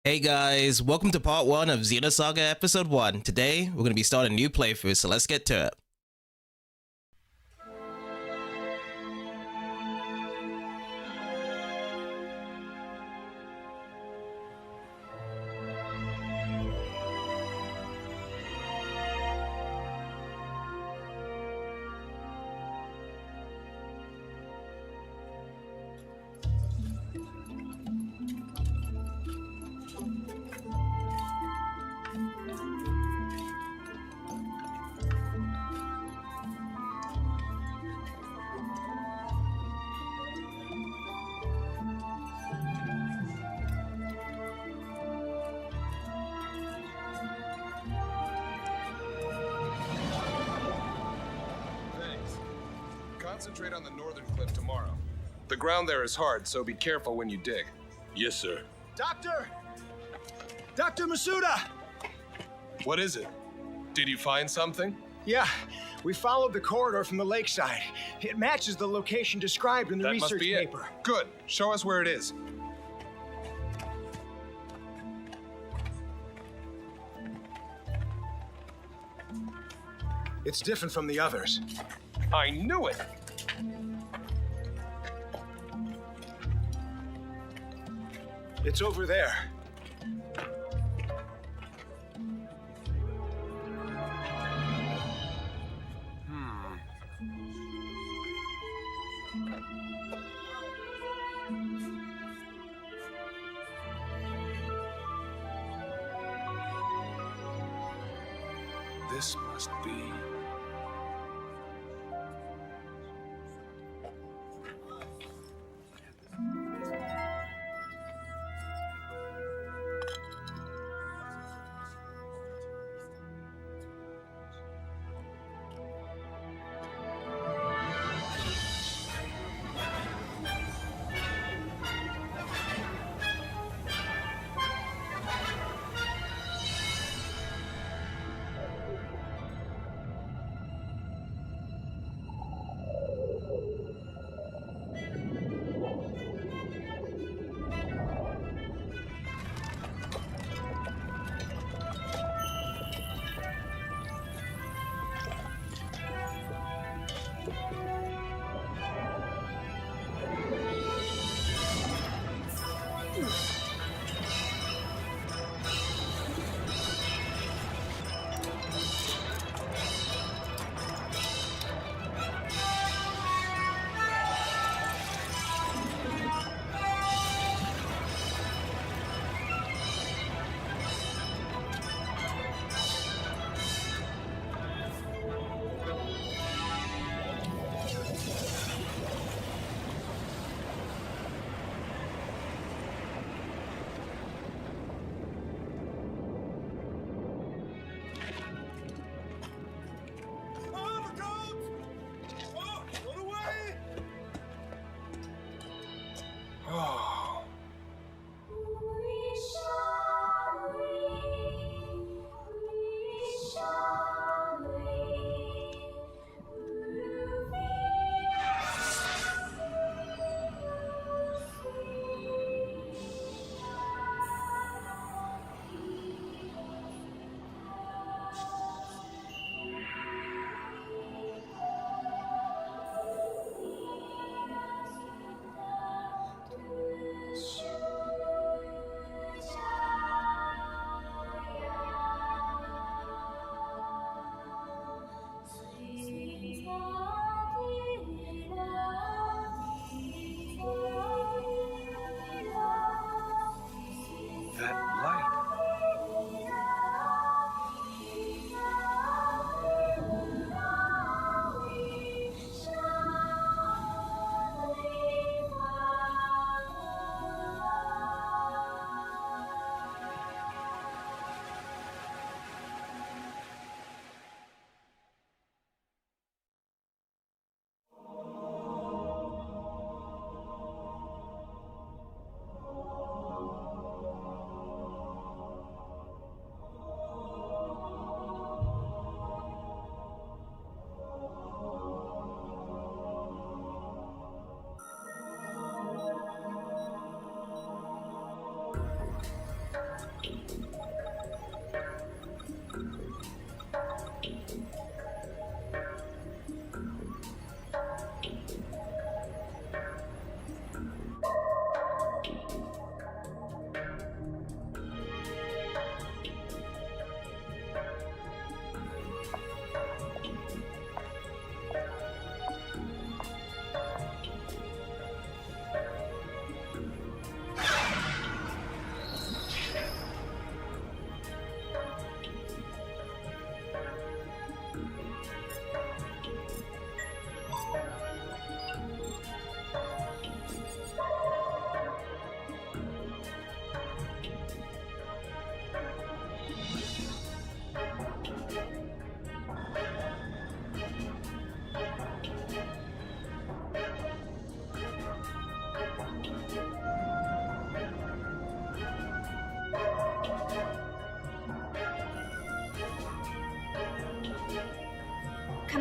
Hey guys, welcome to part 1 of Xenosaga episode 1. Today, we're going to be starting a new playthrough, so let's get to it. Thanks. Concentrate on the northern cliff tomorrow. The ground there is hard, so be careful when you dig. Yes, sir. Doctor! Dr. Masuda! What is it? Did you find something? Yeah, we followed the corridor from the lakeside. It matches the location described in the That must research be paper. it. Good. Show us where it is. It's different from the others. I knew it! It's over there. This must be...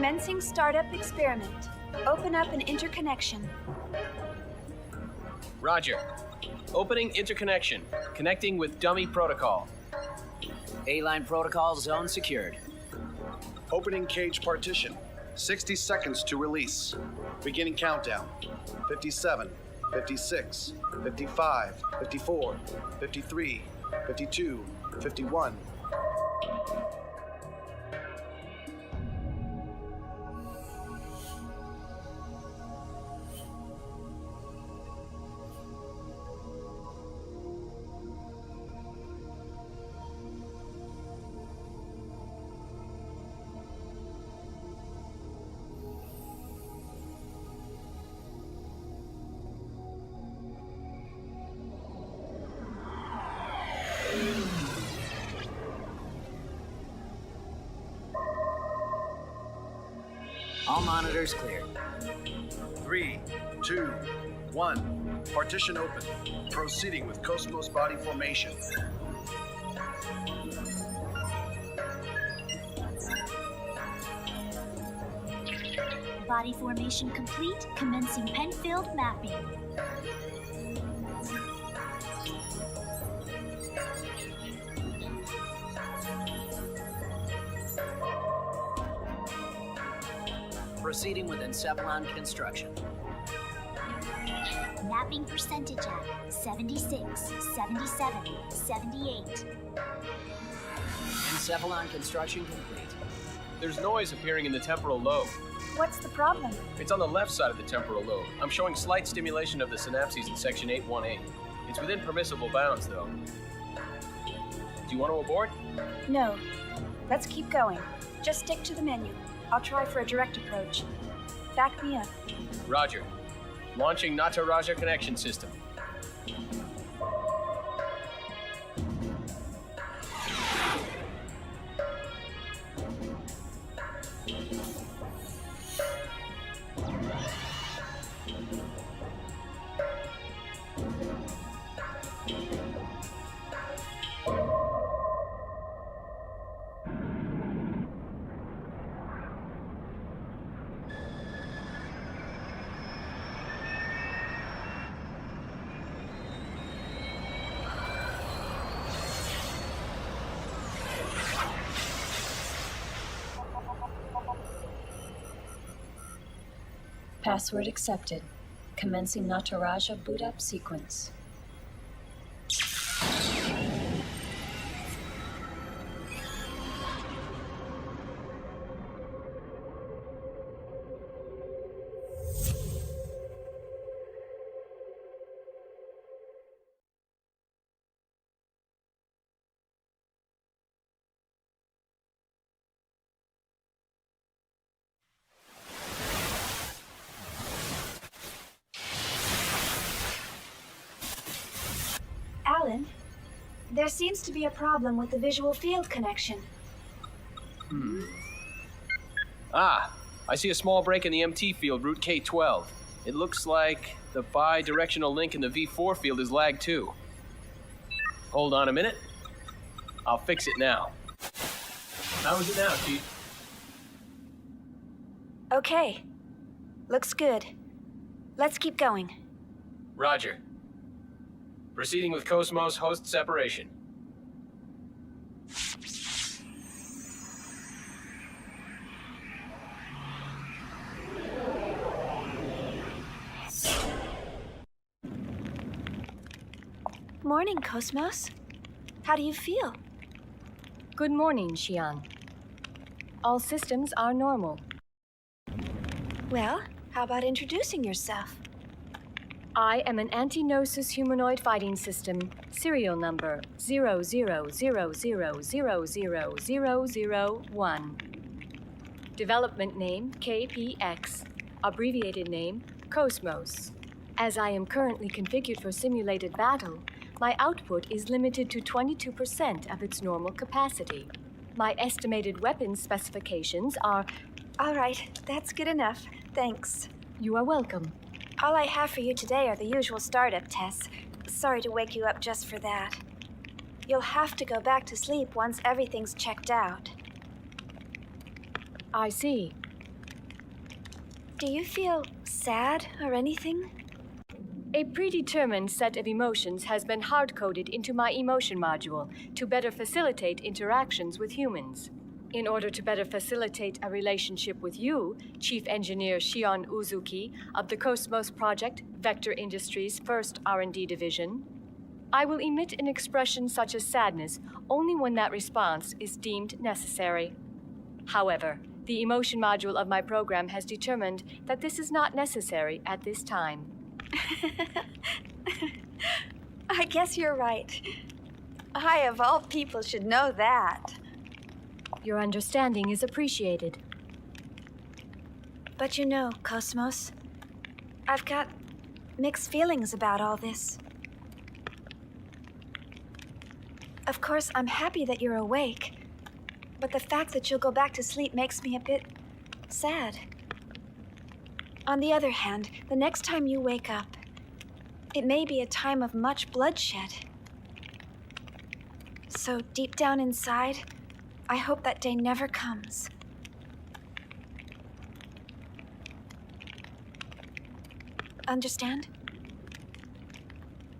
Commencing startup experiment. Open up an interconnection. Roger. Opening interconnection. Connecting with dummy protocol. A-line protocol zone secured. Opening cage partition. 60 seconds to release. Beginning countdown. 57, 56, 55, 54, 53, 52, 51. All monitors clear. 3, 2, 1. Partition open. Proceeding with Cosmos body formation. Body formation complete. Commencing Penfield mapping. Proceeding with Encephalon construction. Mapping percentage at 76, 77, 78. Encephalon construction complete. There's noise appearing in the temporal lobe. What's the problem? It's on the left side of the temporal lobe. I'm showing slight stimulation of the synapses in section 818. It's within permissible bounds, though. Do you want to abort? No. Let's keep going. Just stick to the menu. I'll try for a direct approach. Back me up. Roger. Launching Nataraja connection system. Password accepted. Commencing Nataraja boot up sequence. Alan, there seems to be a problem with the visual field connection. Ah, I see a small break in the MT field, route K12. It looks like the bi-directional link in the V4 field is lagged too. Hold on a minute. I'll fix it now. How is it now, Chief? Okay. Looks good. Let's keep going. Roger. Proceeding with Cosmos host separation. Morning, Cosmos. How do you feel? Good morning, Xian. All systems are normal. Well, how about introducing yourself? I am an anti-Gnosis humanoid fighting system, serial number 0000000001. Development name KPX, abbreviated name Cosmos. As I am currently configured for simulated battle, my output is limited to 22% of its normal capacity. My estimated weapons specifications are... All right, that's good enough. Thanks. You are welcome. All I have for you today are the usual startup tests. Sorry to wake you up just for that. You'll have to go back to sleep once everything's checked out. I see. Do you feel sad or anything? A predetermined set of emotions has been hard-coded into my emotion module to better facilitate interactions with humans. In order to better facilitate a relationship with you, Chief Engineer Shion Uzuki of the Cosmos Project, Vector Industries' first R&D division, I will emit an expression such as sadness only when that response is deemed necessary. However, the emotion module of my program has determined that this is not necessary at this time. I guess you're right. I, of all people, should know that. Your understanding is appreciated. But you know, Cosmos, I've got mixed feelings about all this. Of course, I'm happy that you're awake, but the fact that you'll go back to sleep makes me a bit sad. On the other hand, the next time you wake up, it may be a time of much bloodshed. So deep down inside, I hope that day never comes. Understand?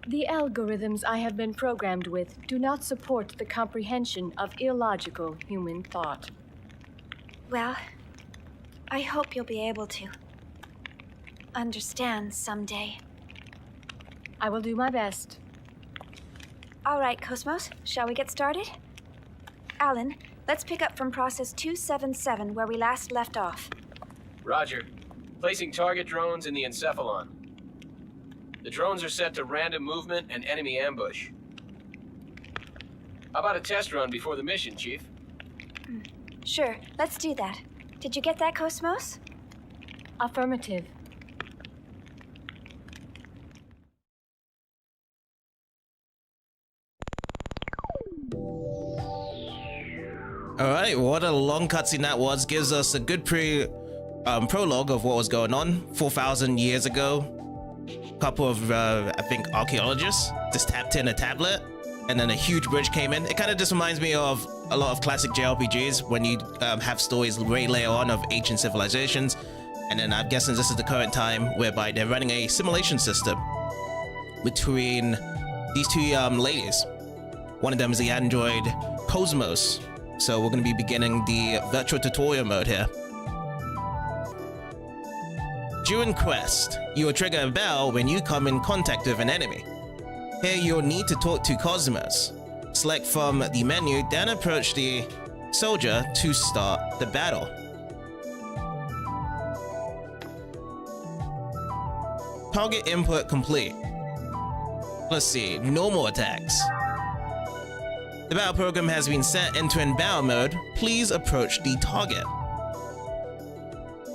The algorithms I have been programmed with do not support the comprehension of illogical human thought. Well, I hope you'll be able to understand someday. I will do my best. All right, Cosmos, shall we get started? Alan, let's pick up from process 277 where we last left off. Roger. Placing target drones in the encephalon. The drones are set to random movement and enemy ambush. How about a test run before the mission, Chief? Sure, let's do that. Did you get that, Cosmos? Affirmative. Alright, what a long cutscene that was. Gives us a good prologue of what was going on 4,000 years ago. Couple of, I think, archaeologists just tapped in a tablet, and then a huge bridge came in. It kind of just reminds me of a lot of classic JRPGs when you have stories way later on of ancient civilizations, and then I'm guessing this is the current time whereby they're running a simulation system between these two ladies. One of them is the android Cosmos, so we're going to be beginning the virtual tutorial mode here. During quest, you will trigger a bell when you come in contact with an enemy. Here you'll need to talk to Cosmos. Select from the menu, then approach the soldier to start the battle. Target input complete. Let's see, normal attacks. The battle program has been set into in battle mode. Please approach the target.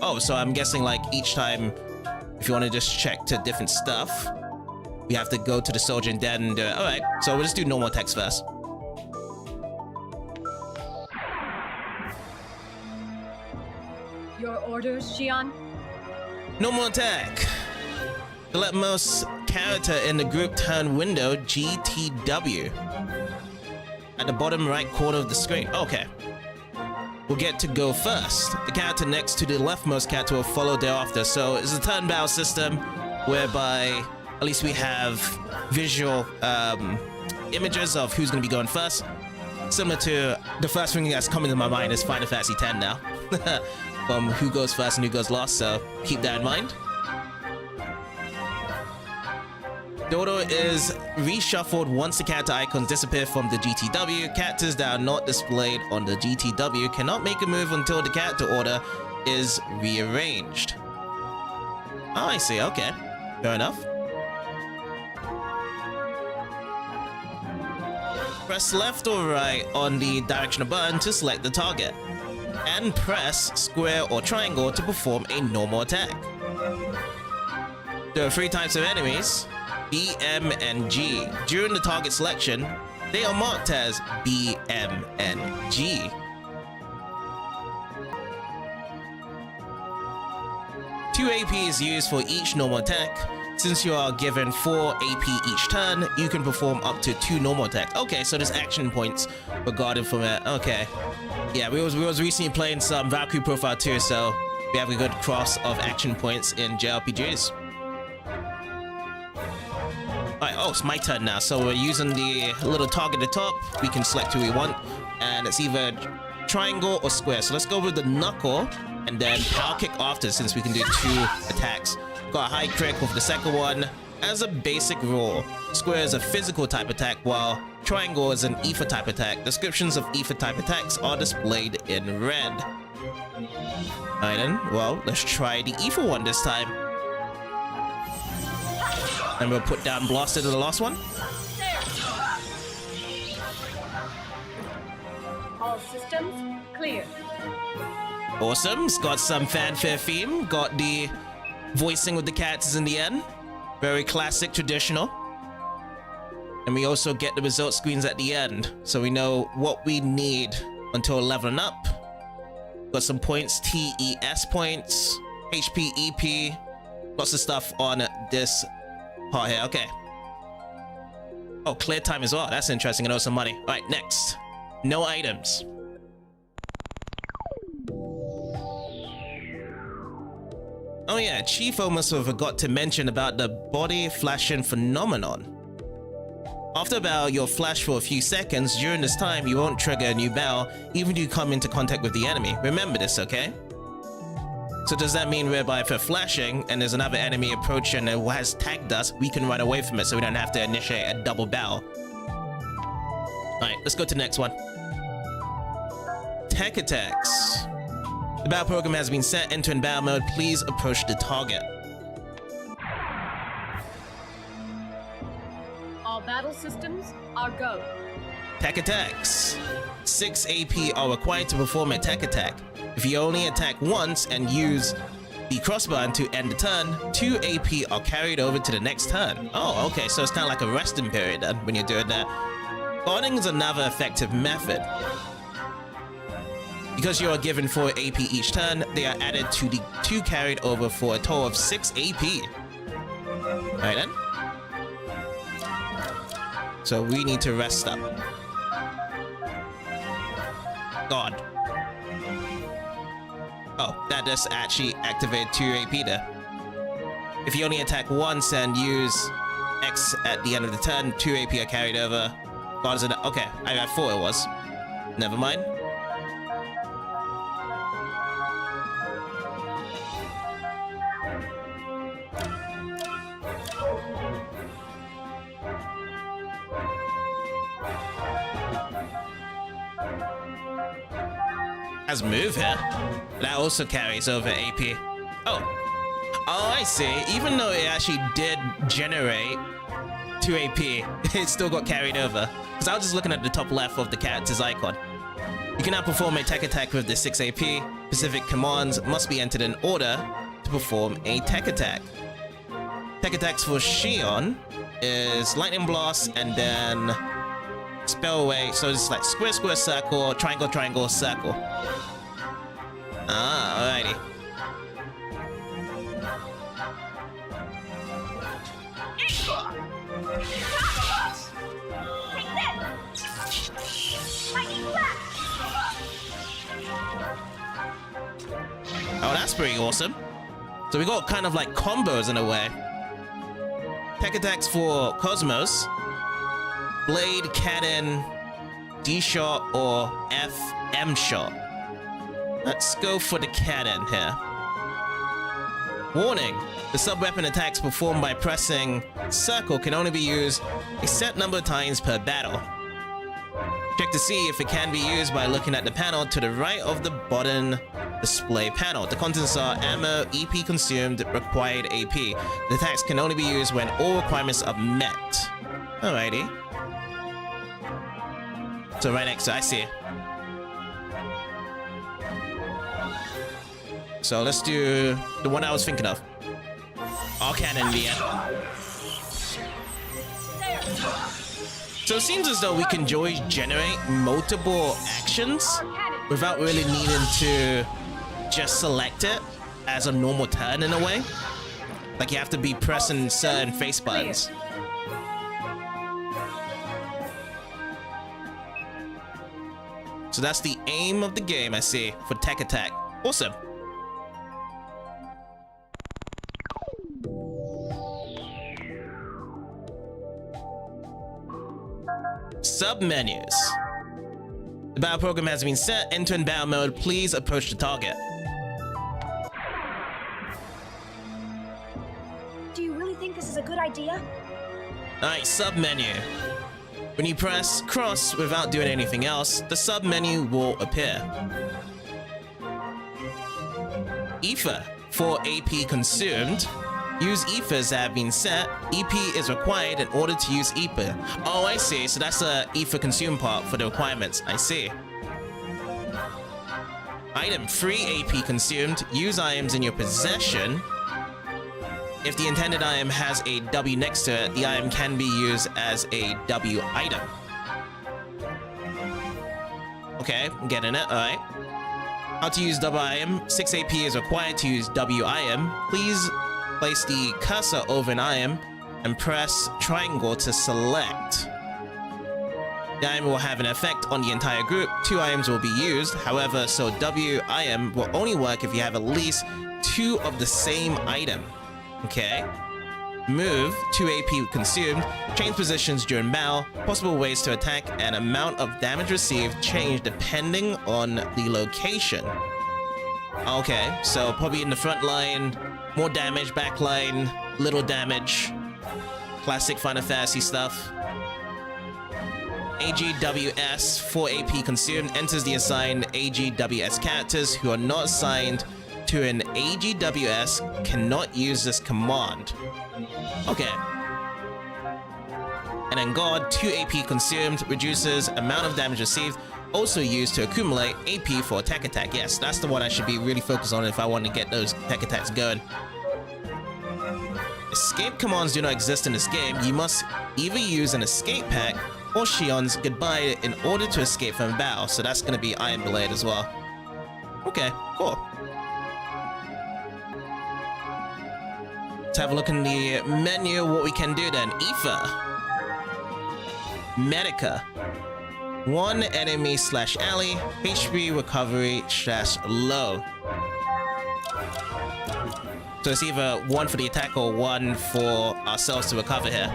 Oh, so I'm guessing like each time, if you want to just check to different stuff, we have to go to the soldier and then do it. Alright, so we'll just do normal attacks first. Your orders, Shion? Normal attack. The leftmost character in the group turn window, GTW. At the bottom right corner of the screen. Okay. We'll get to go first. The character next to the leftmost character will follow thereafter. So it's a turn battle system whereby at least we have visual images of who's going to be going first. Similar to the first thing that's coming to my mind is Final Fantasy X now. Who goes first and who goes last, so keep that in mind. The order is reshuffled once the character icons disappear from the GTW. Characters that are not displayed on the GTW cannot make a move until the character order is rearranged. Oh, I see. Okay. Fair enough. Press left or right on the directional button to select the target. And press square or triangle to perform a normal attack. There are 3 types of enemies. B, M, and G. During the target selection, they are marked as B, M, and G. Two AP is used for each normal attack. Since you are given 4 AP each turn, you can perform up to 2 normal attacks. Okay, so there's action points regarding from it. Okay. Yeah, we was recently playing some Valkyrie Profile 2, so we have a good cross of action points in JRPGs. Alright, oh, it's my turn now. So we're using the little target at the top. We can select who we want, and it's either triangle or square. So let's go with the knuckle, and then power kick after, since we can do 2 attacks. Got a high crit with the second one. As a basic rule, square is a physical type attack, while triangle is an ether type attack. Descriptions of ether type attacks are displayed in red. Alright then, well, let's try the ether one this time. And we'll put down blaster to the last one. All systems clear. Awesome, it's got some fanfare theme, got the voicing with the characters in the end. Very classic, traditional. And we also get the result screens at the end, so we know what we need until leveling up. Got some points, TES points, HP, EP, lots of stuff on this part here. Okay. Oh, clear time as well. That's interesting, and also money. All right, next. No items. Oh yeah, Chief almost forgot to mention about the body flashing phenomenon. After a battle, you'll flash for a few seconds. During this time, you won't trigger a new battle, even if you come into contact with the enemy. Remember this, okay? So does that mean whereby if we're flashing and there's another enemy approaching and has tagged us, we can run away from it so we don't have to initiate a double battle? Alright, let's go to the next one. Tech attacks. The battle program has been set. Enter in battle mode. Please approach the target. All battle systems are go. Tech attacks. 6 AP are required to perform a tech attack. If you only attack once and use the cross button to end the turn, 2 AP are carried over to the next turn. Oh, okay, so it's kind of like a resting period then when you're doing that. Guarding is another effective method. Because you are given 4 AP each turn, they are added to the 2 carried over for a total of 6 AP. Alright then. So we need to rest up. God. Oh, that does actually activate 2 AP there. If you only attack once and use X at the end of the turn, 2 AP are carried over. God is okay, I thought it was. Never mind. Has move here. That also carries over AP. Oh, I see. Even though it actually did generate 2 AP, it still got carried over. Because I was just looking at the top left of the character's icon. You can now perform a tech attack with the 6 AP. Specific commands must be entered in order to perform a tech attack. Tech attacks for Shion is Lightning Blast and then Spell Away. So it's like square, square, circle, triangle, triangle, circle. Ah, alrighty. Oh, that's pretty awesome. So we got kind of like combos in a way. Tech attacks for Cosmos. Blade, Cannon, D-Shot, or FM Shot. Let's go for the Cannon here. Warning. The sub-weapon attacks performed by pressing circle can only be used a set number of times per battle. Check to see if it can be used by looking at the panel to the right of the button display panel. The contents are ammo, EP consumed, required AP. The attacks can only be used when all requirements are met. Alrighty. So right next to, I see. So let's do the one I was thinking of. All cannon in the end. So it seems as though we can generate multiple actions without really needing to just select it as a normal turn in a way. Like you have to be pressing certain face buttons. So that's the aim of the game, I see, for tech attack. Awesome. Submenus. The battle program has been set. Enter in battle mode. Please approach the target. Do you really think this is a good idea? Alright, submenu. When you press cross without doing anything else, the submenu will appear. Ether. For AP consumed, use ethers that have been set. EP is required in order to use ether. Oh, I see. So that's the ether consumed part for the requirements. I see. Item. Free AP consumed. Use items in your possession. If the intended item has a W next to it, the item can be used as a W item. Okay, I'm getting it. Alright. How to use W item. 6 AP is required to use W item. Please place the cursor over an item and press triangle to select. The item will have an effect on the entire group. 2 items will be used. However, so W item will only work if you have at least 2 of the same item. Okay. Move. 2 AP consumed. Change positions during battle. Possible ways to attack and amount of damage received change depending on the location. Okay, so probably in the front line, more damage, back line, little damage. Classic Final Fantasy stuff. AGWS. 4 AP consumed. Enters the assigned AGWS characters who are not assigned to an AGWS cannot use this command. Okay. And then God, 2 AP consumed, reduces amount of damage received, also used to accumulate AP for attack. Yes, that's the one I should be really focused on if I want to get those attack attacks going. Escape commands do not exist in this game. You must either use an escape pack or Shion's goodbye in order to escape from battle, so that's going to be Iron Blade as well. Okay, cool. Let's have a look in the menu, what we can do then. Ether. Medica. 1 enemy / ally. HP recovery / low. So it's either 1 for the attack or 1 for ourselves to recover here.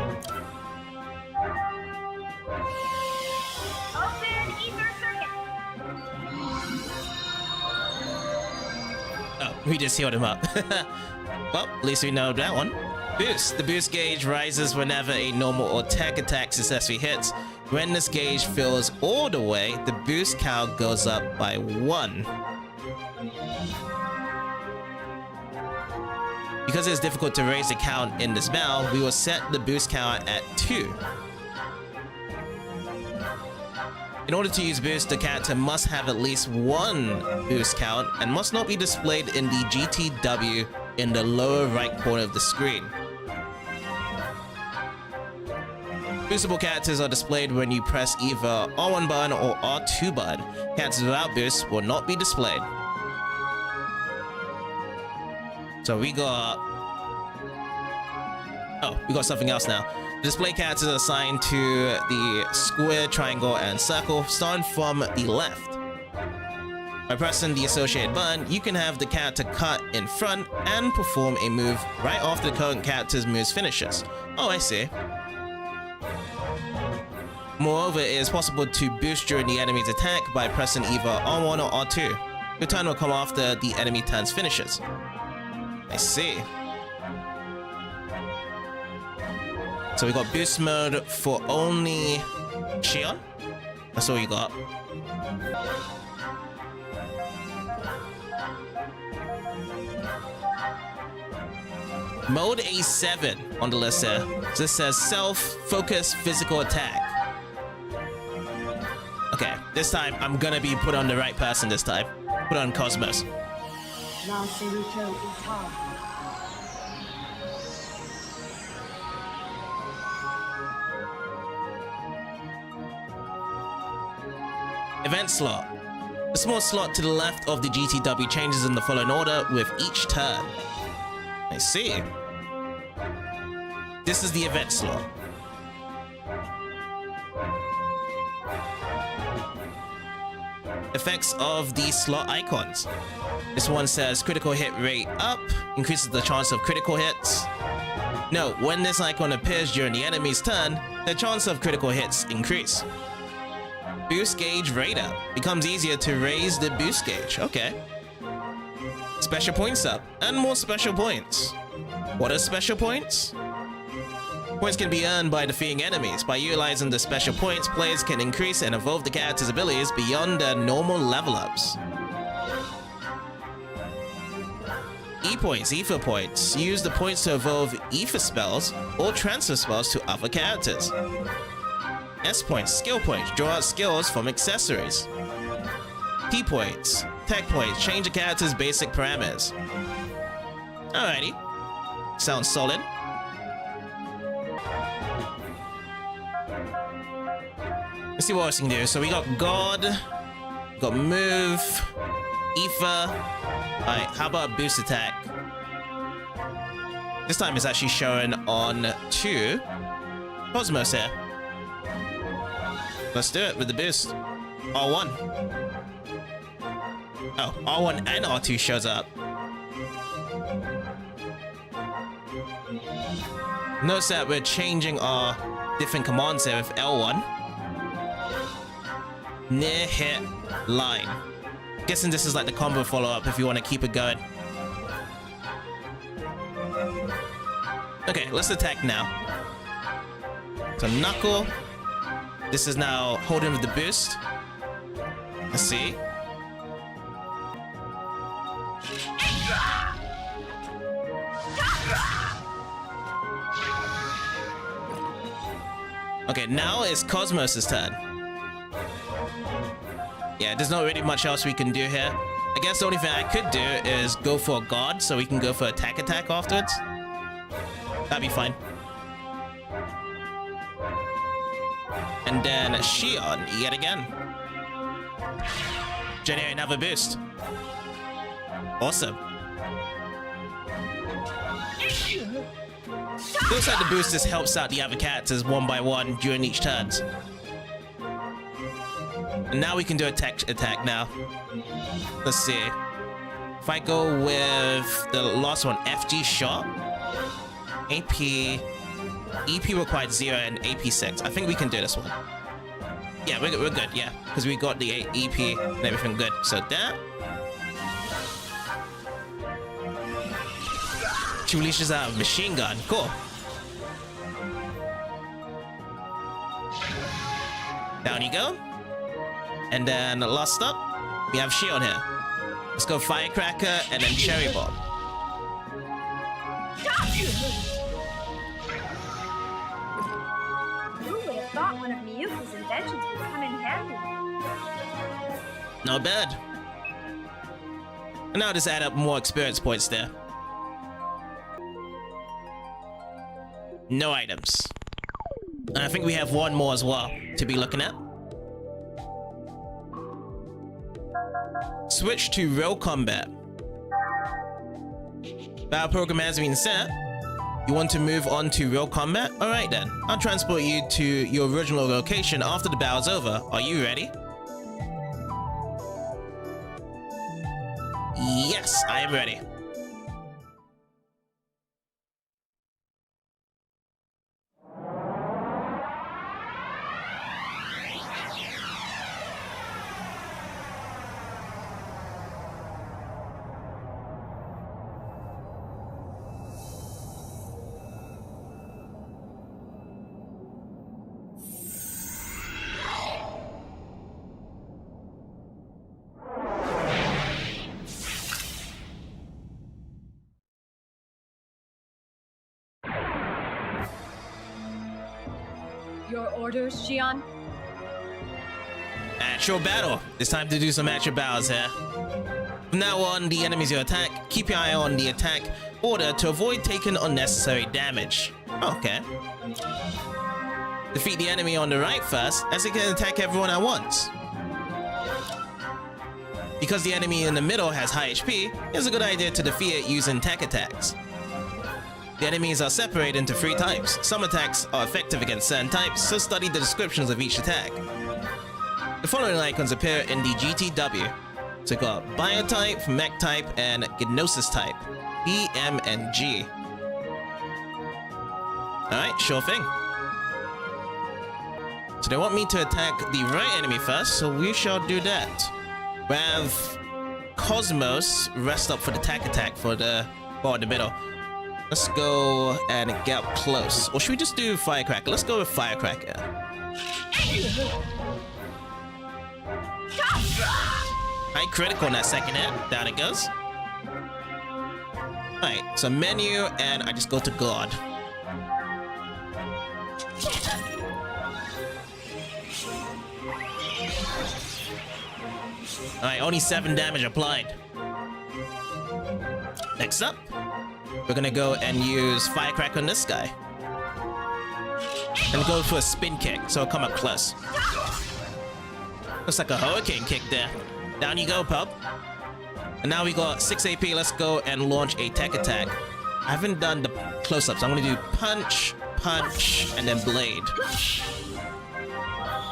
Open ether circuit. Oh, we just healed him up. Well, at least we know that one. Boost. The boost gauge rises whenever a normal or tech attack successfully hits. When this gauge fills all the way, the boost count goes up by 1. Because it's difficult to raise the count in this battle, we will set the boost count at 2. In order to use boost, the character must have at least 1 boost count and must not be displayed in the GTW in the lower right corner of the screen. Boostable characters are displayed when you press either R1 button or R2 button. Characters without boost will not be displayed. So we got... Oh, we got something else now. Display characters are assigned to the square, triangle, and circle, starting from the left. By pressing the associated button, you can have the character cut in front and perform a move right after the current character's moves finishes. Oh, I see. Moreover, it is possible to boost during the enemy's attack by pressing either R1 or R2. Your turn will come after the enemy turn's finishes. I see. So we got boost mode for only Shion. That's all you got. Mode A7 on the list here. So this says self-focus physical attack. Okay, this time I'm gonna be put on the right person this time. Put on Cosmos. Event slot. The small slot to the left of the GTW changes in the following order with each turn. I see. This is the event slot. Effects of the slot icons. This one says critical hit rate up, increases the chance of critical hits. Note, when this icon appears during the enemy's turn, the chance of critical hits increase. Boost gauge radar. Becomes easier to raise the boost gauge. Okay. Special points up. And more special points. What are special points? Points can be earned by defeating enemies. By utilizing the special points, players can increase and evolve the character's abilities beyond their normal level ups. E-points, Ether points. Use the points to evolve Ether spells or transfer spells to other characters. S-points, skill points. Draw out skills from accessories. T-points, tech points. Change a character's basic parameters. Alrighty. Sounds solid. Let's see what else we can do. So we got God, got Move, Ether. Alright, how about boost attack? This time it's actually showing on 2. Cosmos here. Let's do it with the boost. R1. Oh, R1 and R2 shows up. Notice that we're changing our different commands here with L1. Near hit line. Guessing this is like the combo follow-up if you want to keep it going. Okay, let's attack now. So Knuckle. This is now holding with the boost. Let's see. Okay, now it's Cosmos' turn. Yeah, there's not really much else we can do here. I guess the only thing I could do is go for a God so we can go for attack afterwards. That'd be fine. And then Shion yet again. Generate another boost. Awesome. Looks like the boost just helps out the other characters one by one during each turn. And now we can do attack now. Let's see. If I go with the last one, FG shot, AP, EP required 0 and AP 6. I think we can do this one. Yeah, we're good, yeah. Because we got the EP and everything good. So that. She releases out a machine gun. Cool. Down you go. And then last up, we have Shion here. Let's go Firecracker and then Cherry Bomb. Who would have thought one of Miyuki's inventions would come in handy? Not bad. And now just add up more experience points there. No items. And I think we have one more as well to be looking at. Switch to real combat. Battle program has been set. You want to move on to real combat? Alright then. I'll transport you to your original location after the battle's over. Are you ready? Yes, I am ready. Your orders, Shion? Actual battle. It's time to do some actual battles here. From now on, the enemies you attack, keep your eye on the attack order to avoid taking unnecessary damage. Okay. Defeat the enemy on the right first, as it can attack everyone at once. Because the enemy in the middle has high HP, it's a good idea to defeat it using tech attacks. The enemies are separated into 3 types. Some attacks are effective against certain types, so study the descriptions of each attack. The following icons appear in the GTW. So got Biotype, Mech Type, and Gnosis Type. B, M, and G. Alright, sure thing. So they want me to attack the right enemy first, so we shall do that. We have Cosmos rest up for the attack for the bar in the middle. Let's go and get up close. Or should we just do Firecracker? Let's go with Firecracker. High critical on that second hit. Down it goes. Alright, so menu, and I just go to God. Alright, only 7 damage applied. Next up, we're gonna go and use Firecracker on this guy. And go for a spin kick, so it'll come up close. Looks like a hurricane kick there. Down you go, pup. And now we got 6 AP. Let's go and launch a tech attack. I haven't done the close-ups. I'm gonna do punch, punch, and then blade.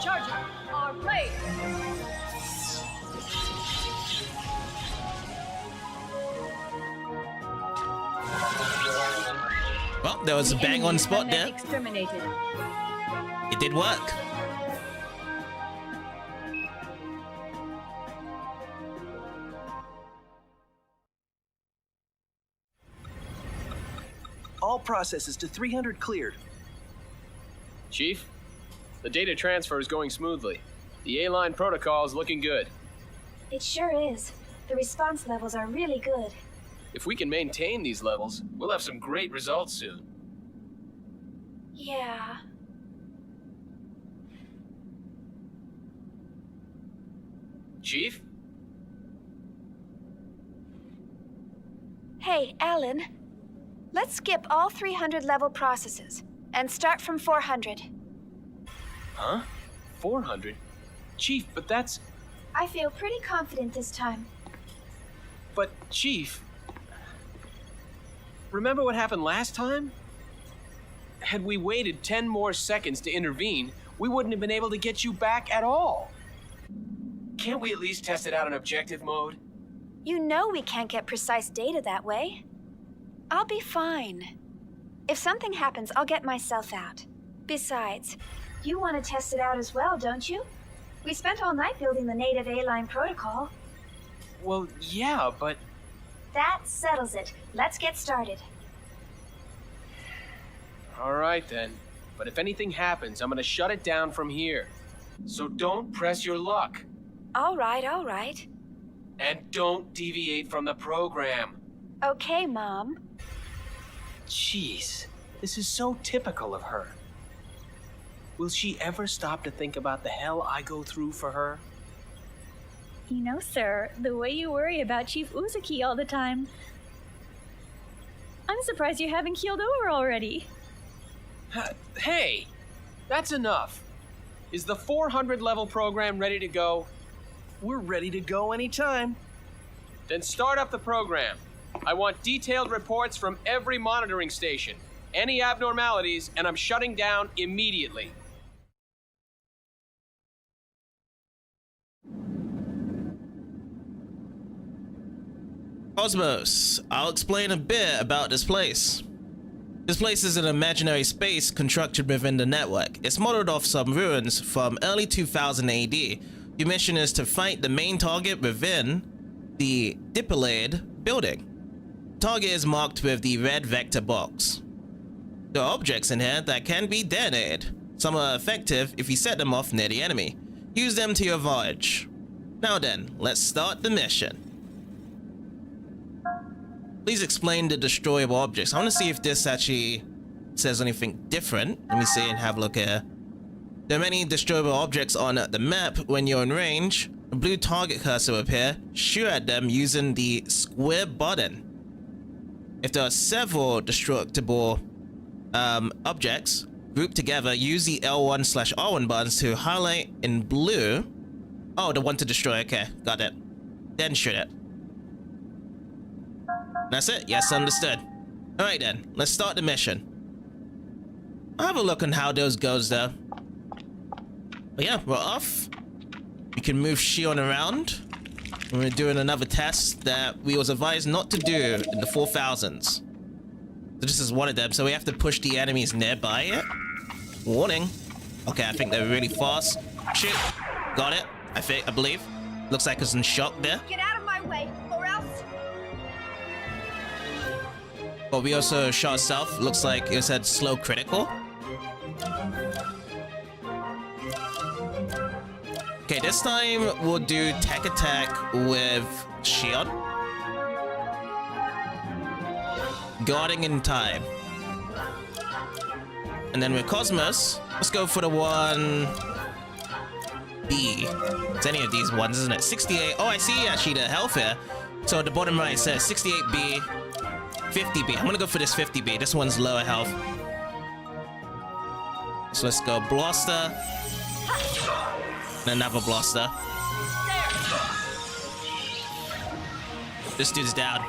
Charging our blade. Well, there was a bang on spot there. Exterminated. It did work. All processes to 300 cleared. Chief, the data transfer is going smoothly. The A-line protocol is looking good. It sure is. The response levels are really good. If we can maintain these levels, we'll have some great results soon. Yeah. Chief? Hey, Alan. Let's skip all 300 level processes and start from 400. Huh? 400? Chief, but that's... I feel pretty confident this time. But, Chief... Remember what happened last time? Had we waited 10 more seconds to intervene, we wouldn't have been able to get you back at all. Can't we at least test it out in objective mode? You know we can't get precise data that way. I'll be fine. If something happens, I'll get myself out. Besides, you want to test it out as well, don't you? We spent all night building the native A-line protocol. Well, yeah, but... That settles it. Let's get started. All right, then. But if anything happens, I'm gonna shut it down from here. So don't press your luck. All right, all right. And don't deviate from the program. Okay, Mom. Jeez, this is so typical of her. Will she ever stop to think about the hell I go through for her? You know, sir, the way you worry about Chief Uzuki all the time. I'm surprised you haven't keeled over already. Hey, that's enough. Is the 400 level program ready to go? We're ready to go anytime. Then start up the program. I want detailed reports from every monitoring station. Any abnormalities, and I'm shutting down immediately. Cosmos, I'll explain a bit about this place. This place is an imaginary space constructed within the network. It's modeled off some ruins from early 2000 AD. Your mission is to fight the main target within the Dipolade building. Target is marked with the red vector box. There are objects in here that can be detonated. Some are effective if you set them off near the enemy. Use them to your advantage. Now then, let's start the mission. Please explain the destroyable objects. I want to see if this actually says anything different. Let me see and have a look here. There are many destroyable objects on the map. When you're in range, a blue target cursor will appear. Shoot at them using the square button. If there are several destructible objects grouped together, use the L1/R1 buttons to highlight in blue. Oh, the one to destroy. Okay, got it. Then shoot it. That's it. Yes, understood. Alright then, let's start the mission. I'll have a look on how those goes though. But yeah, we're off. We can move Shion around. We're doing another test that we was advised not to do in the 4000s. So this is one of them, so we have to push the enemies nearby it. Warning. Okay, I think they're really fast. Shoot. Got it. I believe. Looks like it's in shock there. Get out of my way, or else. But we also shot itself. Looks like it said slow critical. Okay, this time we'll do tech attack with shield. Guarding in time. And then with Cosmos, let's go for the one B. It's any of these ones, isn't it? 68. Oh, I see actually the health here. So at the bottom right it says 68B, 50B. I'm gonna go for this 50B. This one's lower health. So let's go Blaster. And another Blaster. This dude's down.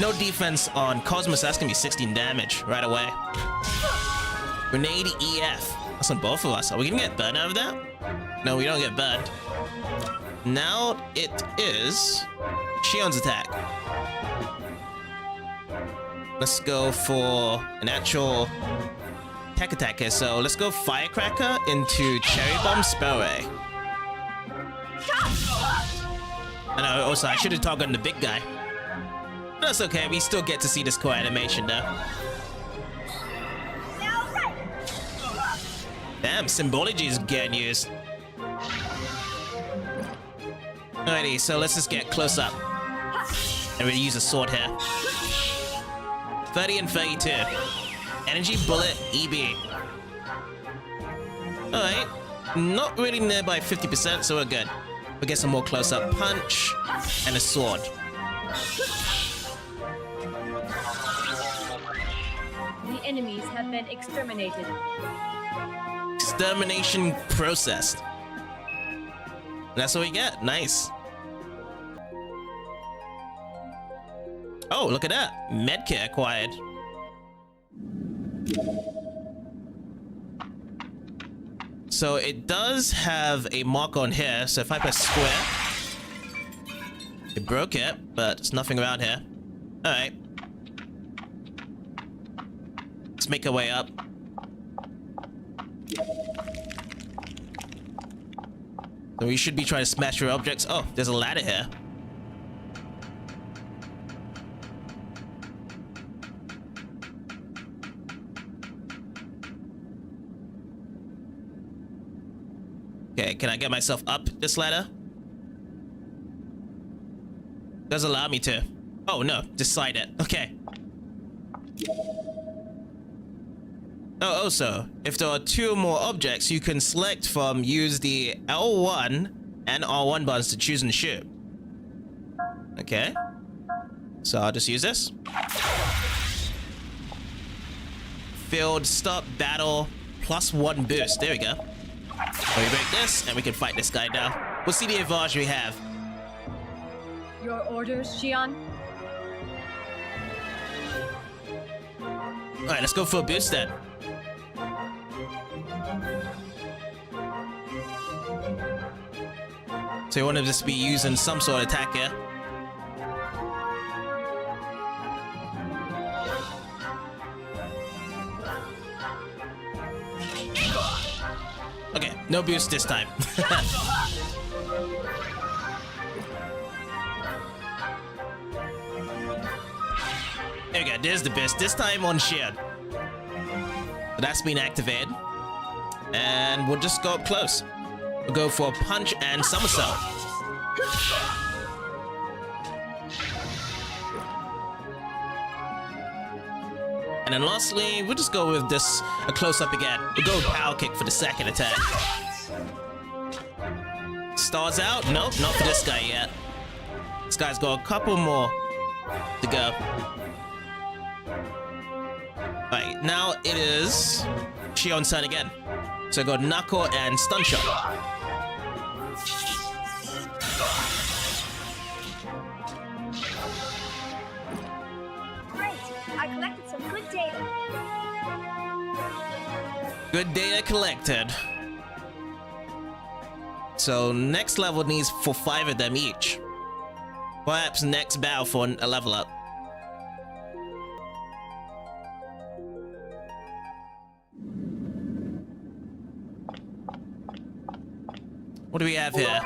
No defense on Cosmos. That's gonna be 16 damage right away. Grenade EF. That's on both of us. Are we gonna get burned out of that? No, we don't get burned. Now it is Shion's attack. Let's go for an actual tech attack here. So let's go Firecracker into Cherry Bomb Spellray. I know, also I should have targeted the big guy. That's okay, we still get to see this core animation though. Damn, symbology is getting used. Alrighty, so let's just get close up. And we'll use a sword here. 30 and 32. Energy Bullet EB. Alright. Not really near by 50%, so we're good. We'll get some more close-up punch and a sword. The enemies have been exterminated. Extermination processed. That's what we get. Nice. Oh, look at that. Medkit acquired. So it does have a mark on here. So if I press square, it broke it, but there's nothing around here. All right. Let's make our way up. So we should be trying to smash through objects. Oh, there's a ladder here. Okay, can I get myself up this ladder? Does allow me to. Oh no, decide it. Okay. Oh, also, if there are two or more objects, you can select from use the L1 and R1 buttons to choose and shoot. Okay. So I'll just use this. Field stop battle +1 boost. There we go. So we break this and we can fight this guy now. We'll see the advantage we have. Your orders, Shion? Alright, let's go for a boost then. So you want to just be using some sort of attack here. Okay, no boost this time. There we go, there's the boost. This time on shield. So that's been activated. And we'll just go up close. We'll go for a punch and somersault. And then lastly, we'll just go with this, a close-up again. We'll go with power kick for the second attack. Stars out? Nope, not for this guy yet. This guy's got a couple more to go. Right, now it is Shion's turn again. So I got Knuckle and Stun Shot. Great! I collected some good data. Good data collected. So next level needs for 5 of them each. Perhaps next battle for a level up. What do we have here?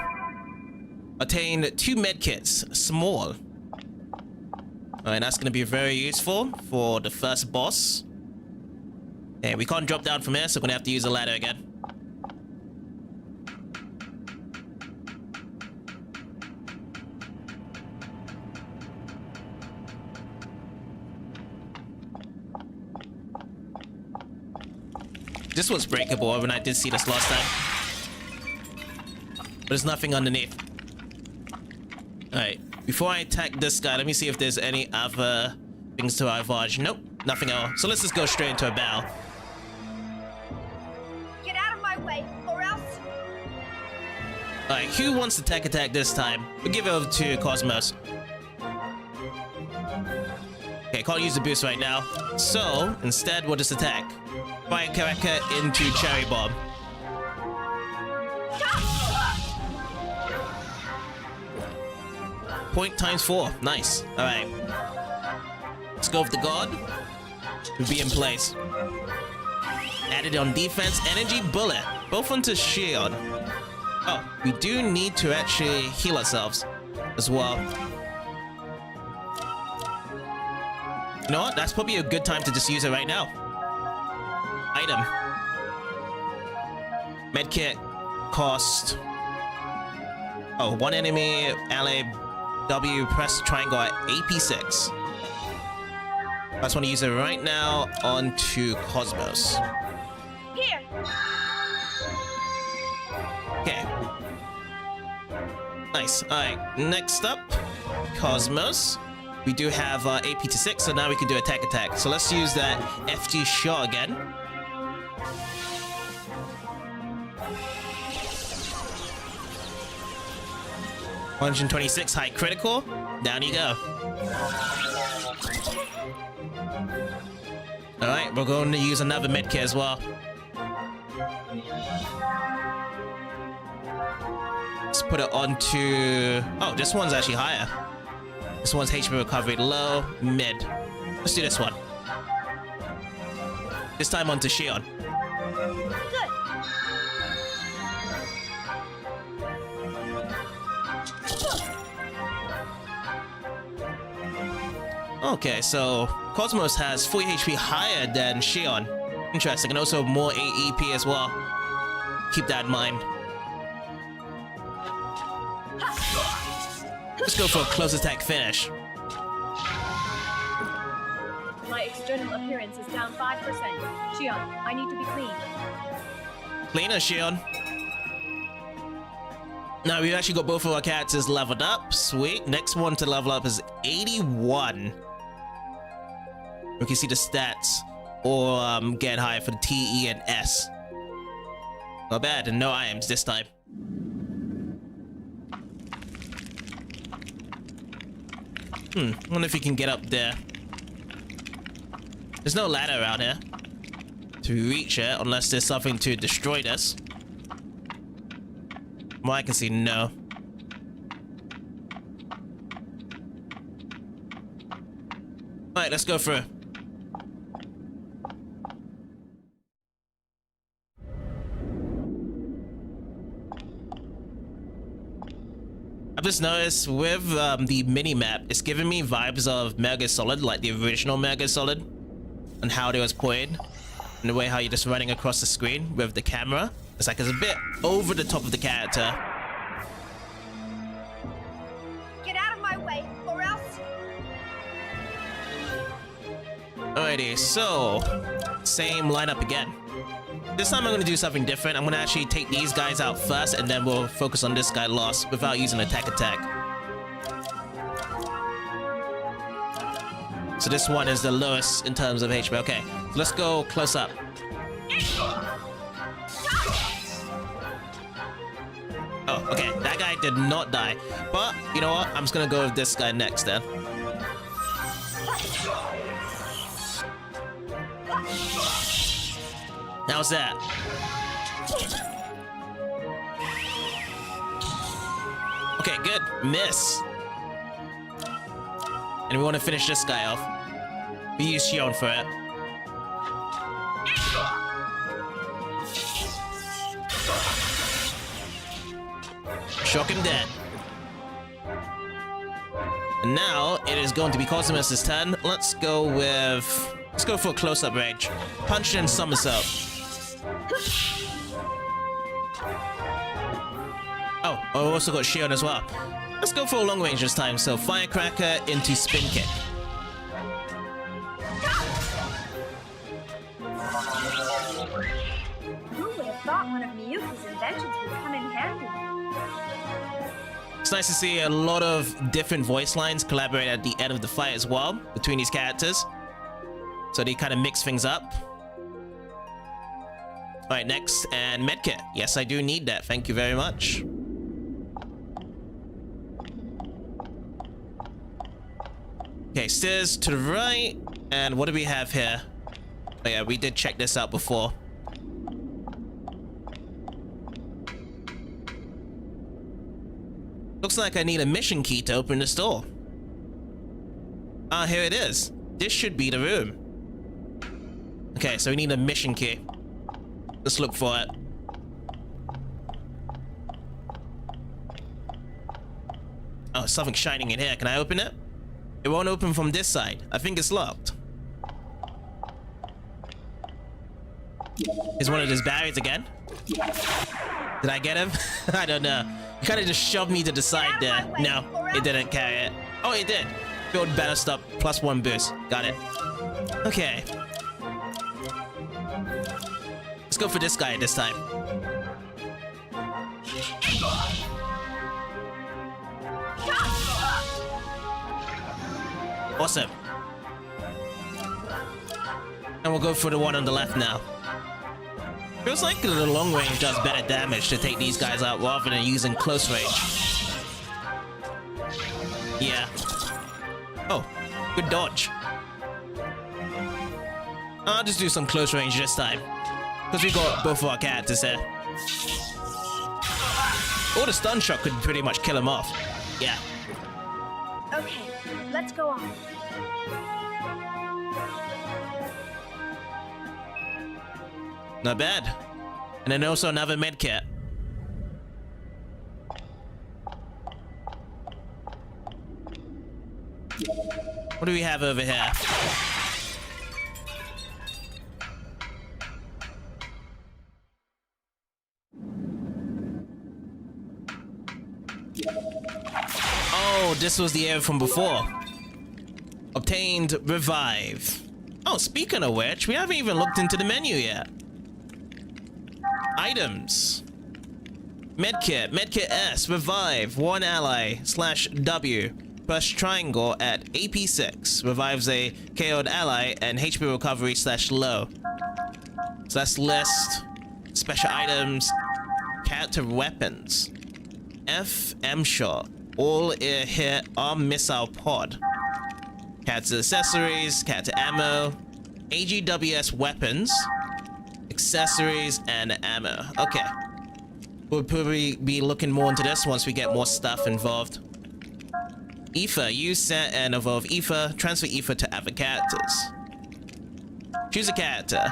Attain 2 medkits. Small. Alright, that's gonna be very useful for the first boss. Okay, we can't drop down from here, so we're gonna have to use a ladder again. This one's breakable when I did see this last time. But there's nothing underneath. Alright, before I attack this guy, let me see if there's any other things to ravage. Nope, nothing else. So let's just go straight into a battle. Get out of my way, or else. Alright, who wants to tech attack this time? We'll give it over to Cosmos. Okay, can't use the boost right now. So, instead, we'll just attack. Firecracker into Cherry Bomb. Point times 4. Nice. Alright. Let's go with the God. We'll be in place. Added on defense, energy bullet. Both onto shield. Oh, we do need to actually heal ourselves as well. You know what? That's probably a good time to just use it right now. Item. Medkit cost. Oh, one enemy ally W, press triangle at AP6. I just want to use it right now onto Cosmos. Here. Okay. Nice. Alright, next up, Cosmos. We do have AP to 6, so now we can do attack. So let's use that FG shot again. $126 high critical. Down you go. Alright, we're going to use another medkit as well. Let's put it onto... Oh, this one's actually higher. This one's HP recovery low, mid. Let's do this one. This time onto Shion. Good. Okay, so Cosmos has 40 HP higher than Shion. Interesting, and also more AEP as well. Keep that in mind. Let's go for a close attack finish. My external appearance is down 5%. Shion, I need to be clean. Cleaner, Shion. Now we've actually got both of our characters leveled up. Sweet. Next one to level up is 81. We can see the stats or get higher for the T, E, and S. Not bad, and no items this time. Wonder if you can get up there. There's no ladder around here to reach it unless there's something to destroy this. From what I can see, no. Alright, let's go through. I've just noticed with the mini-map, it's giving me vibes of Mega Solid, like the original Mega Solid, and how it was played, and the way how you're just running across the screen with the camera. It's like it's a bit over the top of the character. Get out of my way, or else. Alrighty, so same lineup again. This time I'm going to do something different. I'm going to actually take these guys out first, and then we'll focus on this guy last without using attack. So this one is the lowest in terms of HP. Okay, so let's go close up. Oh, okay, that guy did not die. But, you know what? I'm just going to go with this guy next then. How's that? Okay, good. Miss. And we want to finish this guy off. We use Shion for it. Shock him dead. And now it is going to be Cosmos' turn. Let's go for a close-up range. Punch and somersault. Oh, I also got shield as well. Let's go for a long range this time. So firecracker into spin kick. Who would have thought one of Miyuki's inventions would come in handy? It's nice to see a lot of different voice lines collaborate at the end of the fight as well between these characters. So they kind of mix things up. Alright, next, and medkit. Yes, I do need that. Thank you very much. Okay, stairs to the right. And what do we have here? Oh yeah, we did check this out before. Looks like I need a mission key to open this door. Ah, here it is. This should be the room. Okay, so we need a mission key. Let's look for it. Oh, something shining in here. Can I open it? It won't open from this side. I think it's locked. Is one of those barriers again? Did I get him? I don't know. He kind of just shoved me to the side there. No, it didn't carry it. Oh, it did. Build better stuff. +1 boost. Got it. Okay. Let's go for this guy this time. Awesome. And we'll go for the one on the left now. Feels like the long range does better damage to take these guys out rather than using close range. Yeah. Oh, good dodge. I'll just do some close range this time. Because we got both of our characters here. Or the stun shot could pretty much kill him off. Yeah. Okay, let's go on. Not bad. And then also another medkit. What do we have over here? Oh, this was the area from before. Obtained revive. Oh, speaking of which, we haven't even looked into the menu yet. Items. Medkit, Medkit S, revive, one ally, /W. Press triangle at AP6. Revives a KO'd ally and HP recovery /low. So that's list. Special items. Character weapons. FM shot. All hit arm missile pod. Character accessories, character ammo. AGWS weapons. Accessories and ammo. Okay. We'll probably be looking more into this once we get more stuff involved. Ether. Use, set, and evolve Ether. Transfer Ether to other characters. Choose a character.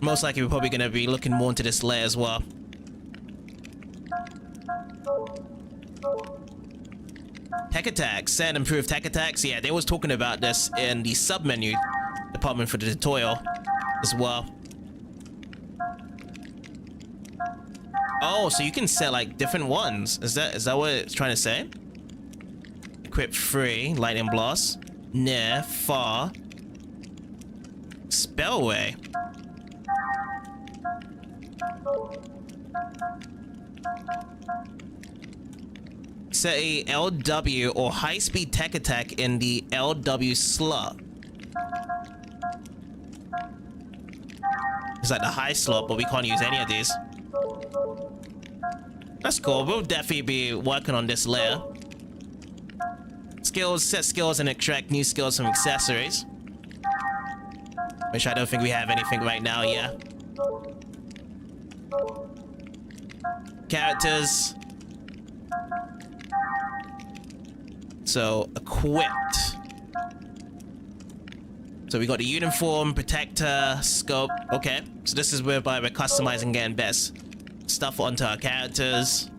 Most likely we're probably going to be looking more into this layer as well. Tech attacks. Set and improve tech attacks. Yeah, they was talking about this in the sub-menu department for the tutorial as well. Oh, so you can set like different ones. Is that what it's trying to say? Equip 3, lightning blast, near, far, spellway. Set a LW or high-speed tech attack in the LW slot. It's like the high slot, but we can't use any of these. That's cool. We'll definitely be working on this layer. Skills, set skills and extract new skills from accessories. Which I don't think we have anything right now, yeah. Characters. So, equipped. So we got the uniform, protector, scope. Okay, so this is whereby we're customizing getting best. stuff onto our characters.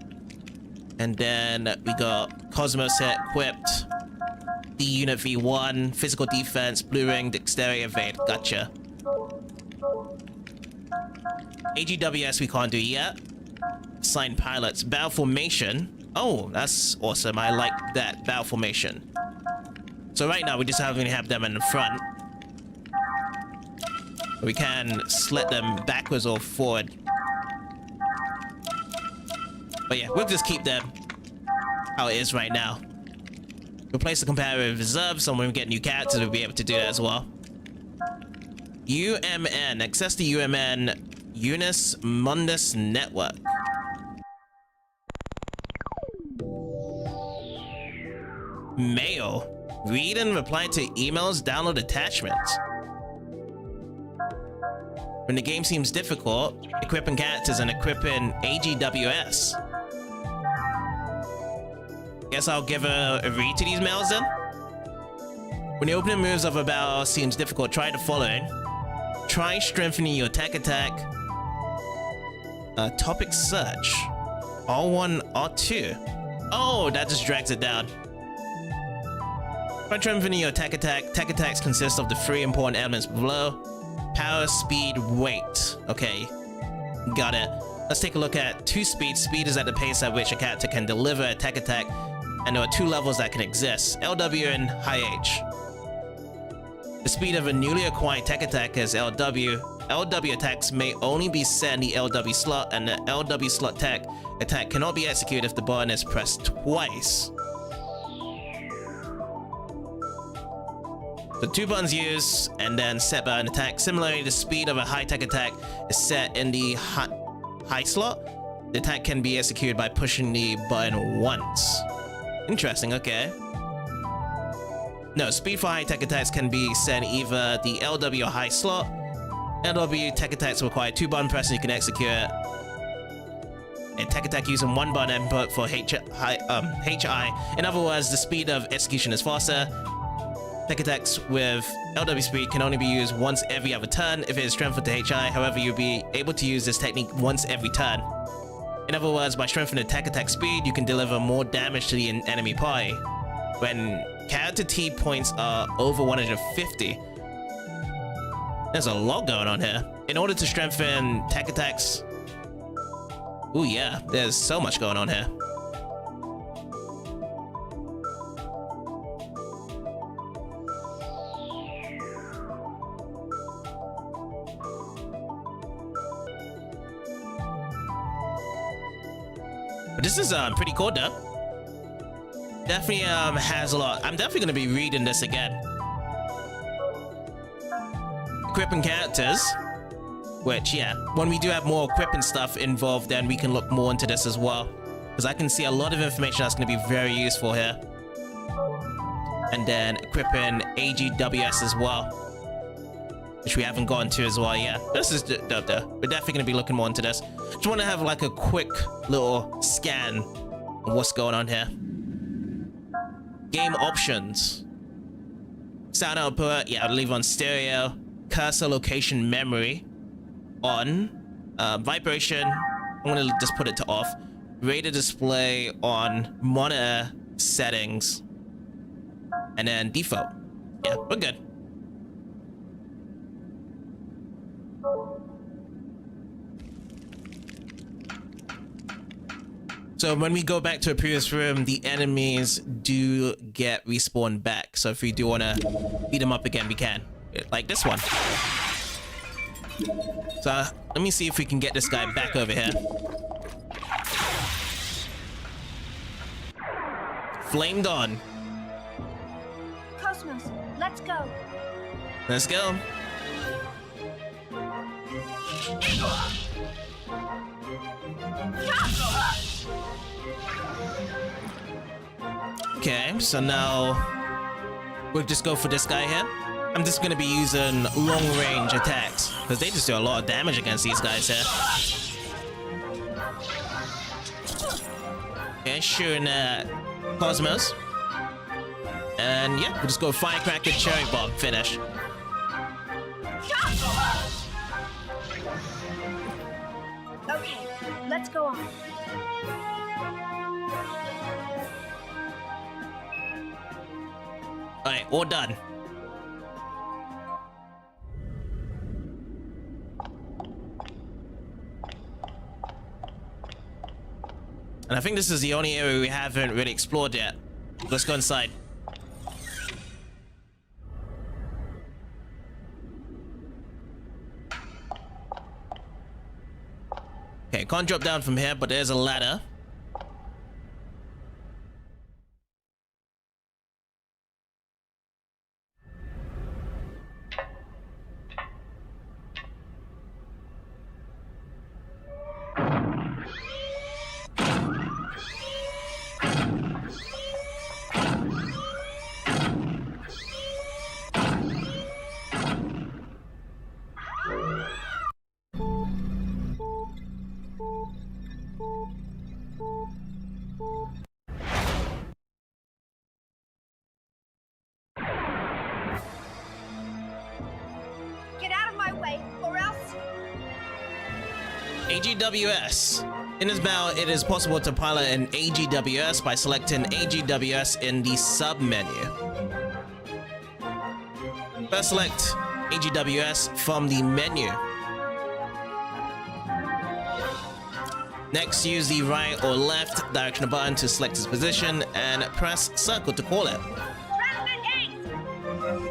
And then we got Cosmos set equipped. D unit V1, physical defense, blue ring, dexterity, evade. Gotcha. AGWS we can't do yet. Assigned pilots. Battle formation. Oh, that's awesome. I like that. Battle formation. So right now we just have them in the front. We can sled them backwards or forward. But yeah, we'll just keep them how it is right now. Replace the comparative reserve, so when we get new characters, we'll be able to do that as well. UMN. Access the UMN Unis Mundus Network. Mail. Read and reply to emails, download attachments. When the game seems difficult, equipping characters and equipping AGWS. Guess I'll give a read to these mails then. When the opening moves of a battle seems difficult, try the following. Try strengthening your attack. Topic search. R1, R2. Oh, that just drags it down. Try strengthening your attack. Attack attacks consist of the 3 important elements below. Power, speed, weight. Okay, got it. Let's take a look at 2 speed. Speed is at the pace at which a character can deliver attack, and there are 2 levels that can exist, LW and high H. The speed of a newly acquired attack is LW. LW attacks may only be set in the LW slot, and the LW slot attack cannot be executed if the button is pressed twice. The 2 buttons used and then set by an attack. Similarly, the speed of a high tech attack is set in the high slot. The attack can be executed by pushing the button once. Interesting, okay. No, speed for high tech attacks can be set in either the LW or high slot. LW tech attacks require 2 button presses, you can execute it. A tech attack using 1 button input for HI. In other words, the speed of execution is faster. Tech attacks with LW speed can only be used once every other turn if it is strengthened to HI. However, you'll be able to use this technique once every turn. In other words, by strengthening tech attack speed, you can deliver more damage to the enemy party. When character T points are over 150, there's a lot going on here. In order to strengthen tech attacks, ooh yeah, there's so much going on here. But this is pretty cool though. Definitely has a lot. I'm definitely gonna be reading this again. Equipping characters, which yeah, when we do have more equipping stuff involved, then we can look more into this as well, because I can see a lot of information that's gonna be very useful here. And then equipping AGWS as well, which we haven't gotten to as well yet. This is dope though. We're definitely gonna be looking more into this. Just want to have like a quick little scan of what's going on here. Game options. Sound output, yeah, I'll leave on stereo. Cursor location memory on. Vibration, I'm gonna just put it to off. Radar display on. Monitor settings. And then default. Yeah, we're good. So when we go back to a previous room, the enemies do get respawned back. So if we do want to beat them up again, we can. Like this one. So let me see if we can get this guy back over here. Flamed on. Cosmos, let's go. Let's go. Okay, so now we'll just go for this guy here. I'm just gonna be using long range attacks because they just do a lot of damage against these guys here. Okay, shooting at Cosmos. And yeah, we'll just go Firecracker, Cherry Bomb, finish. Okay, let's Let's go on. Alright, all done. And I think this is the only area we haven't really explored yet. Let's go inside. Okay, can't drop down from here, but there's a ladder. AGWS. In this battle, it is possible to pilot an AGWS by selecting AGWS in the sub-menu. First select AGWS from the menu. Next, use the right or left directional button to select its position and press circle to call it.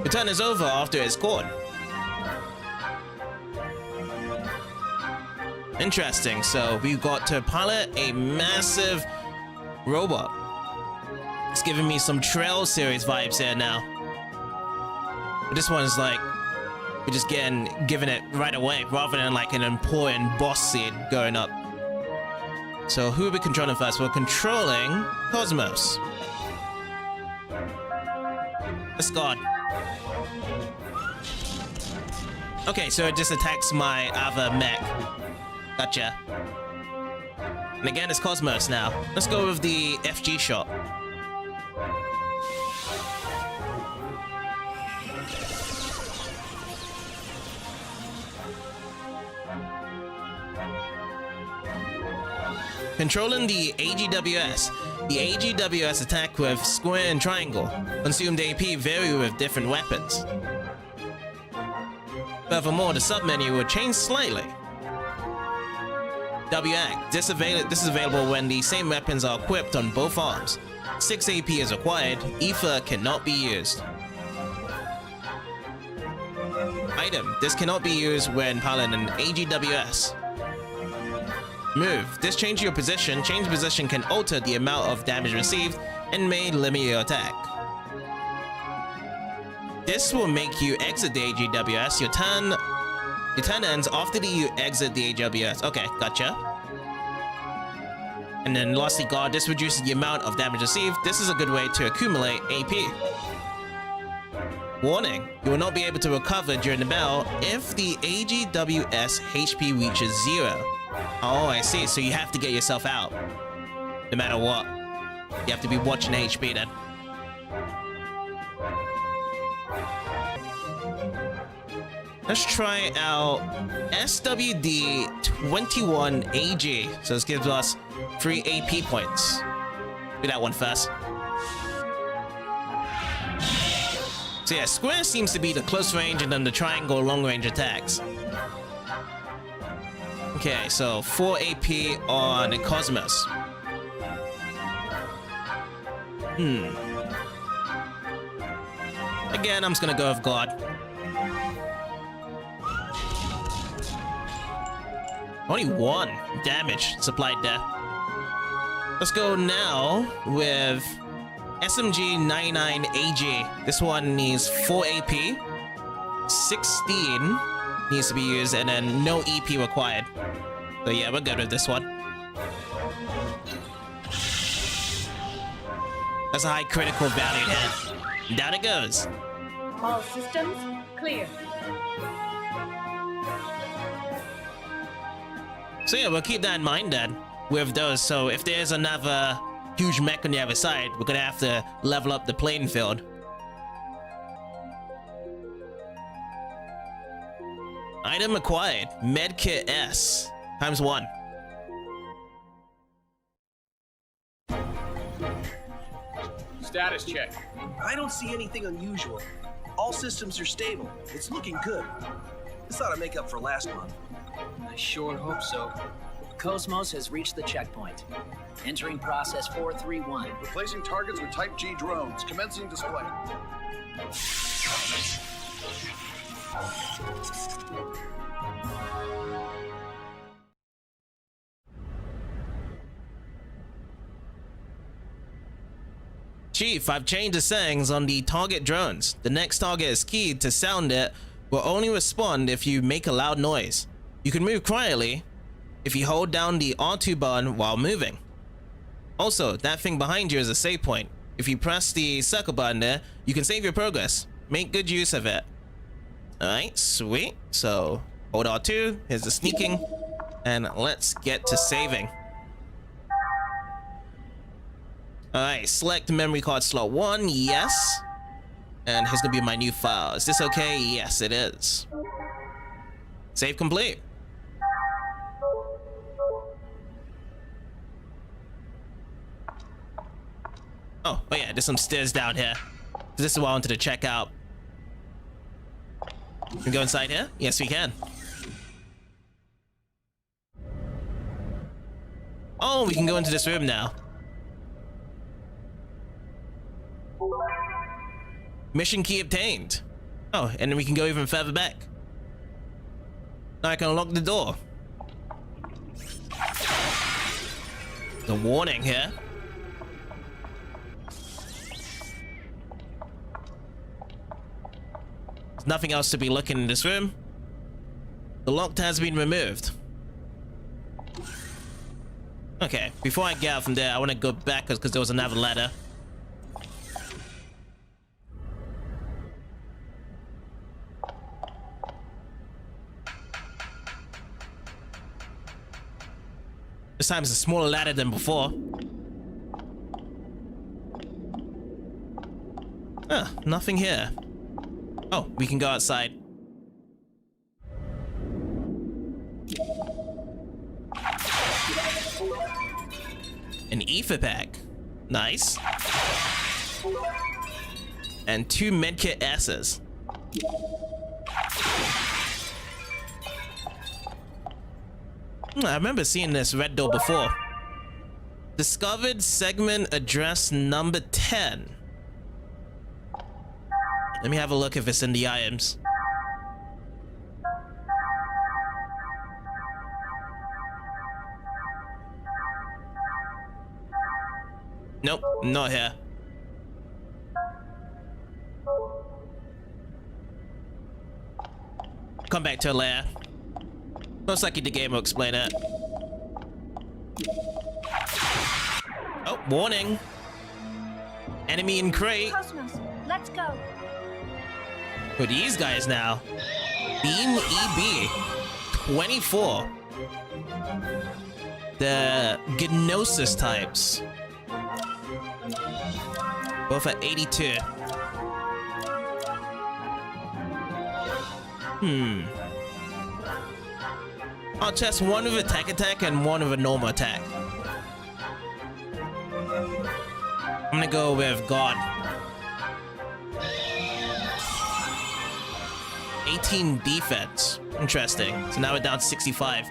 Return is over after it's called. Interesting, so we've got to pilot a massive robot. It's giving me some Trail series vibes here now. But this one's like, we're just given it right away, rather than like an important boss scene going up. So who are we controlling first? We're controlling Cosmos. Let's go. Okay, so it just attacks my other mech. Gotcha. And again, it's Cosmos now. Let's go with the FG shot. Controlling the AGWS. The AGWS attack with square and triangle. Consumed AP vary with different weapons. Furthermore, the submenu will change slightly. WAC. This is available when the same weapons are equipped on both arms. 6 AP is required. Ether cannot be used. Item. This cannot be used when piloting an AGWS. Move. This changes your position. Change position can alter the amount of damage received and may limit your attack. This will make you exit the AGWS. Your turn ends after you exit the AGWS. Okay, gotcha. And then lastly, guard. This reduces the amount of damage received. This is a good way to accumulate AP. Warning, you will not be able to recover during the battle if the AGWS HP reaches 0. Oh, I see. So you have to get yourself out. No matter what. You have to be watching HP then. Let's try out SWD-21AG. So this gives us 3 AP points. Do that one first. So yeah, square seems to be the close range and then the triangle long range attacks. Okay, so 4 AP on Cosmos. Again, I'm just gonna go with God. Only 1 damage supplied there. Let's go now with SMG-99AG. This one needs 4 AP. 16 needs to be used, and then no EP required. So yeah, we're good with this one. That's a high critical value hit. Down it goes. All systems clear. So yeah, we'll keep that in mind then with those. So if there's another huge mech on the other side, we're gonna have to level up the playing field. Item acquired. Medkit S ×1. Status check. I don't see anything unusual. All systems are stable. It's looking good. This ought to make up for last month. I sure hope so. Cosmos has reached the checkpoint. Entering process 431. Replacing targets with Type G drones. Commencing display. Chief, I've changed the settings on the target drones. The next target is keyed to sound it will only respond if you make a loud noise. You can move quietly if you hold down the R2 button while moving. Also, that thing behind you is a save point. If you press the circle button there, you can save your progress. Make good use of it. Alright, sweet. So, hold R2, here's the sneaking, and let's get to saving. Alright, select memory card slot 1, yes. And here's gonna be my new file. Is this okay? Yes, it is. Save complete. Oh yeah, there's some stairs down here. This is what I wanted to check out. Can we go inside here? Yes, we can. Oh, we can go into this room now. Mission key obtained. Oh, and then we can go even further back. Now I can unlock the door. The warning here. There's nothing else to be looking in this room. The lock has been removed. Okay, before I get out from there, I want to go back because there was another ladder. This time it's a smaller ladder than before. Ah, nothing here. Oh, we can go outside. An ether pack. Nice. And 2 medkit S's. I remember seeing this red door before. Discovered segment address number 10. Let me have a look if it's in the items. Nope, not here. Come back to a lair. Most likely the game will explain it. Oh, warning. Enemy in crate. Cosmos, let's go. Who are these guys now? Beam EB 24. The Gnosis types. Both at 82. I'll test one with attack and one with a normal attack. I'm gonna go with God. 18 defense. Interesting. So now we're down to 65.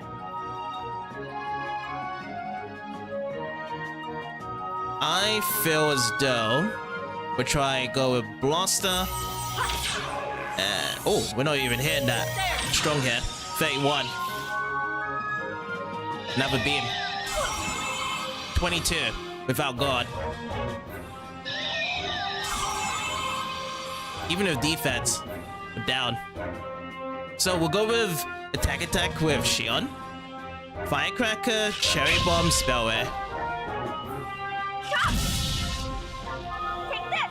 I feel as though we'll try go with Blaster. Oh, we're not even hitting that. Strong here. 31. Another beam. 22 without God. Even with defense, we're down. So we'll go with attack with Shion. Firecracker, Cherry Bomb, Spellware. Stop! Take this!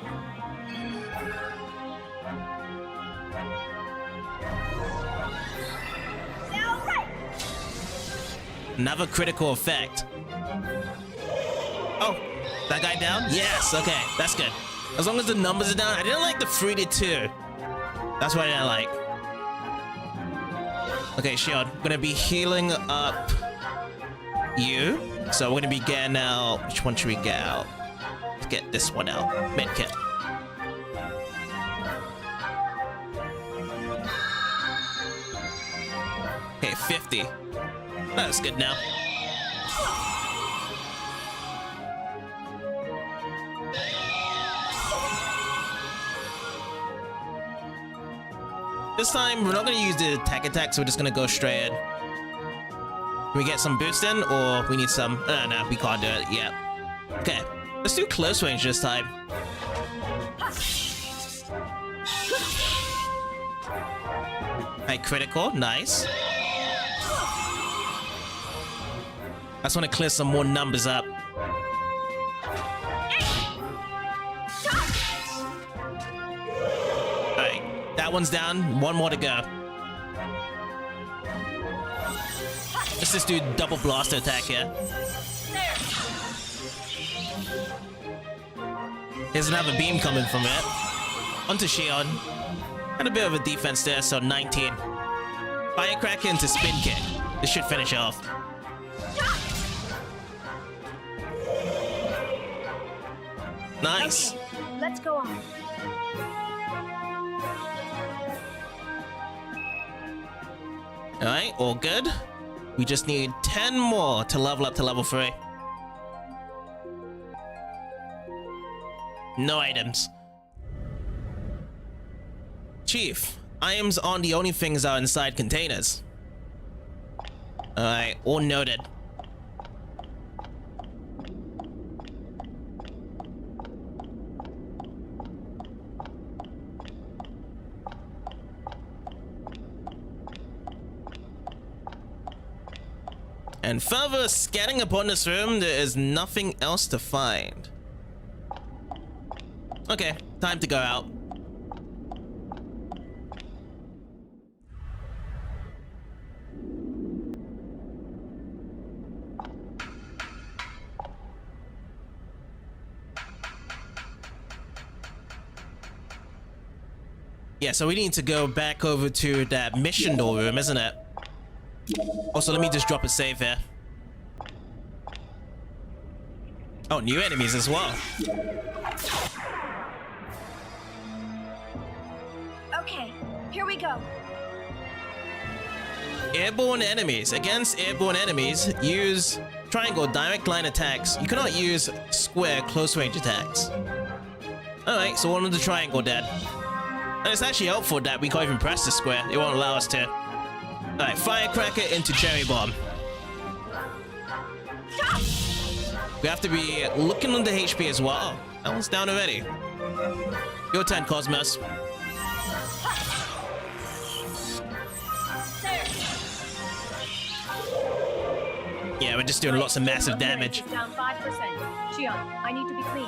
Now, right! Another critical effect. Oh, that guy down? Yes, okay, that's good. As long as the numbers are down. I didn't like the 3 to 2. That's what I didn't like. Okay, Shion, I'm gonna be healing up you. So we're gonna be getting out. Which one should we get out? get this one out. Medkit. Okay, 50. That's good now. This time, we're not going to use the attack, so we're just going to go straight in. Can we get some boost in, or we need some... no, we can't do it yet. Okay, let's do close range this time. Alright, critical, nice. I just want to clear some more numbers up. Alright, that one's down, one more to go. Let's just do double blaster attack here. There's another beam coming from it. Onto Shion. Had a bit of a defense there, so 19. Firecracker into spin kick. This should finish off. Nice. Okay, let's go on. Alright, all good. We just need 10 more to level up to level 3. No items. Chief, items aren't the only things that are inside containers. Alright, all noted. And further scanning upon this room, there is nothing else to find. Okay, time to go out. Yeah, so we need to go back over to that mission door room, isn't it? Also, let me just drop a save here. Oh, new enemies as well. Okay, here we go. Airborne enemies. Against airborne enemies, use triangle direct line attacks. You cannot use square close range attacks. Alright, so one of the triangle dead. And it's actually helpful that we can't even press the square. It won't allow us to. Alright, firecracker into cherry bomb. We have to be looking on the HP as well. That one's down already. Your turn, Cosmos. Yeah, we're just doing lots of massive damage. Down 5%. Shion, I need to be clean.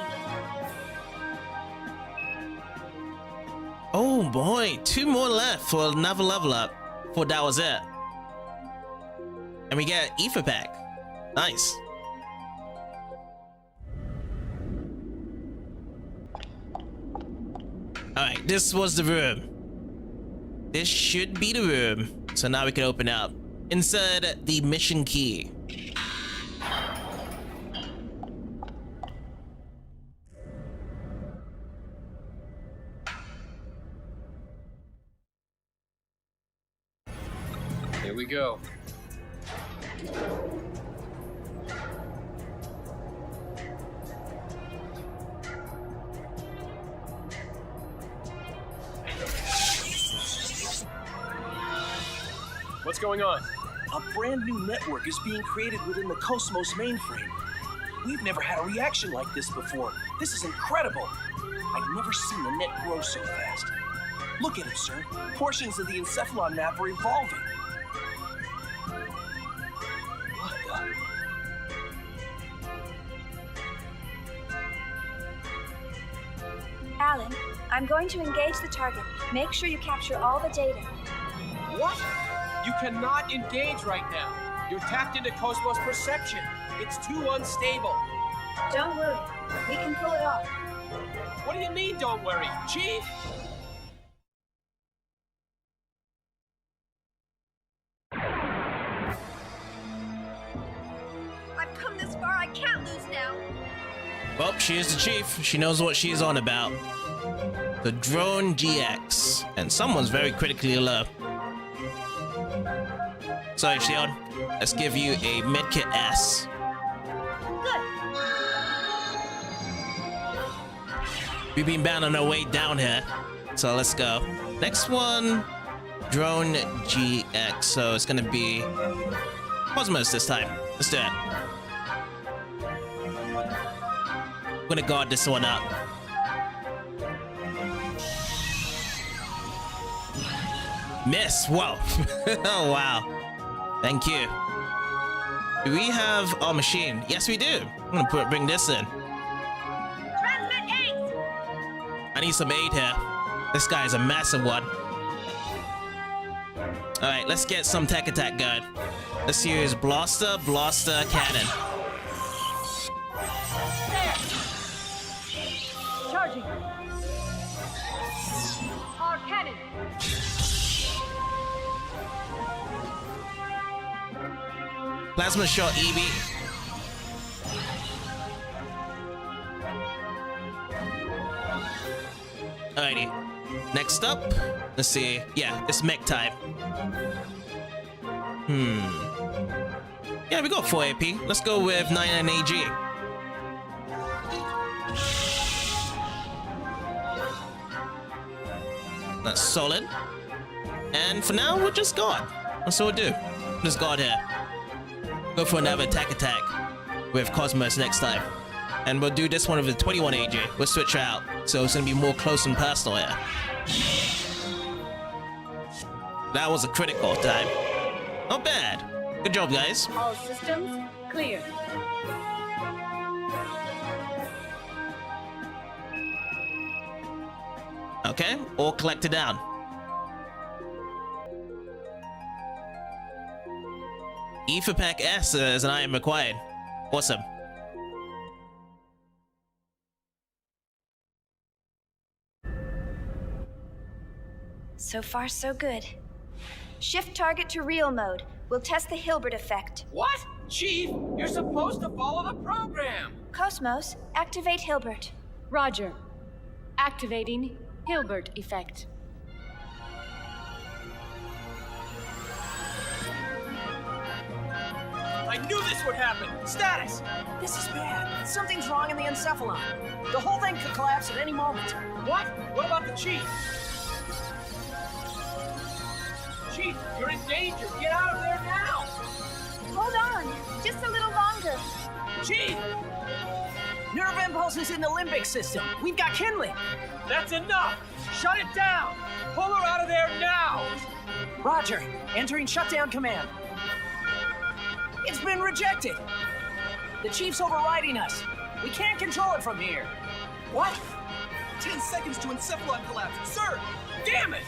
Oh boy, 2 more left for another level up. Thought that was it. And we get Ether Pack. Nice. Alright, this was the room. This should be the room. So now we can open up. Insert the mission key. Here we go. What's going on? A brand new network is being created within the Cosmos mainframe. We've never had a reaction like this before. This is incredible. I've never seen the net grow so fast. Look at it, sir. Portions of the encephalon map are evolving. What the? Alan, I'm going to engage the target. Make sure you capture all the data. What? You cannot engage right now. You're tapped into Cosmos perception. It's too unstable. Don't worry. We can pull it off. What do you mean, don't worry? Chief? I've come this far. I can't lose now. Well, she is the chief. She knows what she's on about. The drone GX. And someone's very critically low. Sorry, Shion. Let's give you a medkit S. We've been bound on our way down here. So let's go. Next one. Drone GX. So it's gonna be Cosmos this time. Let's do it. I'm gonna guard this one up. Miss. Whoa. Oh, wow. Thank you. Do we have our machine? Yes, we do. I'm gonna bring this in. Transmit 8! I need some aid here. This guy is a massive one. Alright, let's get some tech attack going. Let's use blaster, cannon. There! Charging. Our cannon. Plasma shot Eevee. Alrighty. Next up, let's see. Yeah, it's mech type. Yeah, we got 4 AP. Let's go with 99 AG. That's solid. And for now, we'll just guard. That's all we'll do. Just guard here. Go for another attack with Cosmos next time. And we'll do this one with the 21 AG. We'll switch her out. So it's gonna be more close and personal here. That was a critical time. Not bad. Good job, guys. All systems clear. Okay, all collected down. Ether Pack S is an item required. Awesome. So far, so good. Shift target to real mode. We'll test the Hilbert effect. What? Chief, you're supposed to follow the program. Cosmos, activate Hilbert. Roger. Activating Hilbert effect. I knew this would happen. Status! This is bad. Something's wrong in the encephalon. The whole thing could collapse at any moment. What? What about the chief? Chief, you're in danger. Get out of there now. Hold on, just a little longer. Chief! Nerve impulses in the limbic system. We've got kindling. That's enough. Shut it down. Pull her out of there now. Roger. Entering shutdown command. It's been rejected. The chief's overriding us. We can't control it from here. What? 10 seconds to encephalon collapse. Sir, damn it!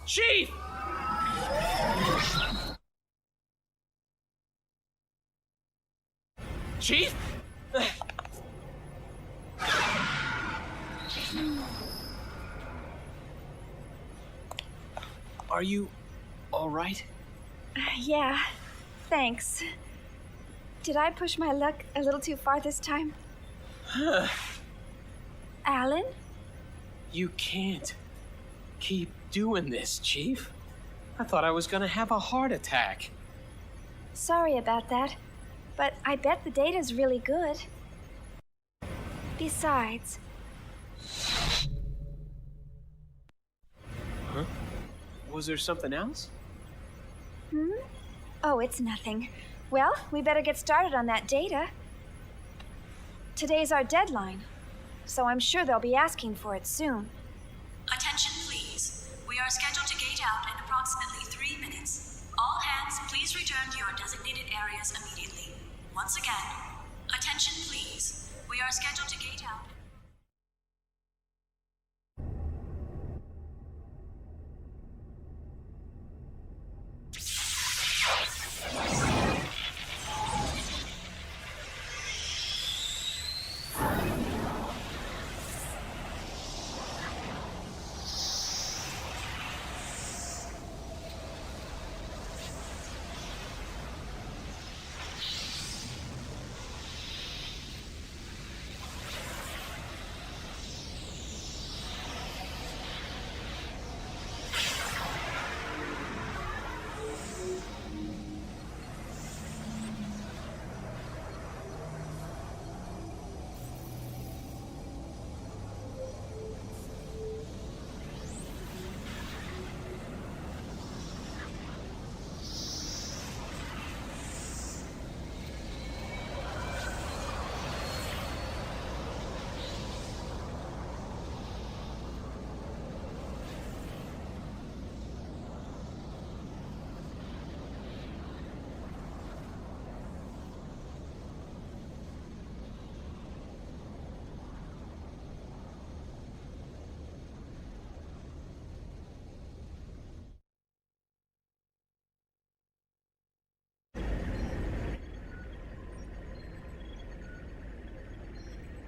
Chief! Chief? Are you all right? Yeah, thanks. Did I push my luck a little too far this time? Alan? You can't keep doing this, Chief. I thought I was gonna have a heart attack. Sorry about that, but I bet the data's really good. Besides... Huh? Was there something else? Oh, it's nothing. Well, we better get started on that data. Today's our deadline, so I'm sure they'll be asking for it soon. are scheduled to gate out in approximately 3 minutes. All hands, please return to your designated areas immediately. Once again, attention please. We are scheduled to gate out.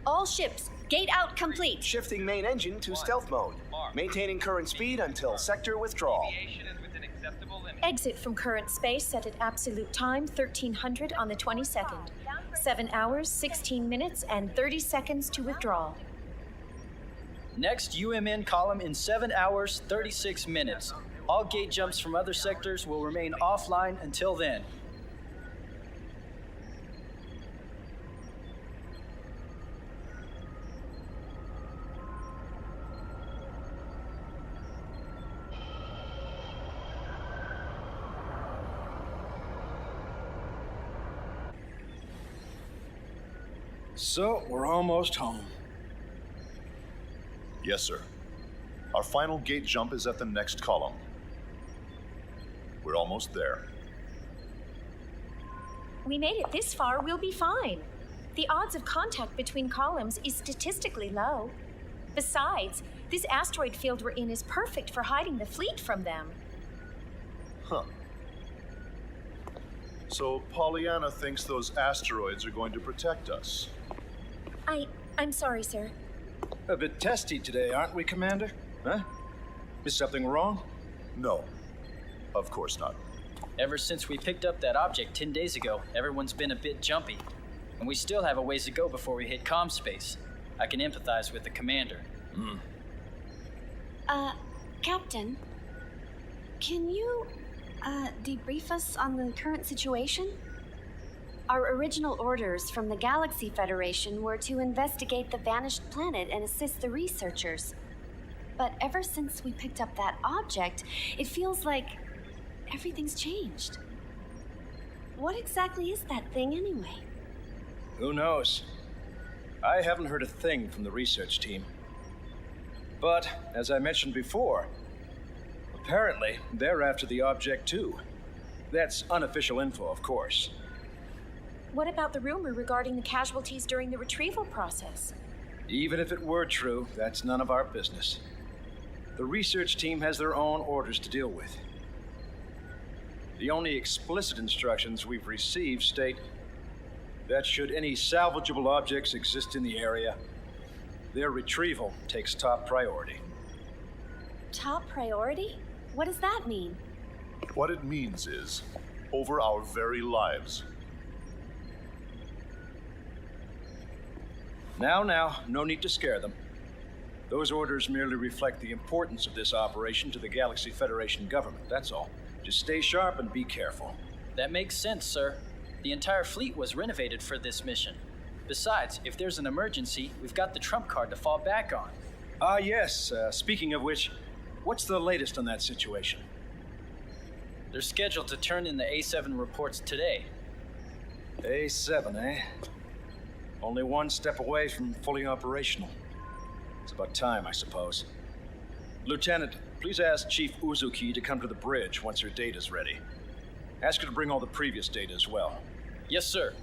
All ships, gate out complete. Shifting main engine to stealth mode. Maintaining current speed until sector withdrawal. Exit from current space set at absolute time 1300 on the 22nd. 7 hours, 16 minutes, and 30 seconds to withdraw. Next UMN column in 7 hours, 36 minutes. All gate jumps from other sectors will remain offline until then. So, we're almost home. Yes, sir. Our final gate jump is at the next column. We're almost there. We made it this far, we'll be fine. The odds of contact between columns is statistically low. Besides, this asteroid field we're in is perfect for hiding the fleet from them. Huh. So Pollyanna thinks those asteroids are going to protect us. I'm sorry, sir. A bit testy today, aren't we, Commander? Huh? Is something wrong? No. Of course not. Ever since we picked up that object 10 days ago, everyone's been a bit jumpy. And we still have a ways to go before we hit comm space. I can empathize with the commander. Captain, can you, debrief us on the current situation? Our original orders from the Galaxy Federation were to investigate the vanished planet and assist the researchers. But ever since we picked up that object, it feels like everything's changed. What exactly is that thing anyway? Who knows? I haven't heard a thing from the research team. But, as I mentioned before, apparently they're after the object too. That's unofficial info, of course. What about the rumor regarding the casualties during the retrieval process? Even if it were true, that's none of our business. The research team has their own orders to deal with. The only explicit instructions we've received state that should any salvageable objects exist in the area, their retrieval takes top priority. Top priority? What does that mean? What it means is, over our very lives. Now, no need to scare them. Those orders merely reflect the importance of this operation to the Galaxy Federation government, that's all. Just stay sharp and be careful. That makes sense, sir. The entire fleet was renovated for this mission. Besides, if there's an emergency, we've got the trump card to fall back on. Yes. Speaking of which, what's the latest on that situation? They're scheduled to turn in the A7 reports today. A7, eh? Only one step away from fully operational. It's about time, I suppose. Lieutenant, Please ask Chief Uzuki to come to the bridge once her data's ready. Ask her to bring all the previous data as well. Yes, sir.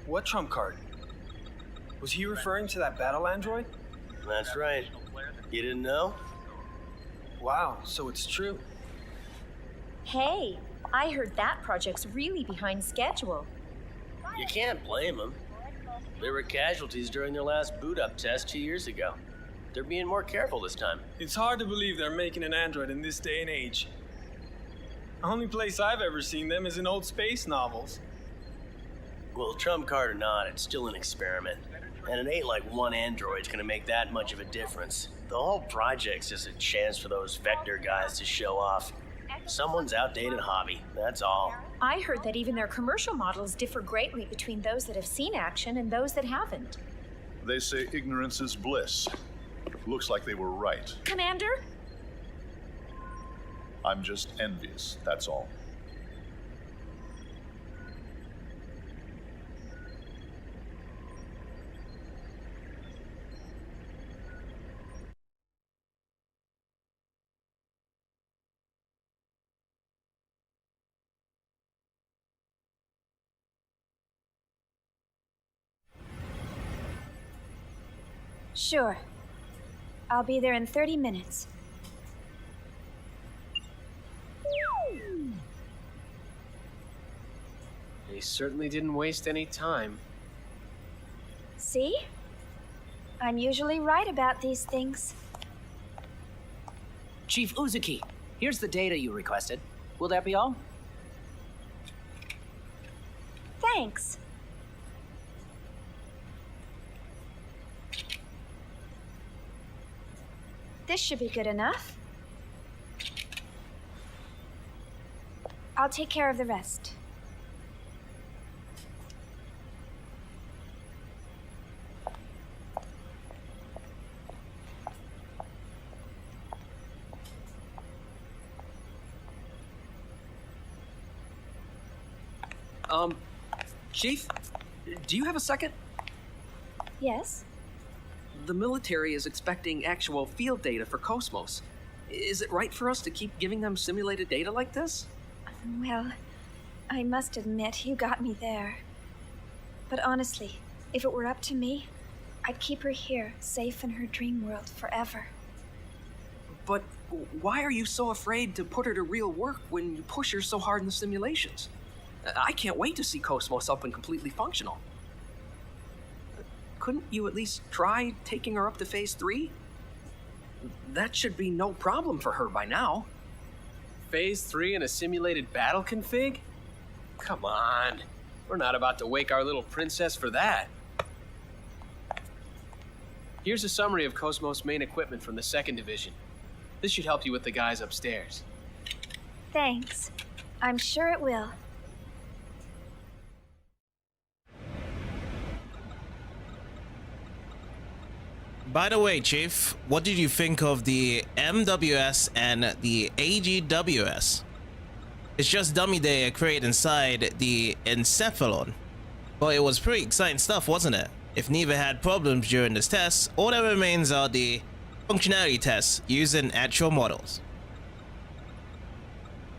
What trump card? Was he referring to that battle android? That's right. You didn't know? Wow, so it's true. Hey, I heard that project's really behind schedule. You can't blame them. They were casualties during their last boot-up test 2 years ago. They're being more careful this time. It's hard to believe they're making an android in this day and age. Only place I've ever seen them is in old space novels. Well, trump card or not, it's still an experiment. And it ain't like one android's gonna make that much of a difference. The whole project's just a chance for those Vector guys to show off. Someone's outdated hobby, that's all. I heard that even their commercial models differ greatly between those that have seen action and those that haven't. They say ignorance is bliss. Looks like they were right. Commander? I'm just envious, that's all. Sure. I'll be there in 30 minutes. They certainly didn't waste any time. See? I'm usually right about these things. Chief Uzuki, here's the data you requested. Will that be all? Thanks. This should be good enough. I'll take care of the rest. Chief, do you have a second? Yes? The military is expecting actual field data for Cosmos. Is it right for us to keep giving them simulated data like this? Well, I must admit, you got me there. But honestly, if it were up to me, I'd keep her here, safe in her dream world forever. But why are you so afraid to put her to real work when you push her so hard in the simulations? I can't wait to see Cosmos up and completely functional. Couldn't you at least try taking her up to Phase 3? That should be no problem for her by now. Phase 3 in a simulated battle config? Come on. We're not about to wake our little princess for that. Here's a summary of Cosmos' main equipment from the 2nd Division. This should help you with the guys upstairs. Thanks. I'm sure it will. By the way, Chief, what did you think of the MWS and the AGWS? It's just dummy data created inside the encephalon. Well, it was pretty exciting stuff, wasn't it? If neither had problems during this test, all that remains are the functionality tests using actual models.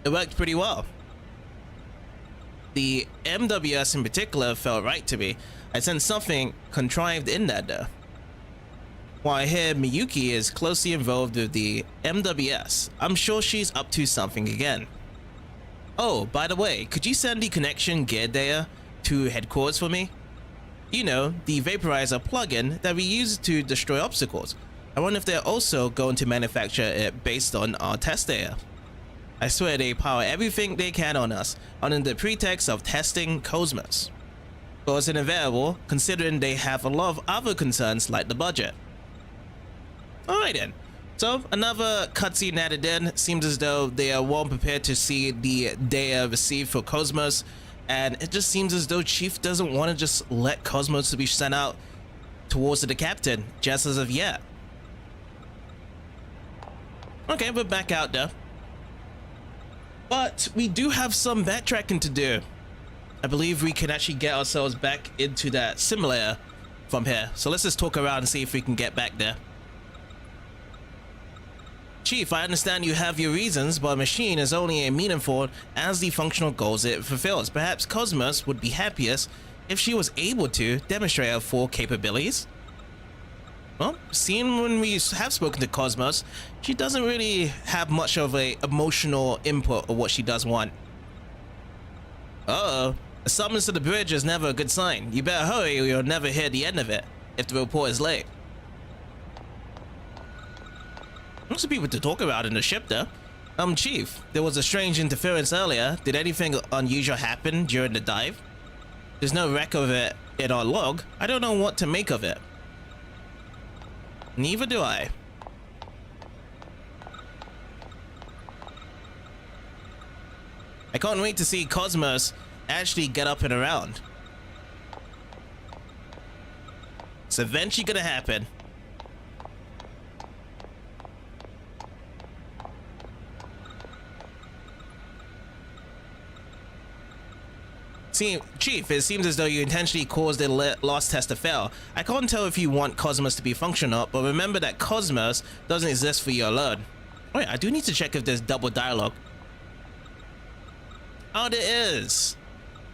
It worked pretty well. The MWS in particular felt right to me. I sensed something contrived in that though. While I hear Miyuki is closely involved with the MWS, I'm sure she's up to something again. Oh, by the way, could you send the connection gear data to headquarters for me? You know, the vaporizer plugin that we use to destroy obstacles. I wonder if they're also going to manufacture it based on our test data. I swear they power everything they can on us, under the pretext of testing Cosmos. Well, it's inevitable, considering they have a lot of other concerns like the budget. Alright then, so another cutscene added in. Seems as though they are well prepared to see the data received for Cosmos, and it just seems as though Chief doesn't want to just let Cosmos to be sent out towards the captain, just as of yet. Okay, we're back out there. But we do have some backtracking to do. I believe we can actually get ourselves back into that simulator from here. So let's just talk around and see if we can get back there. Chief, I understand you have your reasons, but a machine is only meaningful as the functional goals it fulfills. Perhaps Cosmos would be happiest if she was able to demonstrate her full capabilities. Well, seeing when we have spoken to Cosmos, she doesn't really have much of a emotional input of what she does want. Uh-oh. A summons to the bridge is never a good sign. You better hurry or you'll never hear the end of it if the report is late. Lots of people to talk about in the ship there. Chief, there was a strange interference earlier. Did anything unusual happen during the dive? There's no record of it in our log. I don't know what to make of it. Neither do I. I can't wait to see Cosmos actually get up and around. It's eventually gonna happen. See, Chief, it seems as though you intentionally caused the last test to fail. I can't tell if you want Cosmos to be functional, but remember that Cosmos doesn't exist for you alone. Wait, I do need to check if there's double dialogue. Oh, there is.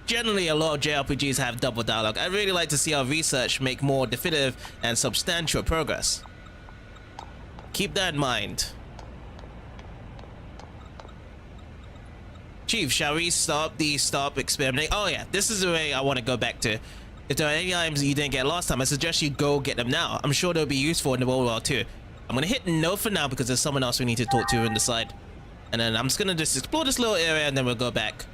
Generally, a lot of JRPGs have double dialogue. I'd really like to see our research make more definitive and substantial progress. Keep that in mind. Chief, shall we stop experimenting? Oh yeah, this is the way I want to go back to. If there are any items you didn't get last time, I suggest you go get them now. I'm sure they'll be useful in the World War II. I'm gonna hit no for now because there's someone else we need to talk to on the side. And then I'm just gonna explore this little area and then we'll go back.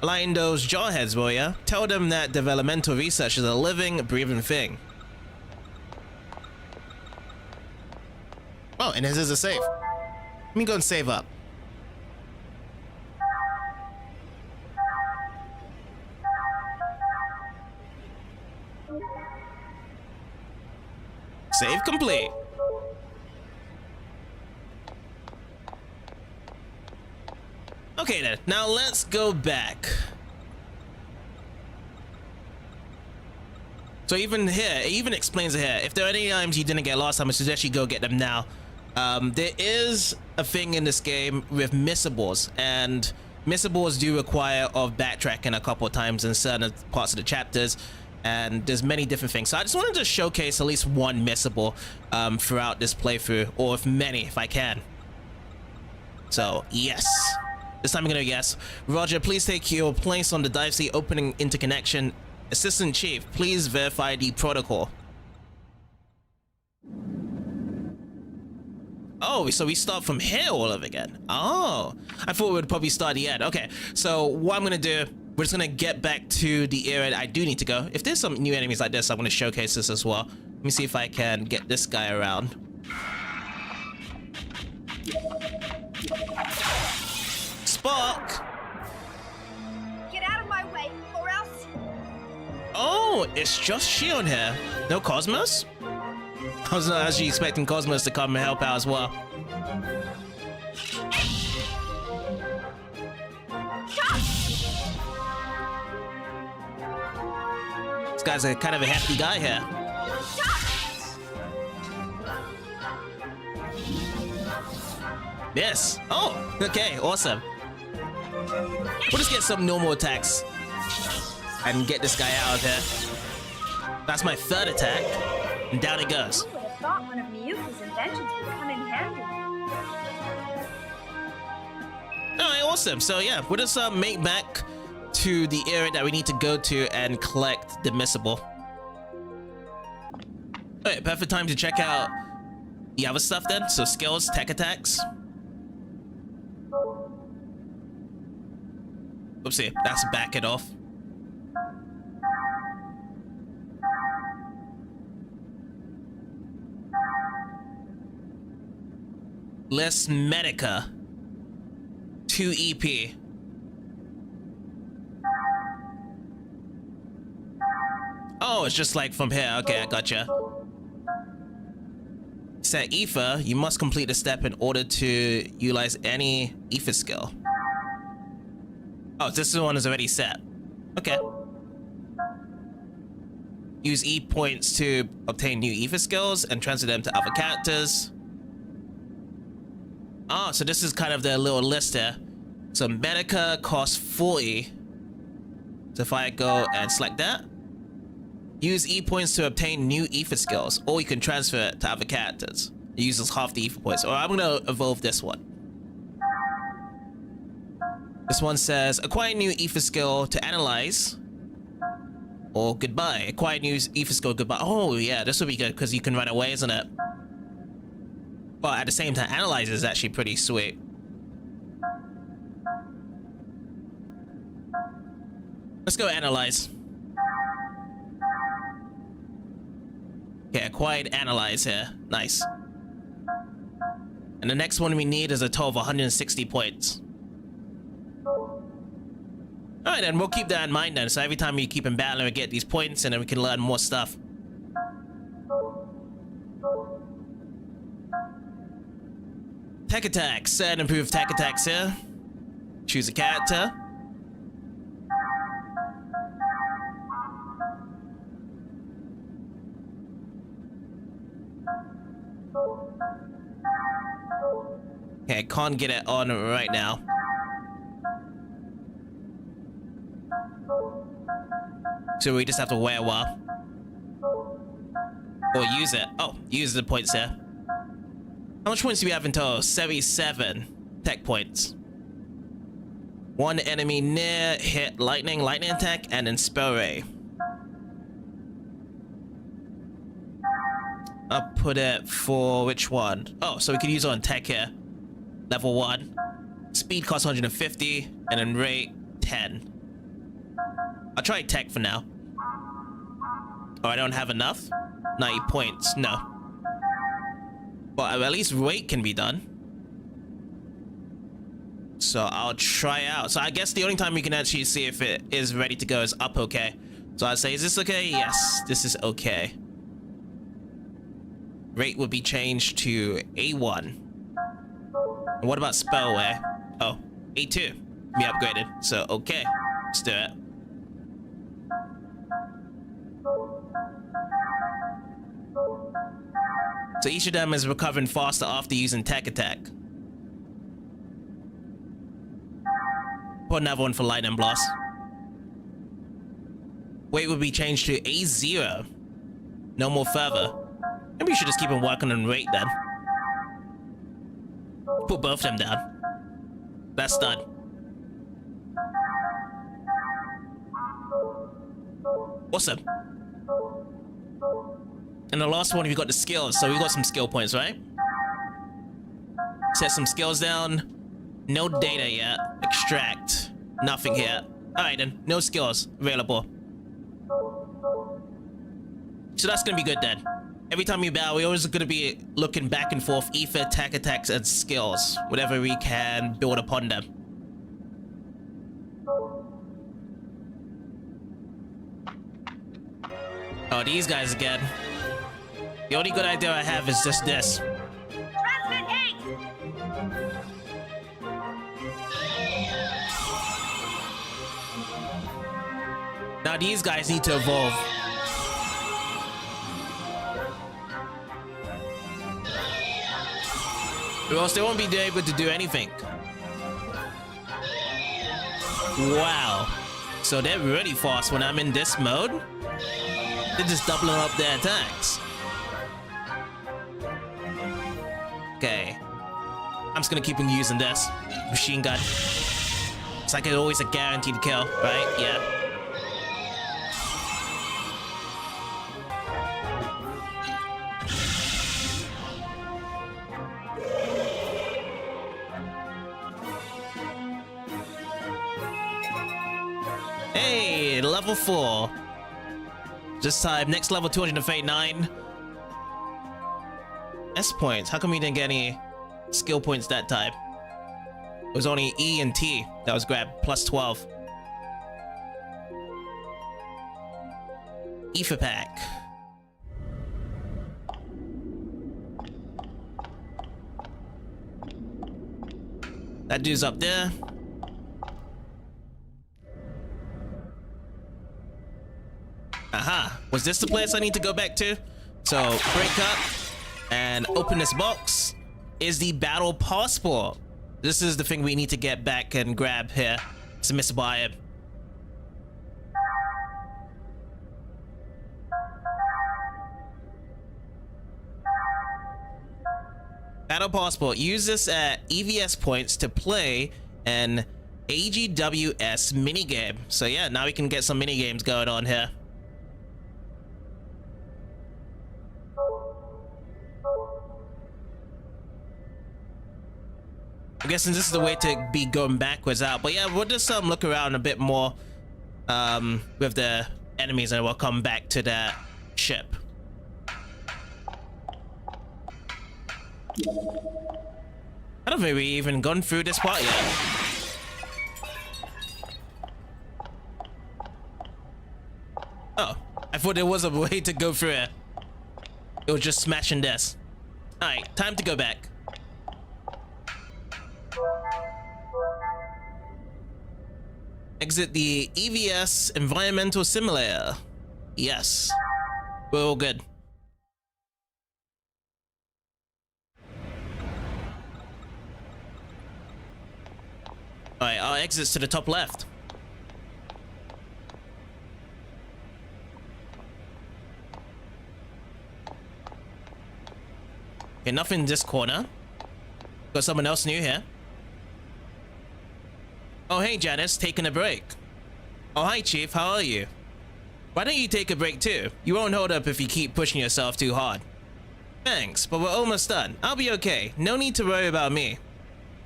Align those jawheads, will ya? Tell them that developmental research is a living, breathing thing. Oh, and this is a save. Let me go and save up. Save complete. Okay then, now let's go back. So even here, it even explains it here. If there are any items you didn't get last time, I suggest you go get them now. There is a thing in this game with missables, and missables do require of backtracking a couple of times in certain parts of the chapters. And there's many different things. So I just wanted to showcase at least one missable throughout this playthrough, or if many, if I can. So, yes. This time I'm gonna guess. Roger, please take your place on the dive seat opening interconnection. Assistant Chief, please verify the protocol. Oh, so we start from here all over again. Oh, I thought we would probably start at the end. Okay, so what I'm gonna do, we're just gonna get back to the area I do need to go. If there's some new enemies like this, I'm gonna showcase this as well. Let me see if I can get this guy around. Spark! Get out of my way, or else... Oh, it's just she on here. No Cosmos? I was not actually expecting Cosmos to come and help out as well. This guy's a kind of a hefty guy here. Yes. Oh, okay, awesome. We'll just get some normal attacks and get this guy out of here. That's my third attack, and down it goes. Who would have thought one of Miyuki's inventions would come in handy? Alright, awesome. So yeah, we'll just make back to the area that we need to go to and collect the missable. Alright, perfect time to check out the other stuff then. So skills, tech attacks. Oopsie, that's back it off. Less Medica. 2 EP. Oh, it's just like from here. Okay, I gotcha. Set ether. You must complete the step in order to utilize any ether skill. Oh, this one is already set. Okay. Use E points to obtain new ether skills and transfer them to other characters. Oh, so this is kind of their little list here. So Medica costs 40. So if I go and select that, use E points to obtain new ether skills, or you can transfer it to other characters. It uses half the ether points. Or I'm gonna evolve this one. This one says acquire new ether skill to analyze, or goodbye. Acquire new ether skill, goodbye. Oh yeah, this would be good because you can run away, isn't it? But at the same time, analyze is actually pretty sweet. Let's go analyze. Okay, acquired analyze here. Nice. And the next one we need is a total of 160 points. Alright then, we'll keep that in mind then. So every time you keep in battle, we get these points and then we can learn more stuff. Tech attacks. Set and improve tech attacks here. Choose a character. Okay, I can't get it on right now. So we just have to wait a while. Or use it. Oh, use the points here. How much points do we have in total? 77 tech points. One enemy near hit lightning attack, and then spell ray. I'll put it for which one? Oh, so we could use it on tech here. Level 1. Speed costs 150, and then rate 10. I'll try tech for now. Oh, I don't have enough? 90 points, no. But at least rate can be done. So I'll try out. So I guess the only time you can actually see if it is ready to go is up okay. So I'd say, is this okay? Yes, this is okay. Rate would be changed to A1. And what about spellware? Oh, A2. Be upgraded. So okay, let's do it. So each of them is recovering faster after using tech attack. Put another one for lightning blast. Weight would be changed to A0. No more further. Maybe we should just keep on working on rate then. Put both of them down. That's done. Awesome. And the last one, we got the skills. So we got some skill points, right? Set some skills down. No data yet. Extract. Nothing here. Alright then. No skills available. So that's gonna be good then. Every time we battle, we're always gonna be looking back and forth. Ether, tech attacks, and skills. Whatever we can build upon them. Oh, these guys again. The only good idea I have is just this. Transmit 8! Now these guys need to evolve. Or else they won't be able to do anything. Wow. So they're really fast when I'm in this mode. They're just doubling up their attacks. Okay. I'm just gonna keep on using this. Machine gun. It's like it's always a guaranteed kill, right? Yeah. Hey, level 4. This time, next level 239. S points. How come we didn't get any skill points that time? It was only E and T that was grabbed, plus 12. Ether pack. That dude's up there. Aha, was this the place I need to go back to? So break up and open this box. Is the battle passport. This is the thing we need to get back and grab here. It's Mr. Buyer. Battle passport. Use this at EVS points to play an AGWS minigame. So yeah, now we can get some minigames going on here. I'm guessing this is the way to be going backwards out. But yeah, we'll just look around a bit more with the enemies, and we'll come back to that ship. I don't think we even gone through this part yet. Oh, I thought there was a way to go through it. It was just smashing this. Alright, time to go back. Exit the EVS environmental simulator. Yes, we're all good. Alright, our exit's to the top left. Okay, nothing in this corner. Got someone else new here. Oh, hey, Janice, taking a break. Oh, hi, Chief, how are you? Why don't you take a break too? You won't hold up if you keep pushing yourself too hard. Thanks, but we're almost done. I'll be okay. No need to worry about me.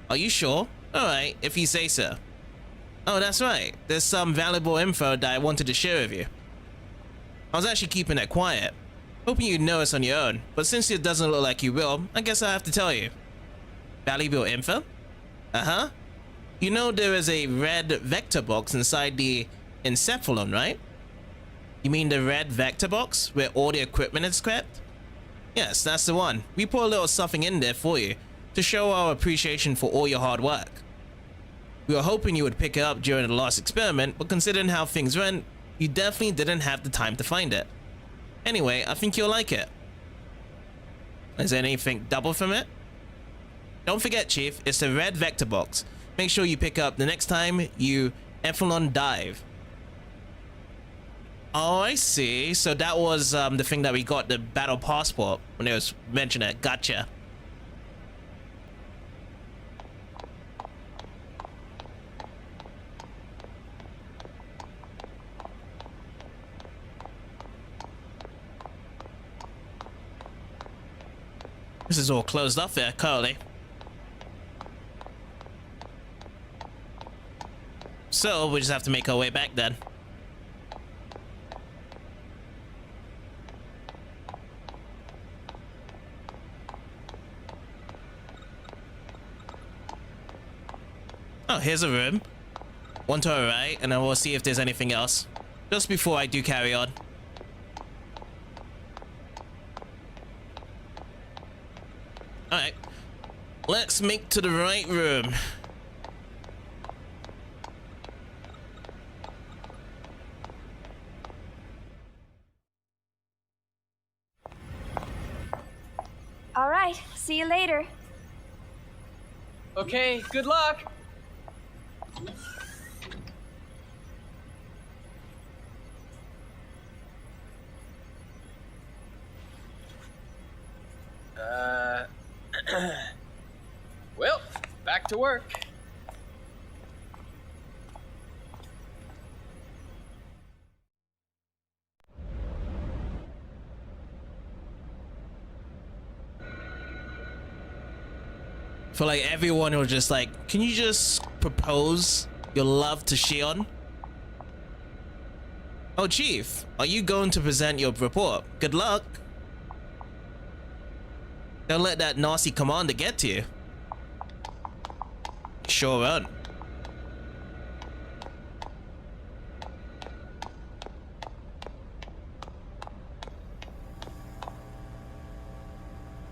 Are you sure? Alright, if you say so. Oh, that's right. There's some valuable info that I wanted to share with you. I was actually keeping it quiet. Hoping you'd know us on your own, but since it doesn't look like you will, I guess I have to tell you. Valuable info? Uh-huh. You know there is a red vector box inside the encephalon, right? You mean the red vector box where all the equipment is kept? Yes, that's the one. We put a little something in there for you to show our appreciation for all your hard work. We were hoping you would pick it up during the last experiment, but considering how things went, you definitely didn't have the time to find it. Anyway, I think you'll like it. Is there anything double from it? Don't forget, Chief, it's the red vector box. Make sure you pick up the next time you Epsilon dive. Oh, I see. So that was the thing that we got, the battle passport, when it was mentioned it. Gotcha. This is all closed off there, Curly. So we just have to make our way back then. Oh, here's a room. One to our right, and then we'll see if there's anything else. Just before I do carry on. Alright. Let's make to the right room. All right, see you later. Okay, good luck. Well, back to work. For like everyone was just like, can you just propose your love to Shion? Oh, Chief, are you going to present your report? Good luck. Don't let that nasty commander get to you. Sure won't.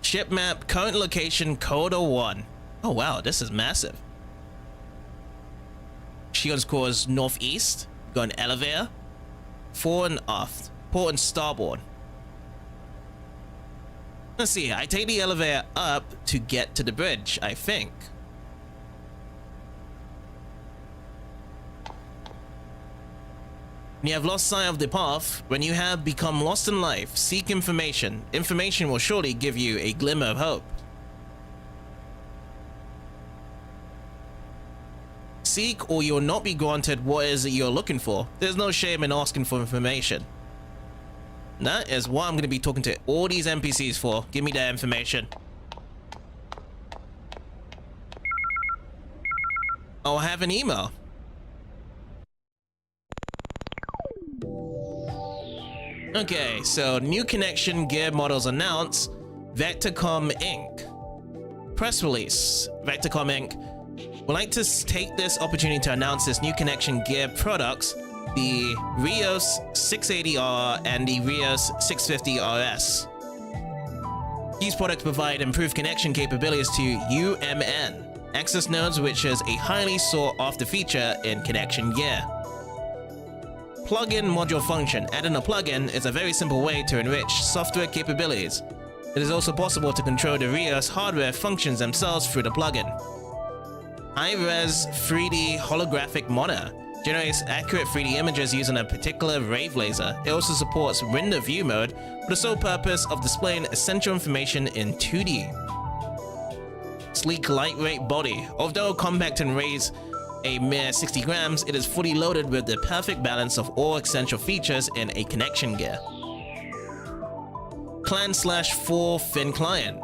Ship map, current location, Coda 1. Oh wow, this is massive. Shion's course northeast, go an elevator, fore and aft, port and starboard. Let's see, I take the elevator up to get to the bridge, I think. When you have lost sight of the path, when you have become lost in life, seek information. Information will surely give you a glimmer of hope. Seek or you'll not be granted what is it you're looking for. There's no shame in asking for information. That is what I'm going to be talking to all these NPCs for. Give me that information. I'll have an email. Okay, so new connection gear models announced. Vectorcom Inc. Press release. Vectorcom Inc. would like to take this opportunity to announce this new connection gear products, the Rios 680R and the Rios 650RS. These products provide improved connection capabilities to UMN access nodes, which is a highly sought after feature in connection gear. Plugin module function. Adding a plugin is a very simple way to enrich software capabilities. It is also possible to control the Rios hardware functions themselves through the plugin. High-res 3D holographic monitor generates accurate 3D images using a particular wave laser. It also supports render view mode for the sole purpose of displaying essential information in 2D. Sleek lightweight body. Although compact and weighs a mere 60 grams, it is fully loaded with the perfect balance of all essential features in a connection gear. Clan/4 Fin Client.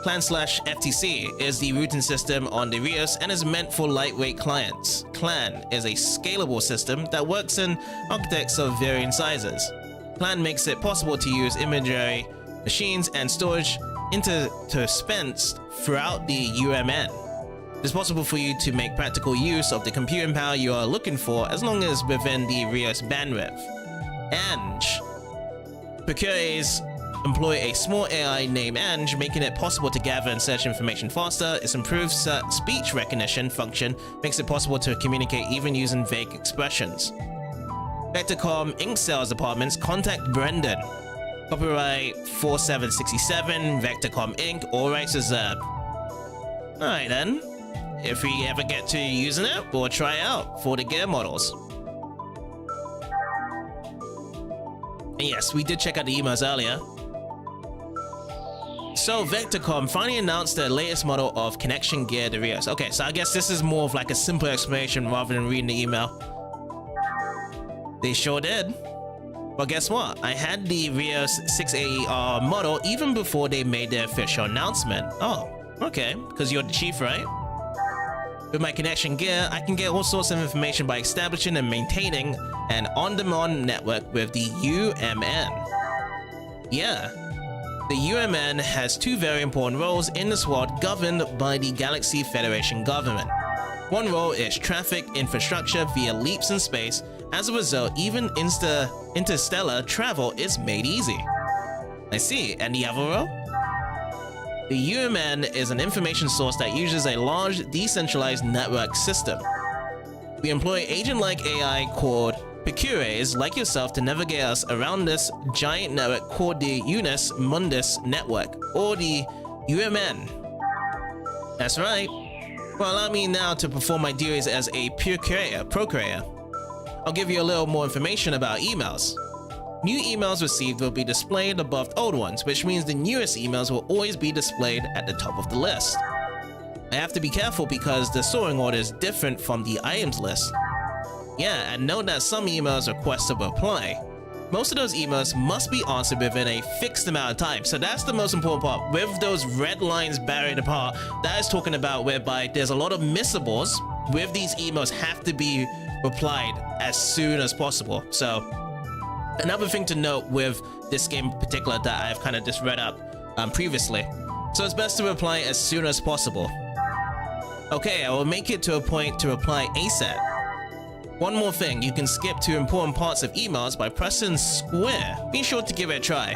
Clan/FTC is the routing system on the Rios and is meant for lightweight clients. Clan is a scalable system that works in architects of varying sizes. Clan makes it possible to use imagery, machines, and storage interspaced throughout the UMN. It is possible for you to make practical use of the computing power you are looking for as long as within the Rios bandwidth. Ange. Procures employ a small AI named Ange, making it possible to gather and search information faster. Its improved speech recognition function makes it possible to communicate even using vague expressions. Vectorcom Inc. Sales Departments. Contact Brendan. Copyright 4767, Vectorcom Inc., all rights reserved. Alright then. If we ever get to using it, we'll try out for the gear models. And yes, we did check out the emails earlier. So Vectorcom finally announced the latest model of connection gear, the Rios. Okay, so I guess this is more of like a simple explanation rather than reading the email. They sure did. But guess what? I had the Rios 680R model even before they made their official announcement. Oh, okay, because you're the chief, right? With my connection gear, I can get all sorts of information by establishing and maintaining an on-demand network with the UMN. Yeah, the UMN has two very important roles in this world governed by the Galaxy Federation government. One role is traffic infrastructure via leaps in space. As a result, even interstellar travel is made easy. I see, and the other role? The UMN is an information source that uses a large, decentralized network system. We employ agent-like AI called Procures like yourself to navigate us around this giant network called the Unus Mundus Network, or the UMN. That's right. Well, allow me now to perform my duties as a procurator. I'll give you a little more information about emails. New emails received will be displayed above old ones, which means the newest emails will always be displayed at the top of the list. I have to be careful because the sorting order is different from the items list. Yeah, and note that some emails request a reply. Most of those emails must be answered within a fixed amount of time, so that's the most important part. With those red lines buried apart, that is talking about whereby there's a lot of missables with these emails have to be replied as soon as possible. So another thing to note with this game in particular that I've kind of just read up previously. So it's best to reply as soon as possible. Okay, I will make it to a point to reply ASAP. One more thing, you can skip to important parts of emails by pressing square. Be sure to give it a try.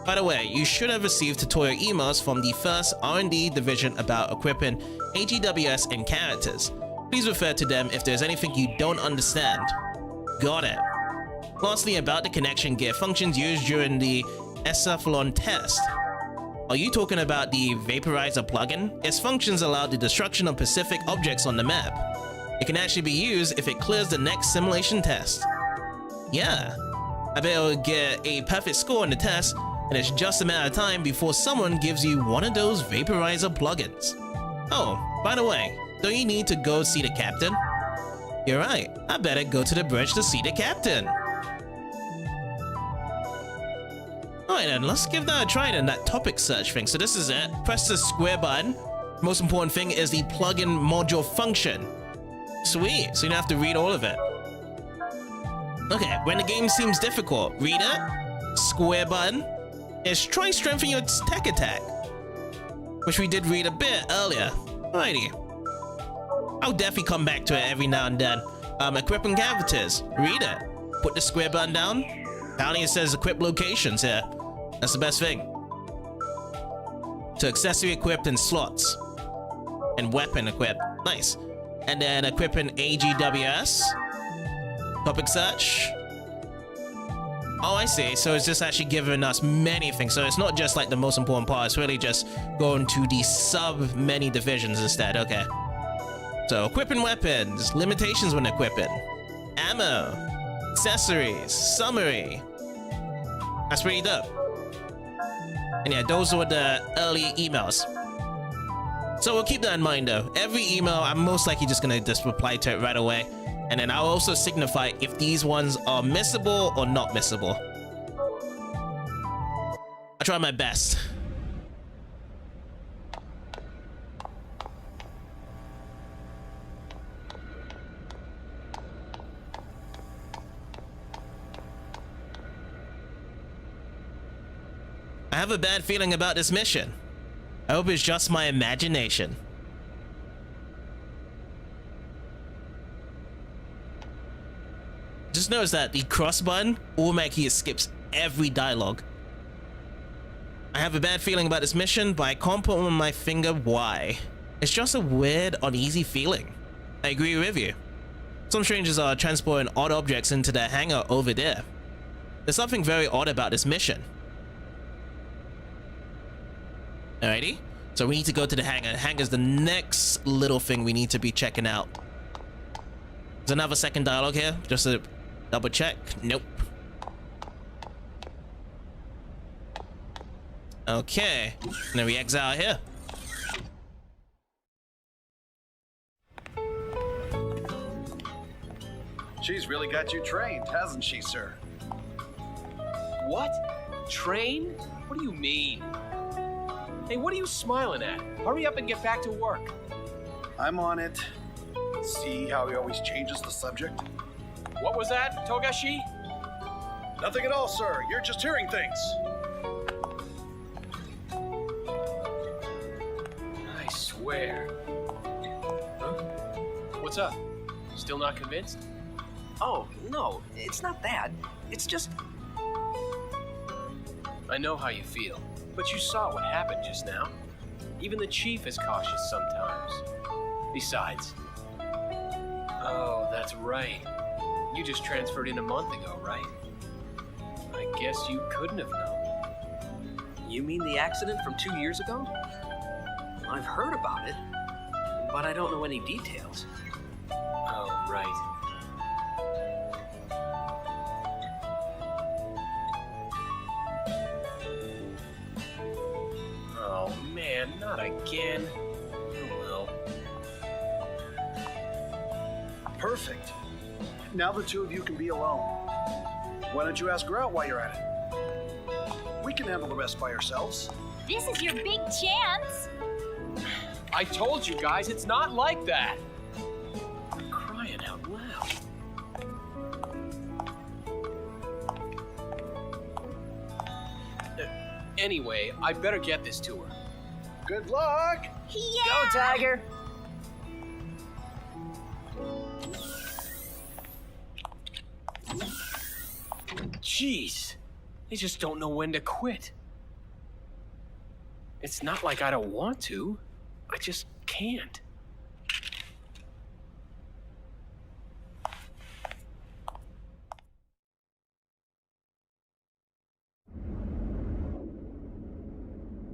By the way, you should have received tutorial emails from the first R&D division about equipping AGWS and characters. Please refer to them if there's anything you don't understand. Got it. Lastly, about the connection gear functions used during the Escephalon test. Are you talking about the Vaporizer plugin? Its functions allow the destruction of specific objects on the map. It can actually be used if it clears the next simulation test. Yeah, I bet it'll get a perfect score on the test, and it's just a matter of time before someone gives you one of those Vaporizer plugins. Oh, by the way, don't you need to go see the captain? You're right, I better go to the bridge to see the captain. Alright then, let's give that a try then, that topic search thing. So this is it. Press the square button. Most important thing is the plugin module function. Sweet, so you don't have to read all of it. Okay, when the game seems difficult, read it. Square button is try strengthen your tech attack, which we did read a bit earlier. Alrighty. I'll definitely come back to it every now and then. Equipping characters, read it. Put the square button down. Apparently it says equip locations here. That's the best thing. To accessory equipped in slots. And weapon equipped. Nice. And then equipping AGWS. Topic search. Oh, I see. So it's just actually giving us many things. So it's not just like the most important part. It's really just going to the sub many divisions instead. Okay. So equipping weapons. Limitations when equipping. Ammo. Accessories. Summary. That's pretty dope. And yeah, those were the early emails. So we'll keep that in mind though. Every email, I'm most likely just gonna just reply to it right away. And then I'll also signify if these ones are missable or not missable. I'll try my best. I have a bad feeling about this mission. I hope it's just my imagination. Just notice that the cross button automatically skips every dialogue. I have a bad feeling about this mission, but I can't put on my finger why. It's just a weird, uneasy feeling. I agree with you. Some strangers are transporting odd objects into their hangar over there. There's something very odd about this mission. Alrighty, so we need to go to the hangar. Hangar's the next little thing we need to be checking out. There's another second dialogue here, just to double check. Nope. Okay, and then we exit out here. She's really got you trained, hasn't she, sir? What? Train? What do you mean? Hey, what are you smiling at? Hurry up and get back to work. I'm on it. See how he always changes the subject? What was that, Togashi? Nothing at all, sir. You're just hearing things. I swear. Huh? What's up? Still not convinced? Oh, no, it's not that. It's just... I know how you feel, but you saw what happened just now. Even the chief is cautious sometimes. Besides... Oh, that's right. You just transferred in a month ago, right? I guess you couldn't have known. You mean the accident from 2 years ago? I've heard about it, but I don't know any details. Oh, right. Oh, man, not again. Oh, well. Perfect. Now the two of you can be alone. Why don't you ask her out while you're at it? We can handle the rest by ourselves. This is your big chance. I told you guys, it's not like that. Crying out loud. Anyway, I better get this to her. Good luck! Yeah! Go, Tiger! Jeez, they just don't know when to quit. It's not like I don't want to. I just can't.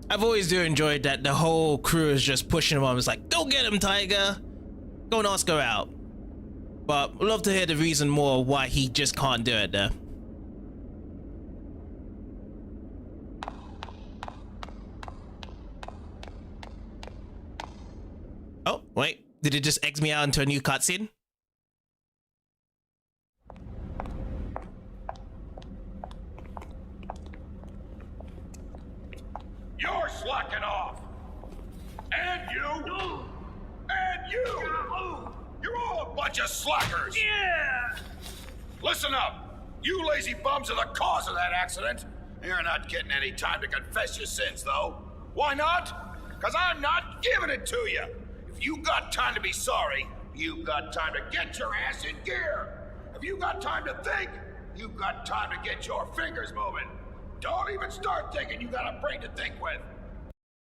I've always do enjoyed that the whole crew is just pushing him on. It's like, go get him, Tiger. Go and ask her out. But I'd love to hear the reason more why he just can't do it there. Oh, wait. Did it just X me out into a new cutscene? You're slacking off! And you! And you! You're all a bunch of slackers! Yeah! Listen up! You lazy bums are the cause of that accident! You're not getting any time to confess your sins, though. Why not? Because I'm not giving it to you! If you got time to be sorry, you've got time to get your ass in gear! If you got time to think, you've got time to get your fingers moving! Don't even start thinking you got a brain to think with!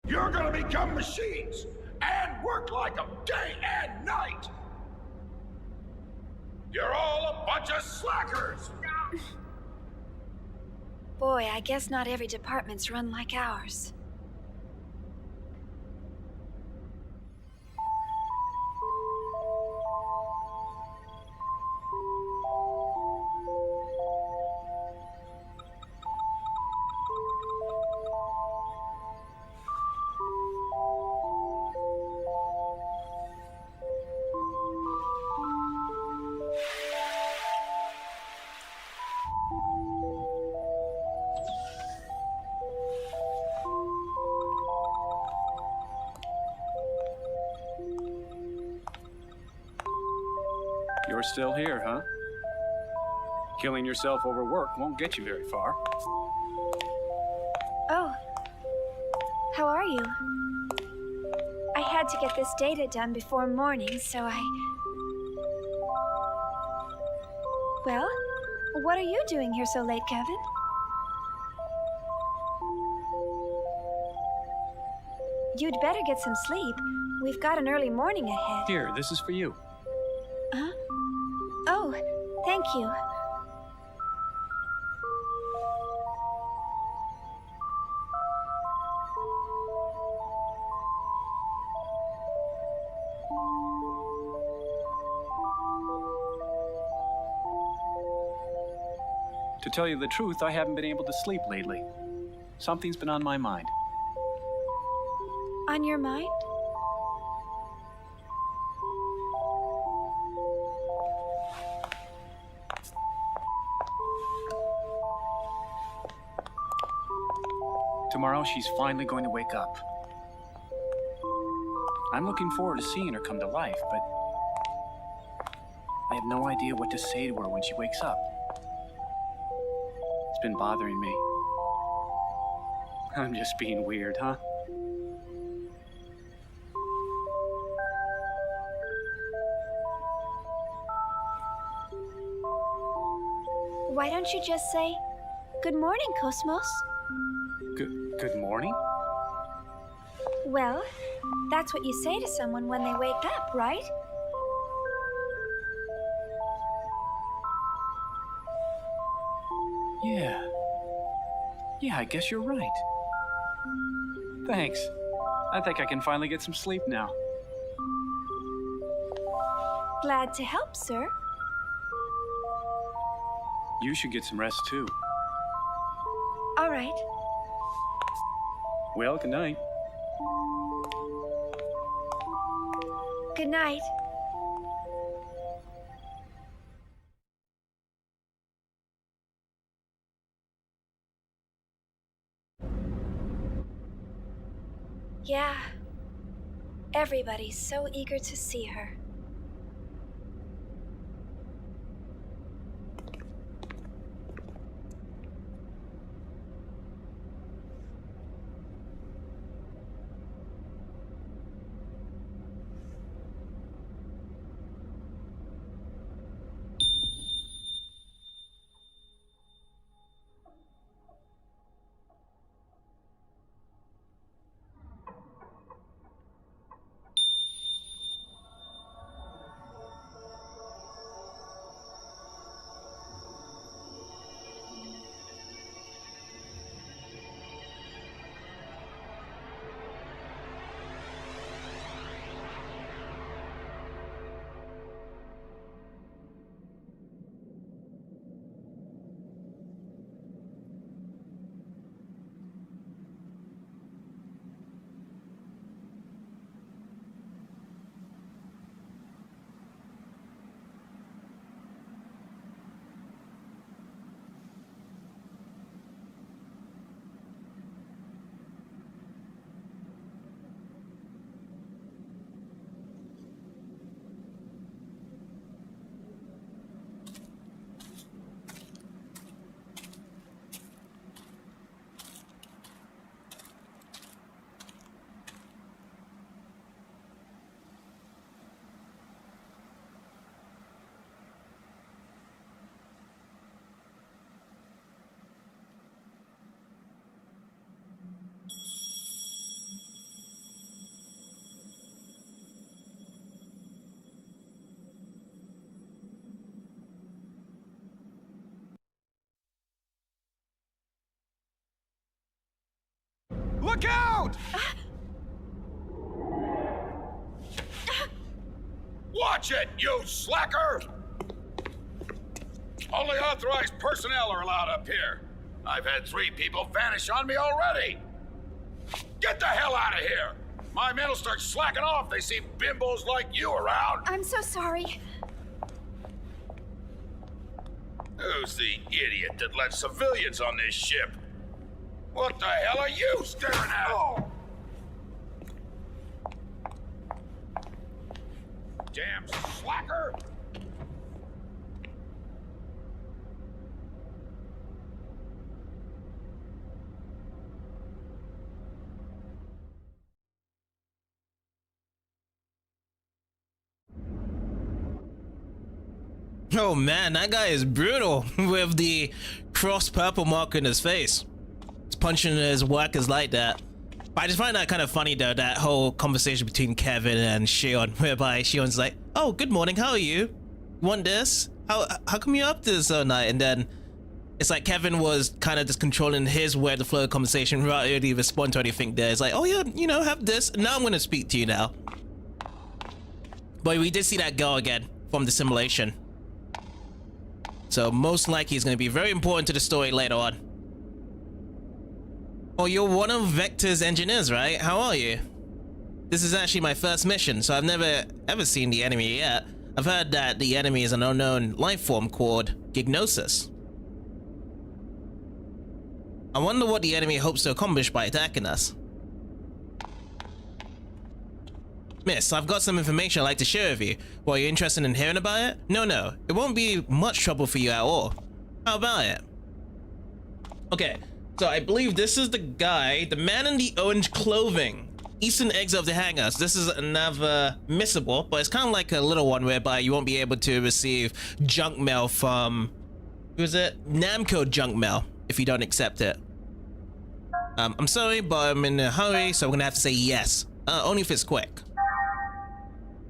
You're gonna become machines! And work like them day and night! You're all a bunch of slackers! Boy, I guess not every department's run like ours. You're still here, huh? Killing yourself over work won't get you very far. Oh. How are you? I had to get this data done before morning, so I... Well, what are you doing here so late, Kevin? You'd better get some sleep. We've got an early morning ahead. Here, this is for you. Huh? Oh, thank you. To tell you the truth, I haven't been able to sleep lately. Something's been on my mind. On your mind? Tomorrow, she's finally going to wake up. I'm looking forward to seeing her come to life, but I have no idea what to say to her when she wakes up. It's been bothering me. I'm just being weird, huh? Why don't you just say, "Good morning, Cosmos"? Good morning? Well, that's what you say to someone when they wake up, right? Yeah, I guess you're right. Thanks. I think I can finally get some sleep now. Glad to help, sir. You should get some rest too. All right. Well, good night. Good night. Yeah. Everybody's so eager to see her. Look out! Watch it, you slacker! Only authorized personnel are allowed up here. I've had 3 people vanish on me already. Get the hell out of here! My men will start slacking off if they see bimbos like you around. I'm so sorry. Who's the idiot that let civilians on this ship? What the hell are you staring at? Oh. Damn slacker! Oh man, that guy is brutal with the cross purple mark in his face. He's punching his workers like that. But I just find that kind of funny though, that whole conversation between Kevin and Shion, whereby Shion's like, oh, good morning, how are you? Want this? How come you're up this night? And then it's like Kevin was kind of just controlling his way to flow of conversation without really respond to anything there. It's like, oh yeah, you know, have this. Now I'm going to speak to you now. But we did see that girl again from the simulation. So most likely it's going to be very important to the story later on. Oh, you're one of Vector's engineers, right? How are you? This is actually my first mission, so I've never ever seen the enemy yet. I've heard that the enemy is an unknown life form called Xenosaga. I wonder what the enemy hopes to accomplish by attacking us. Miss, I've got some information I'd like to share with you. Well, are you interested in hearing about it? No, it won't be much trouble for you at all. How about it? Okay, so I believe this is the guy, the man in the orange clothing. Eastern exit of the hangars. This is another missable, but it's kind of like a little one whereby you won't be able to receive junk mail from, who is it? Namco junk mail if you don't accept it. I'm sorry, but I'm in a hurry, so we're gonna have to say yes. Only if it's quick.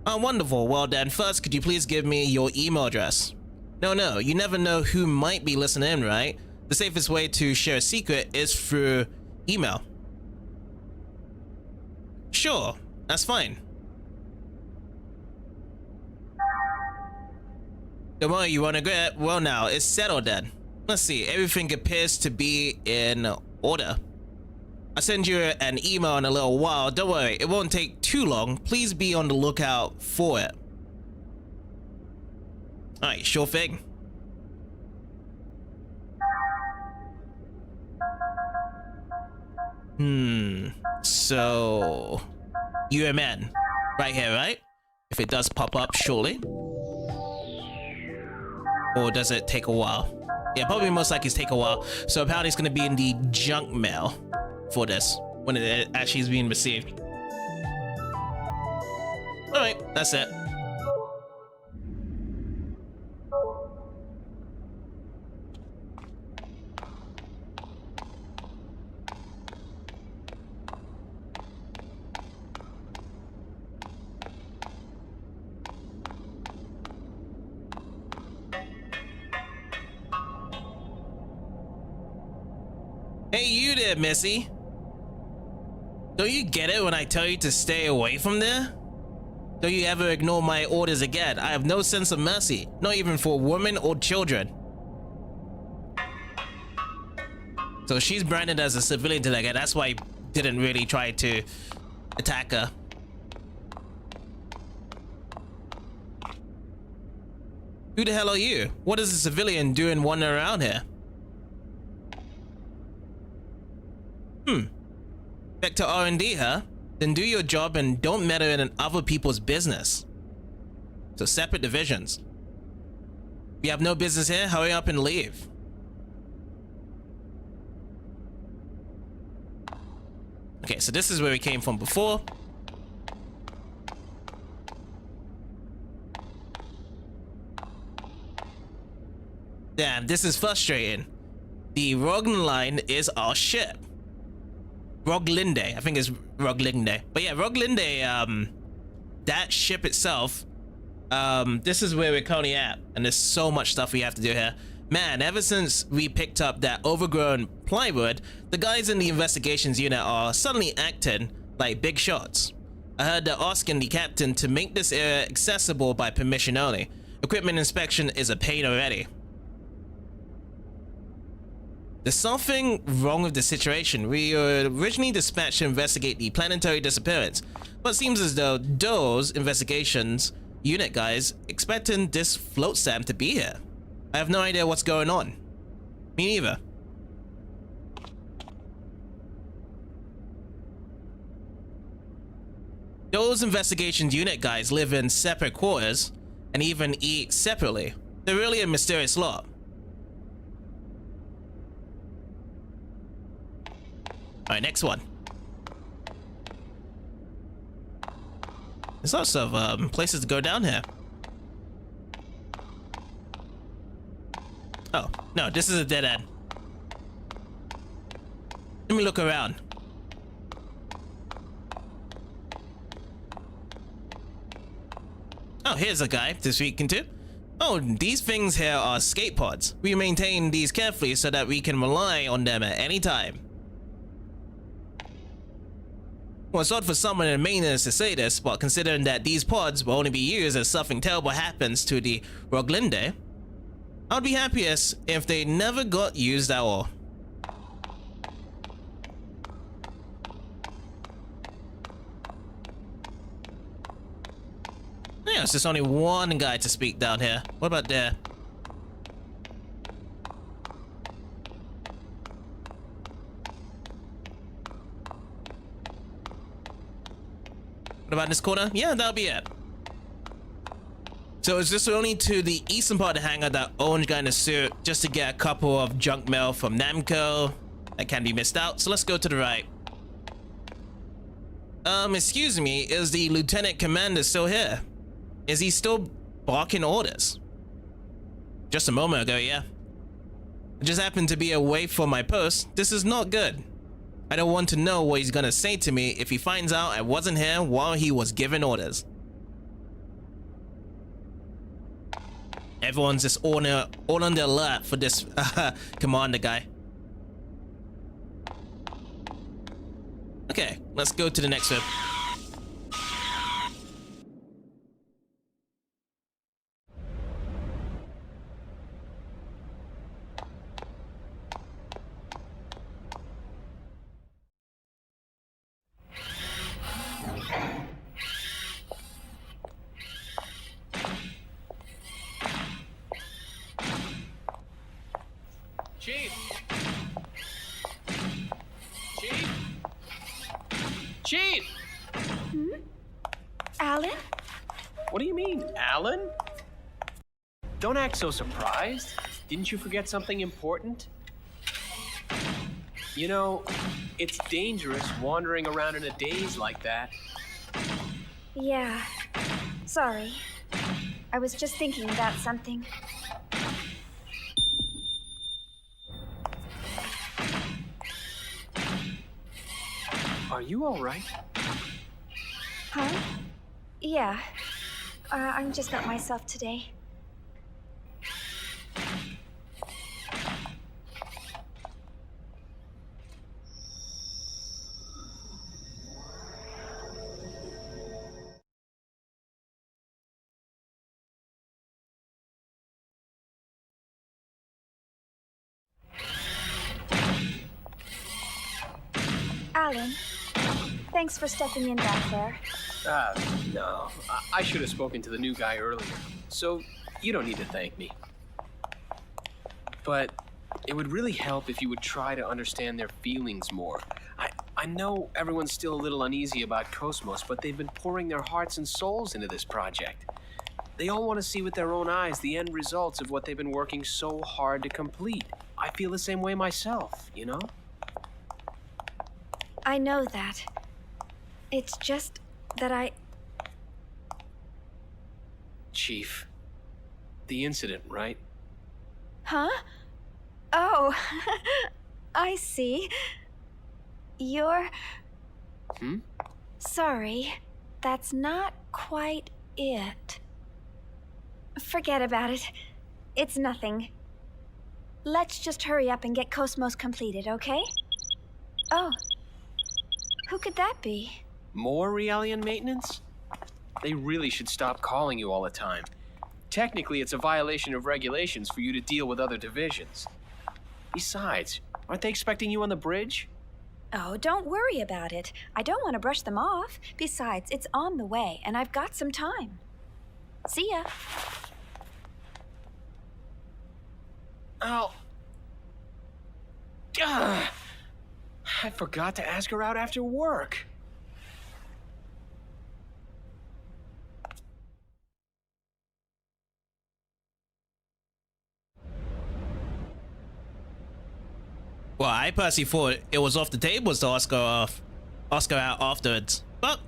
Oh, wonderful. Well then, first, could you please give me your email address? No, you never know who might be listening in, right? The safest way to share a secret is through email. Sure, that's fine. Don't worry, you won't regret. Well now, it's settled then. Let's see, everything appears to be in order. I'll send you an email in a little while. Don't worry, it won't take too long. Please be on the lookout for it. Alright, sure thing. So UMN right here, right? If it does pop up shortly, or does it take a while? Yeah, probably most likely it's take a while. So apparently it's going to be in the junk mail for this when it actually is being received. All right, that's it. Hey, you there, Missy. Don't you get it when I tell you to stay away from there? Don't you ever ignore my orders again. I have no sense of mercy, not even for women or children. So she's branded as a civilian today. That's why I didn't really try to attack her. Who the hell are you? What is a civilian doing wandering around here? Vector R&D, huh? Then do your job and don't meddle in other people's business. So separate divisions. If you have no business here, hurry up and leave. Okay, so this is where we came from before. Damn, this is frustrating. The Rogn line is our ship. Roglinde, I think it's Roglinde. But yeah, Roglinde, that ship itself, this is where we're currently at. And there's so much stuff we have to do here. Man, ever since we picked up that overgrown plywood, the guys in the investigations unit are suddenly acting like big shots. I heard they're asking the captain to make this area accessible by permission only. Equipment inspection is a pain already. There's something wrong with the situation. We were originally dispatched to investigate the planetary disappearance, but it seems as though those investigations unit guys expecting this float Sam to be here. I have no idea what's going on. Me neither. Those investigations unit guys live in separate quarters and even eat separately. They're really a mysterious lot. Alright, next one. There's lots of places to go down here. Oh, no, this is a dead end. Let me look around. Oh, here's a guy to speak to. Oh, these things here are skate pods. We maintain these carefully so that we can rely on them at any time. Well, it's odd for someone in maintenance to say this, but considering that these pods will only be used if something terrible happens to the Roglinde, I'd be happiest if they never got used at all. Yeah, it's just only one guy to speak down here. What about there? What about this corner? Yeah, that'll be it. So it's just only to the eastern part of the hangar that orange guy in the suit just to get a couple of junk mail from Namco that can be missed out. So let's go to the right. Excuse me, is the lieutenant commander still here? Is he still barking orders? Just a moment ago, yeah. I just happened to be away from my post. This is not good. I don't want to know what he's gonna say to me if he finds out I wasn't here while he was giving orders. Everyone's just all on the alert for this commander guy. Okay, let's go to the next one. Chief! Chief! Chief! Hmm? Alan? What do you mean, Alan? Don't act so surprised. Didn't you forget something important? You know, it's dangerous wandering around in a daze like that. Yeah. Sorry. I was just thinking about something. Are you all right? Huh? Yeah. I'm just not myself today. Alan, thanks for stepping in back there. No. I should have spoken to the new guy earlier, so you don't need to thank me. But it would really help if you would try to understand their feelings more. I know everyone's still a little uneasy about Cosmos, but they've been pouring their hearts and souls into this project. They all want to see with their own eyes the end results of what they've been working so hard to complete. I feel the same way myself, you know? I know that. It's just that Chief, the incident, right? Huh? Oh, I see. You're... Hmm? Sorry, that's not quite it. Forget about it. It's nothing. Let's just hurry up and get Cosmos completed, okay? Oh. Who could that be? More Realian maintenance? They really should stop calling you all the time. Technically, it's a violation of regulations for you to deal with other divisions. Besides, aren't they expecting you on the bridge? Oh, don't worry about it. I don't want to brush them off. Besides, it's on the way, and I've got some time. See ya. Oh. Ugh. I forgot to ask her out after work. Well, I personally thought it was off the tables to Oscar out afterwards. But,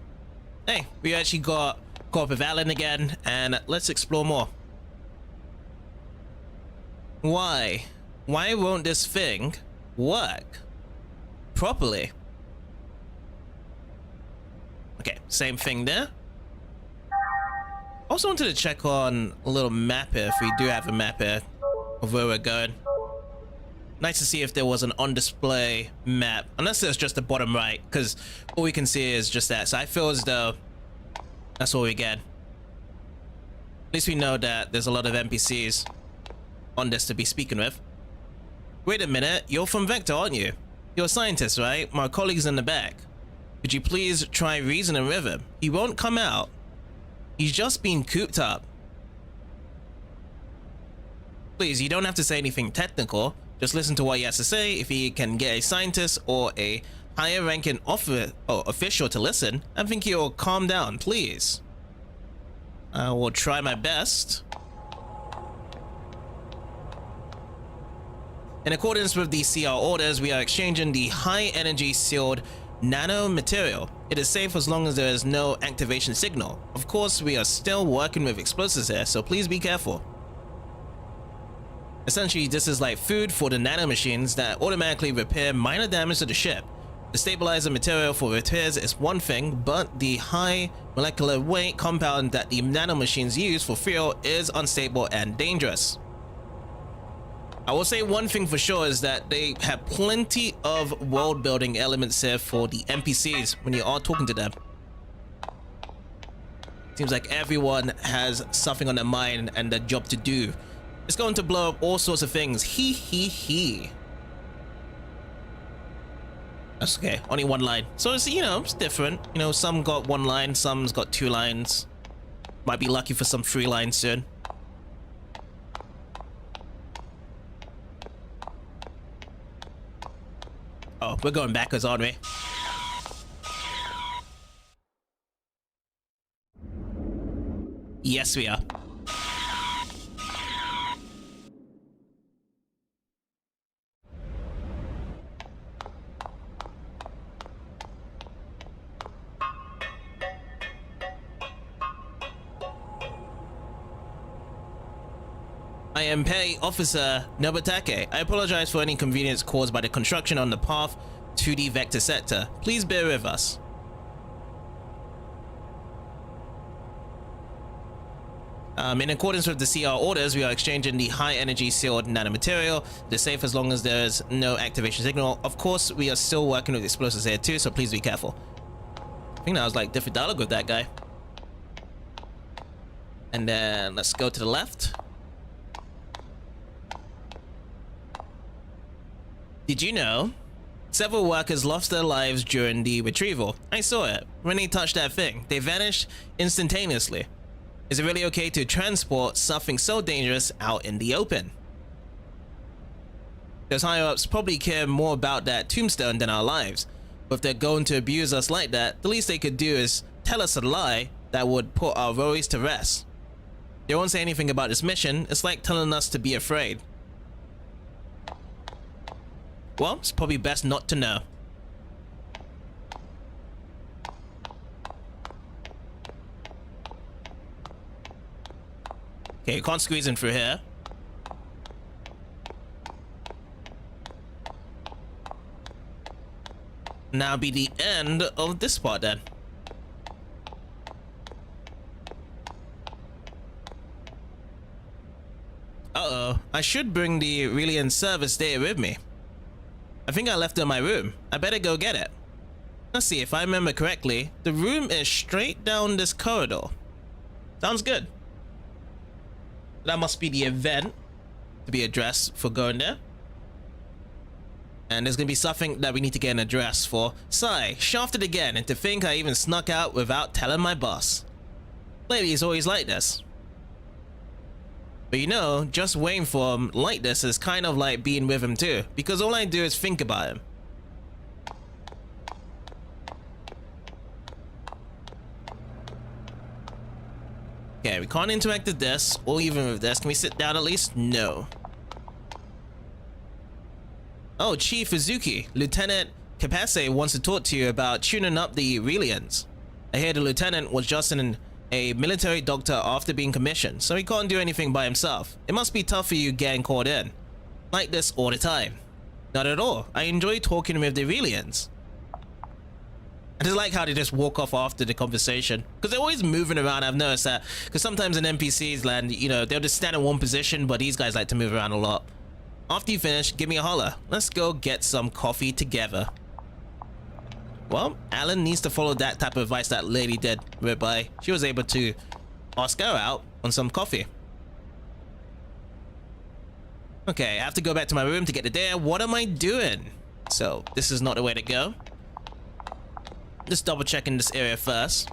hey, we actually got caught up with Alan again, and let's explore more. Why? Why won't this thing work properly? Okay, same thing there. Also wanted to check on a little map here, if we do have a map here of where we're going. Nice to see if there was an on-display map, unless there's just the bottom right, because all we can see is just that. So I feel as though that's all we get. At least we know that there's a lot of NPCs on this to be speaking with. Wait a minute, you're from Vector, aren't you? You're a scientist, right? My colleague's in the back. Could you please try reasoning with him? He won't come out. He's just been cooped up. Please, you don't have to say anything technical. Just listen to what he has to say. If he can get a scientist or a higher ranking official to listen, I think he'll calm down, please. I will try my best. In accordance with the CR orders, we are exchanging the high energy sealed nano material. It is safe as long as there is no activation signal. Of course, we are still working with explosives here, so please be careful. Essentially, this is like food for the nanomachines that automatically repair minor damage to the ship. The stabilizer material for repairs is one thing, but the high molecular weight compound that the nanomachines use for fuel is unstable and dangerous. I will say one thing for sure is that they have plenty of world building elements here for the NPCs when you are talking to them. Seems like everyone has something on their mind and a job to do. It's going to blow up all sorts of things. He. That's okay. Only one line. So it's, you know, it's different. You know, some got one line, some's got two lines. Might be lucky for some 3 lines soon. Oh, we're going backwards, aren't we? Yes, we are. I am Petty Officer Nobatake. I apologize for any inconvenience caused by the construction on the path to the Vector sector. Please bear with us. In accordance with the CR orders, we are exchanging the high energy sealed nanomaterial. It is safe as long as there is no activation signal. Of course, we are still working with explosives here too, so please be careful. I think that was like different dialogue with that guy. And then let's go to the left. Did you know? Several workers lost their lives during the retrieval. I saw it. When they touched that thing, they vanished instantaneously. Is it really okay to transport something so dangerous out in the open? Those higher-ups probably care more about that tombstone than our lives. But if they're going to abuse us like that, the least they could do is tell us a lie that would put our worries to rest. They won't say anything about this mission. It's like telling us to be afraid. Well, it's probably best not to know. Okay, you can't squeeze in through here. Now be the end of this part then. Uh-oh. I should bring the Aurelian service data with me. I think I left it in my room. I better go get it. Let's see, if I remember correctly, the room is straight down this corridor. Sounds good. That must be the event to be addressed for going there. And there's gonna be something that we need to get an address for. Sigh, shafted again, and to think I even snuck out without telling my boss. Maybe he's always like this. But you know, just waiting for him like this is kind of like being with him too, because all I do is think about him. Okay, we can't interact with this, or even with this. Can we sit down at least? No. Oh, Chief Izuki, Lieutenant Kapase wants to talk to you about tuning up the Aurelians. I hear the lieutenant was just a military doctor after being commissioned, so he can't do anything by himself. It must be tough for you getting caught in like this all the time. Not at all. I enjoy talking with the Aurelians. I just like how they just walk off after the conversation, because they're always moving around. I've noticed that, because sometimes in NPCs land, you know, they'll just stand in one position, but these guys like to move around a lot. After you finish, give me a holler. Let's go get some coffee together. Well, Alan needs to follow that type of advice that lady did, whereby she was able to ask her out on some coffee. Okay, I have to go back to my room to get the data. What am I doing? So, this is not the way to go. Just double checking this area first.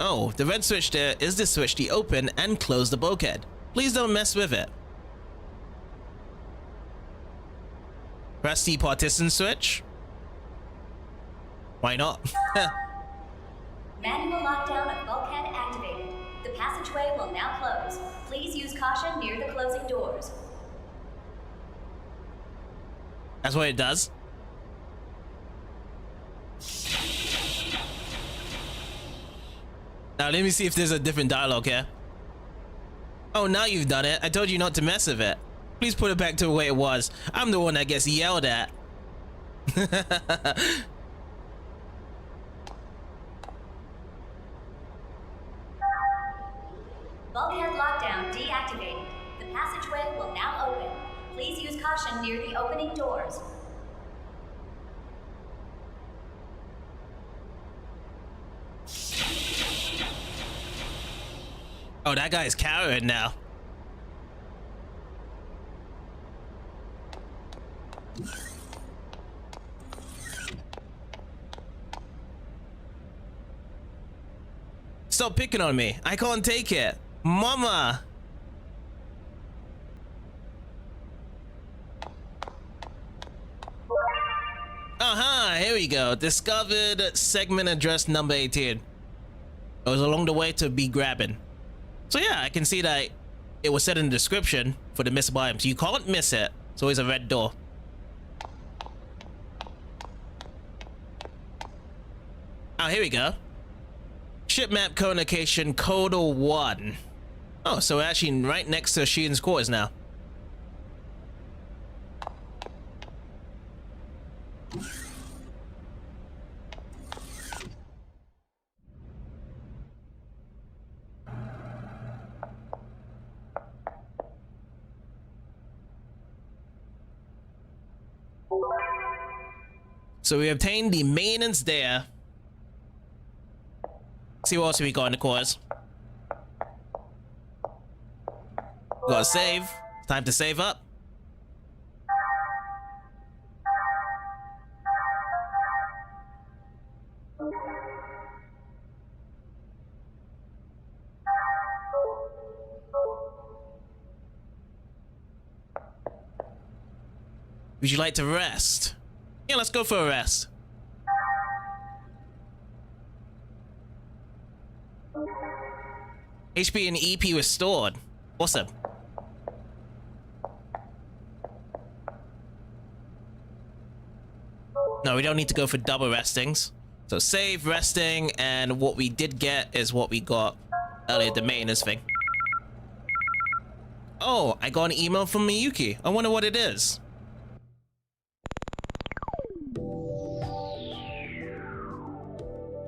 Oh, the red switch there is the switch to open and close the bulkhead. Please don't mess with it. Press the partition switch. Why not? Manual lockdown of bulkhead activated. The passageway will now close. Please use caution near the closing doors. That's what it does. Now let me see if there's a different dialogue here. Oh, now you've done it. I told you not to mess with it. Please put it back to the way it was. I'm the one that gets yelled at. Bulkhead lockdown deactivated. The passageway will now open. Please use caution near the opening doors. Oh, that guy's cowering now. Stop picking on me. I can't take it. Mama. Here we go. Discovered segment address number 18. It was along the way to be grabbing. So yeah, I can see that it was said in the description for the missable items. You can't miss it. It's always a red door. Oh, here we go. Ship map co-location code 1. Oh, so we're actually right next to Sheen's quarters now. So we obtained the maintenance there. See what else we got in the quarters. Gotta save. Time to save up. Would you like to rest? Yeah, let's go for a rest. HP and EP restored. Awesome. No, we don't need to go for double restings. So save, resting, and what we did get is what we got earlier, the maintenance thing. Oh, I got an email from Miyuki. I wonder what it is.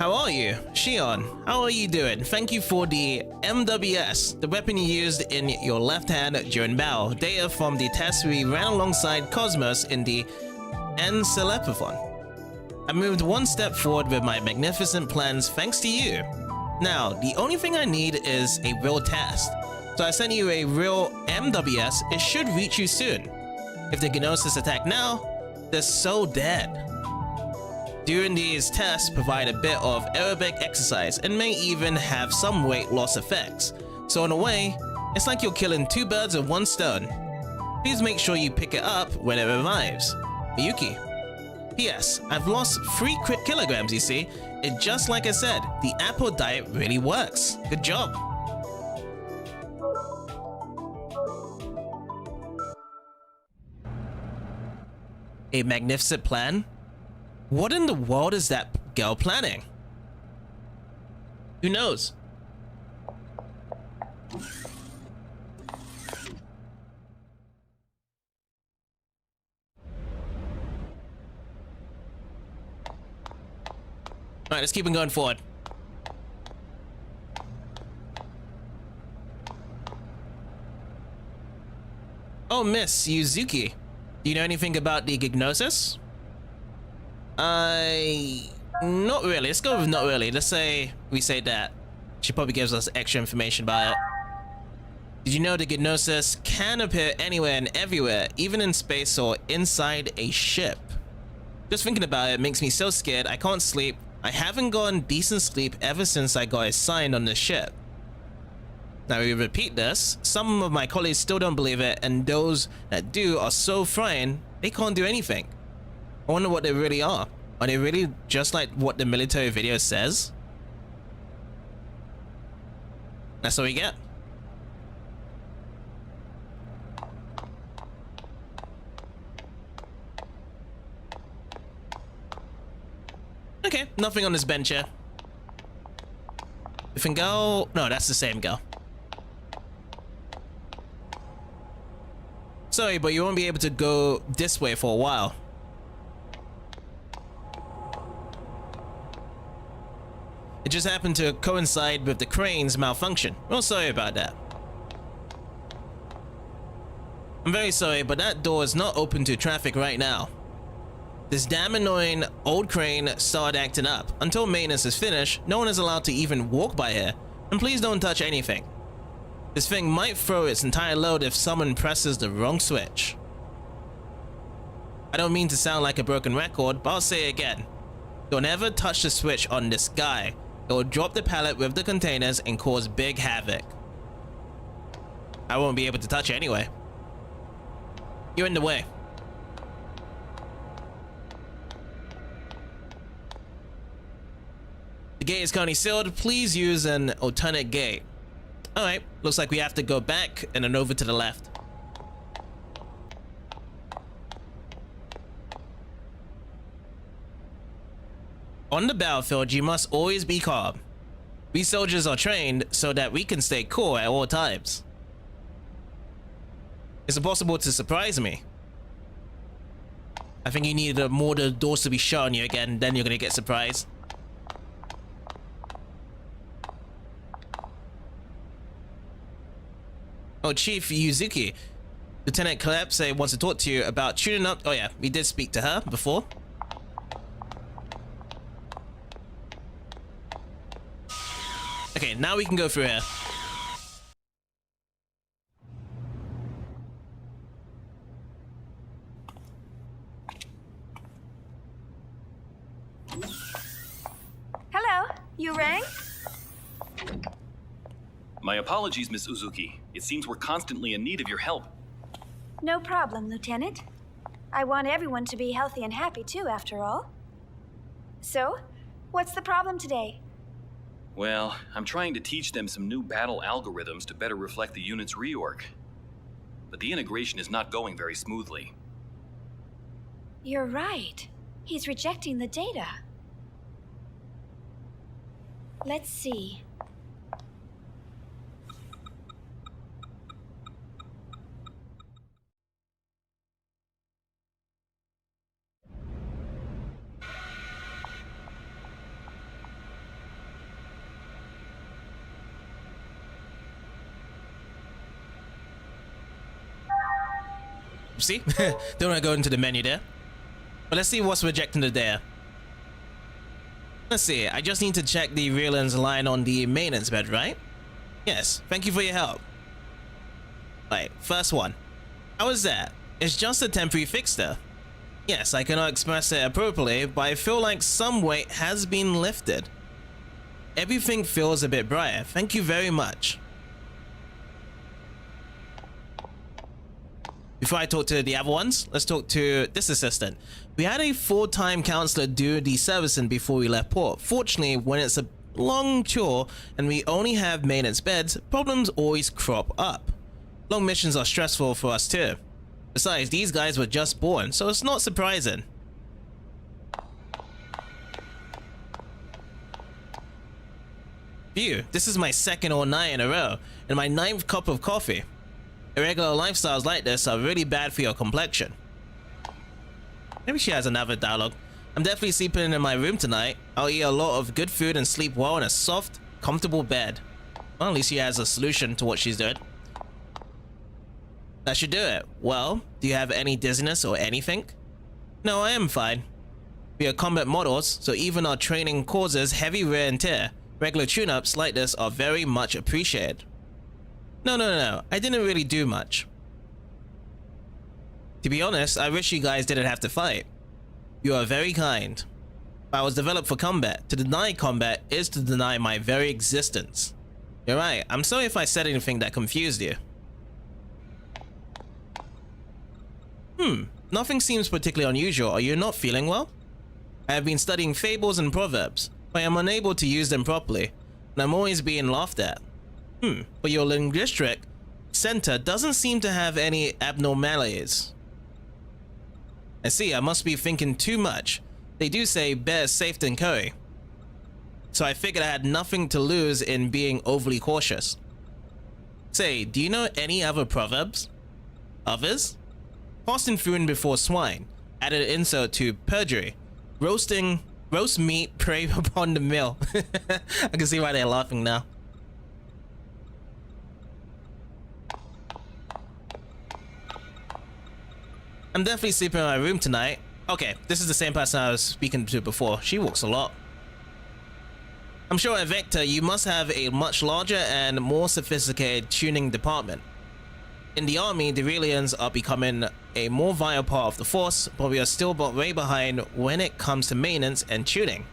How are you? Shion, how are you doing? Thank you for the MWS, the weapon you used in your left hand during battle. Data from the test we ran alongside Cosmos in the Encephalophon. I moved one step forward with my magnificent plans thanks to you. Now, the only thing I need is a real test. So I sent you a real MWS. It should reach you soon. If the Gnosis attack now, they're so dead. Doing these tests provide a bit of aerobic exercise and may even have some weight loss effects. So in a way, it's like you're killing two birds with one stone. Please make sure you pick it up when it revives. Miyuki. P.S. I've lost 3 kilograms, you see. It just like I said, the apple diet really works. Good job. A magnificent plan? What in the world is that girl planning? Who knows? Alright, let's keep on going forward. Oh, Miss Yuzuki. Do you know anything about the Gnosis? Not really. Let's go with not really. Let's say we say that. She probably gives us extra information about it. Did you know the Gnosis can appear anywhere and everywhere, even in space or inside a ship? Just thinking about it makes me so scared I can't sleep. I haven't gotten decent sleep ever since I got assigned on this ship. Now we repeat this, some of my colleagues still don't believe it, and those that do are so frightened they can't do anything. I wonder what they really are. Are they really just like what the military video says? That's all we get. Okay, nothing on this bench here. Different girl? No, that's the same girl. Sorry, but you won't be able to go this way for a while. It just happened to coincide with the crane's malfunction. Well, sorry about that. I'm very sorry, but that door is not open to traffic right now. This damn annoying old crane started acting up. Until maintenance is finished, no one is allowed to even walk by here. And please don't touch anything. This thing might throw its entire load if someone presses the wrong switch. I don't mean to sound like a broken record, but I'll say it again. Don't ever touch the switch on this guy. It will drop the pallet with the containers and cause big havoc. I won't be able to touch it anyway. You're in the way. The gate is currently sealed. Please use an alternate gate. Alright, looks like we have to go back and then over to the left. On the battlefield, you must always be calm. We soldiers are trained so that we can stay cool at all times. Is it possible to surprise me? I think you need more of the doors to be shut on you again, then you're gonna get surprised. Oh, Chief Yuzuki. Lieutenant Calypso wants to talk to you about tuning up. Oh yeah, we did speak to her before. Okay, now we can go through here. Hello, you rang? My apologies, Miss Uzuki. It seems we're constantly in need of your help. No problem, Lieutenant. I want everyone to be healthy and happy too, after all. So, what's the problem today? Well, I'm trying to teach them some new battle algorithms to better reflect the unit's reorg. But the integration is not going very smoothly. You're right. He's rejecting the data. Let's see. See? Don't want to go into the menu there. But let's see what's rejecting it there. Let's see. I just need to check the Reeland's line on the maintenance bed, right? Yes. Thank you for your help. Right. First one. How is that? It's just a temporary fix there. Yes, I cannot express it appropriately, but I feel like some weight has been lifted. Everything feels a bit brighter. Thank you very much. Before I talk to the other ones, let's talk to this assistant. We had a full-time counselor do the servicing before we left port. Fortunately, when it's a long chore and we only have maintenance beds, problems always crop up. Long missions are stressful for us too. Besides, these guys were just born, so it's not surprising. Phew, this is my second all night in a row, and my 9th cup of coffee. Irregular lifestyles like this are really bad for your complexion. Maybe she has another dialogue. I'm definitely sleeping in my room tonight. I'll eat a lot of good food and sleep well in a soft, comfortable bed. Well, at least she has a solution to what she's doing. That should do it. Well, do you have any dizziness or anything? No, I am fine. We are combat models, so even our training causes heavy wear and tear. Regular tune-ups like this are very much appreciated. No. I didn't really do much. To be honest, I wish you guys didn't have to fight. You are very kind. I was developed for combat. To deny combat is to deny my very existence. You're right. I'm sorry if I said anything that confused you. Nothing seems particularly unusual. Are you not feeling well? I have been studying fables and proverbs, but I am unable to use them properly, and I'm always being laughed at. But your linguistic center doesn't seem to have any abnormalities. I see, I must be thinking too much. They do say better safe than curry. So I figured I had nothing to lose in being overly cautious. Say, do you know any other proverbs? Others? Fasting food before swine. Added insult to perjury. Roast meat prey upon the mill. I can see why they're laughing now. I'm definitely sleeping in my room tonight. Okay, this is the same person I was speaking to before. She walks a lot. I'm sure at Vector you must have a much larger and more sophisticated tuning department. In the army, the Relians are becoming a more vital part of the force, but we are still way behind when it comes to maintenance and tuning.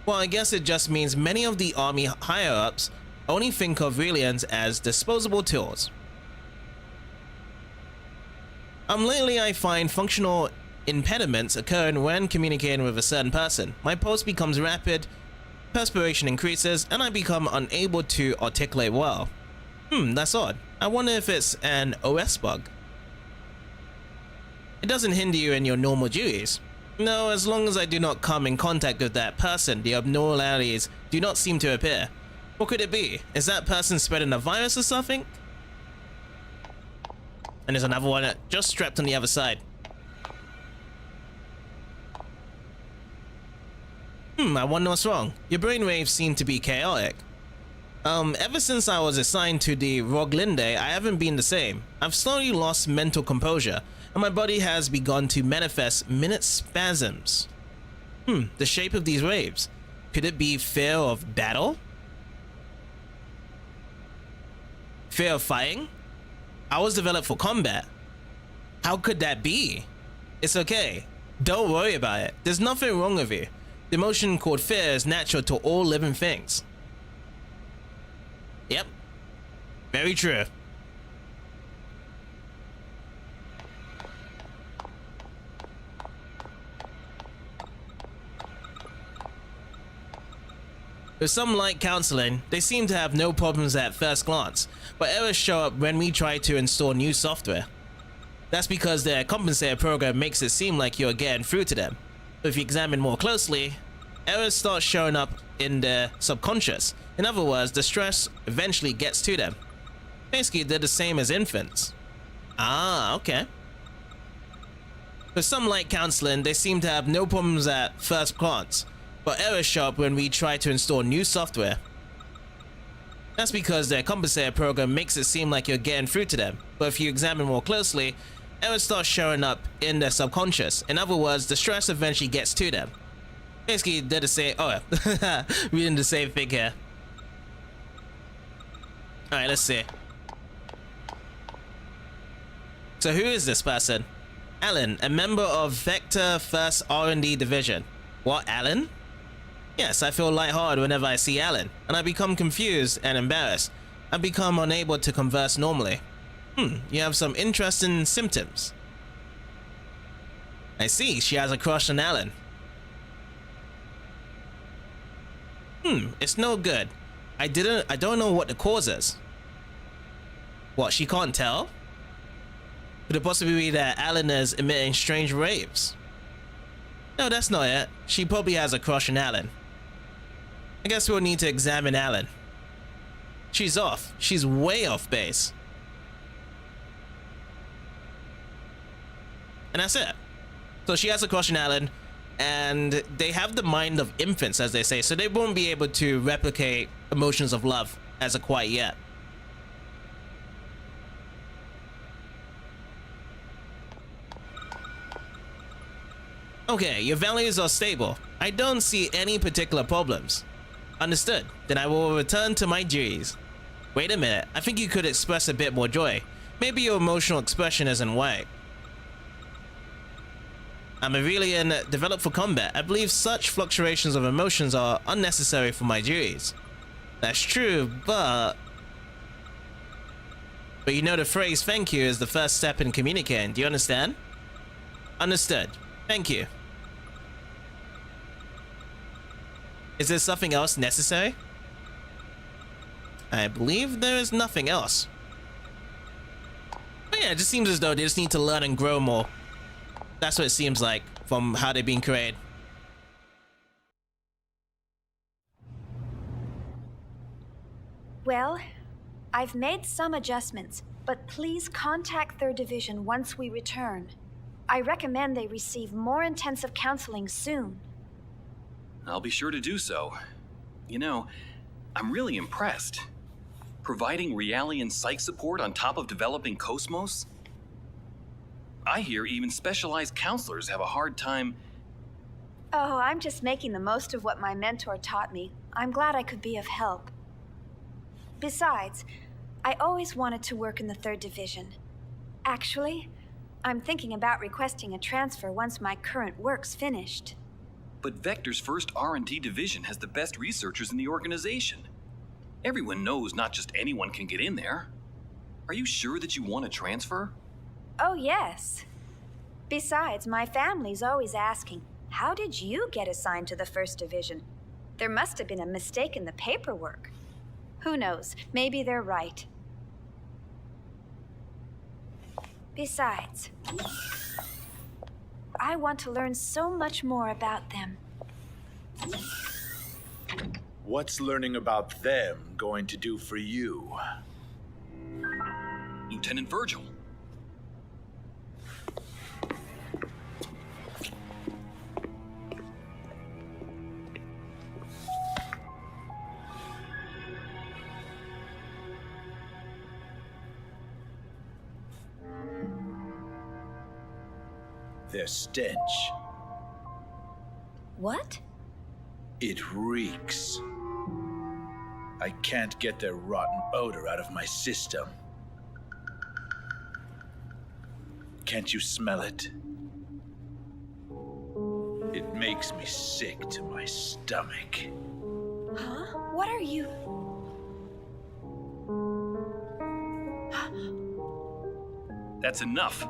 Well, I guess it just means many of the army higher-ups only think of Relians as disposable tools. Lately I find functional impediments occurring when communicating with a certain person. My pulse becomes rapid, perspiration increases, and I become unable to articulate well. That's odd. I wonder if it's an OS bug. It doesn't hinder you in your normal duties. No, as long as I do not come in contact with that person, the abnormalities do not seem to appear. What could it be? Is that person spreading a virus or something? And there's another one just strapped on the other side. I wonder what's wrong. Your brainwaves seem to be chaotic. Ever since I was assigned to the Roglinde, I haven't been the same. I've slowly lost mental composure, and my body has begun to manifest minute spasms. The shape of these waves. Could it be fear of battle? Fear of fighting? I was developed for combat. How could that be? It's okay. Don't worry about it. There's nothing wrong with you. The emotion called fear is natural to all living things. Yep. Very true. With some light counseling, they seem to have no problems at first glance, but errors show up when we try to install new software. That's because their compensator program makes it seem like you're getting through to them. But if you examine more closely, errors start showing up in their subconscious. In other words, the stress eventually gets to them. Basically, they're the same as infants. Ah, okay. For some light counseling, they seem to have no problems at first glance, but errors show up when we try to install new software. That's because their compensator program makes it seem like you're getting through to them, but if you examine more closely, errors start showing up in their subconscious. In other words, the stress eventually gets to them. Basically, they're the same. Oh, reading the same thing here. Alright, let's see. So who is this person? Alan, a member of Vector 1st R&D Division. What, Alan? Yes, I feel lighthearted whenever I see Alan, and I become confused and embarrassed. I become unable to converse normally. You have some interesting symptoms. I see, she has a crush on Alan. It's no good. I don't know what the cause is. What, she can't tell? Could it possibly be that Alan is emitting strange raves? No, that's not it. She probably has a crush on Alan. I guess we'll need to examine Alan. She's off. She's way off base. And that's it. So she has a crush on Alan, and they have the mind of infants, as they say, so they won't be able to replicate emotions of love as of quite yet. Okay, your values are stable. I don't see any particular problems. Understood. Then I will return to my duties. Wait a minute. I think you could express a bit more joy. Maybe your emotional expression isn't right. I'm a Aurelian developed for combat. I believe such fluctuations of emotions are unnecessary for my duties. That's true, but you know the phrase thank you is the first step in communicating. Do you understand? Understood. Thank you. Is there something else necessary? I believe there is nothing else. But yeah, it just seems as though they just need to learn and grow more. That's what it seems like from how they're being created. Well, I've made some adjustments, but please contact 3rd Division once we return. I recommend they receive more intensive counseling soon. I'll be sure to do so. You know, I'm really impressed. Providing Realian psych support on top of developing Cosmos? I hear even specialized counselors have a hard time. Oh, I'm just making the most of what my mentor taught me. I'm glad I could be of help. Besides, I always wanted to work in the 3rd Division. Actually, I'm thinking about requesting a transfer once my current work's finished. But Vector's 1st R&D division has the best researchers in the organization. Everyone knows not just anyone can get in there. Are you sure that you want to transfer? Oh, yes. Besides, my family's always asking, how did you get assigned to the 1st Division? There must have been a mistake in the paperwork. Who knows? Maybe they're right. Besides, I want to learn so much more about them. What's learning about them going to do for you? Lieutenant Virgil. Their stench. What? It reeks. I can't get their rotten odor out of my system. Can't you smell it? It makes me sick to my stomach. Huh? What are you? That's enough.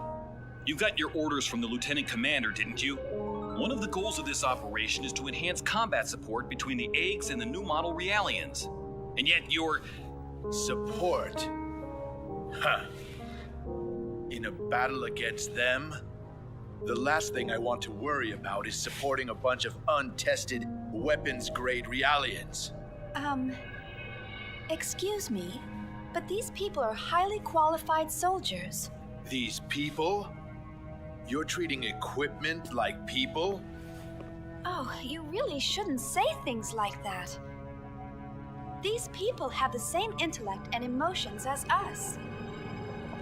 You got your orders from the Lieutenant Commander, didn't you? One of the goals of this operation is to enhance combat support between the eggs and the new model Realians. And yet you're... Support? Huh. In a battle against them, the last thing I want to worry about is supporting a bunch of untested, weapons-grade Realians. Excuse me, but these people are highly qualified soldiers. These people? You're treating equipment like people? Oh, you really shouldn't say things like that. These people have the same intellect and emotions as us.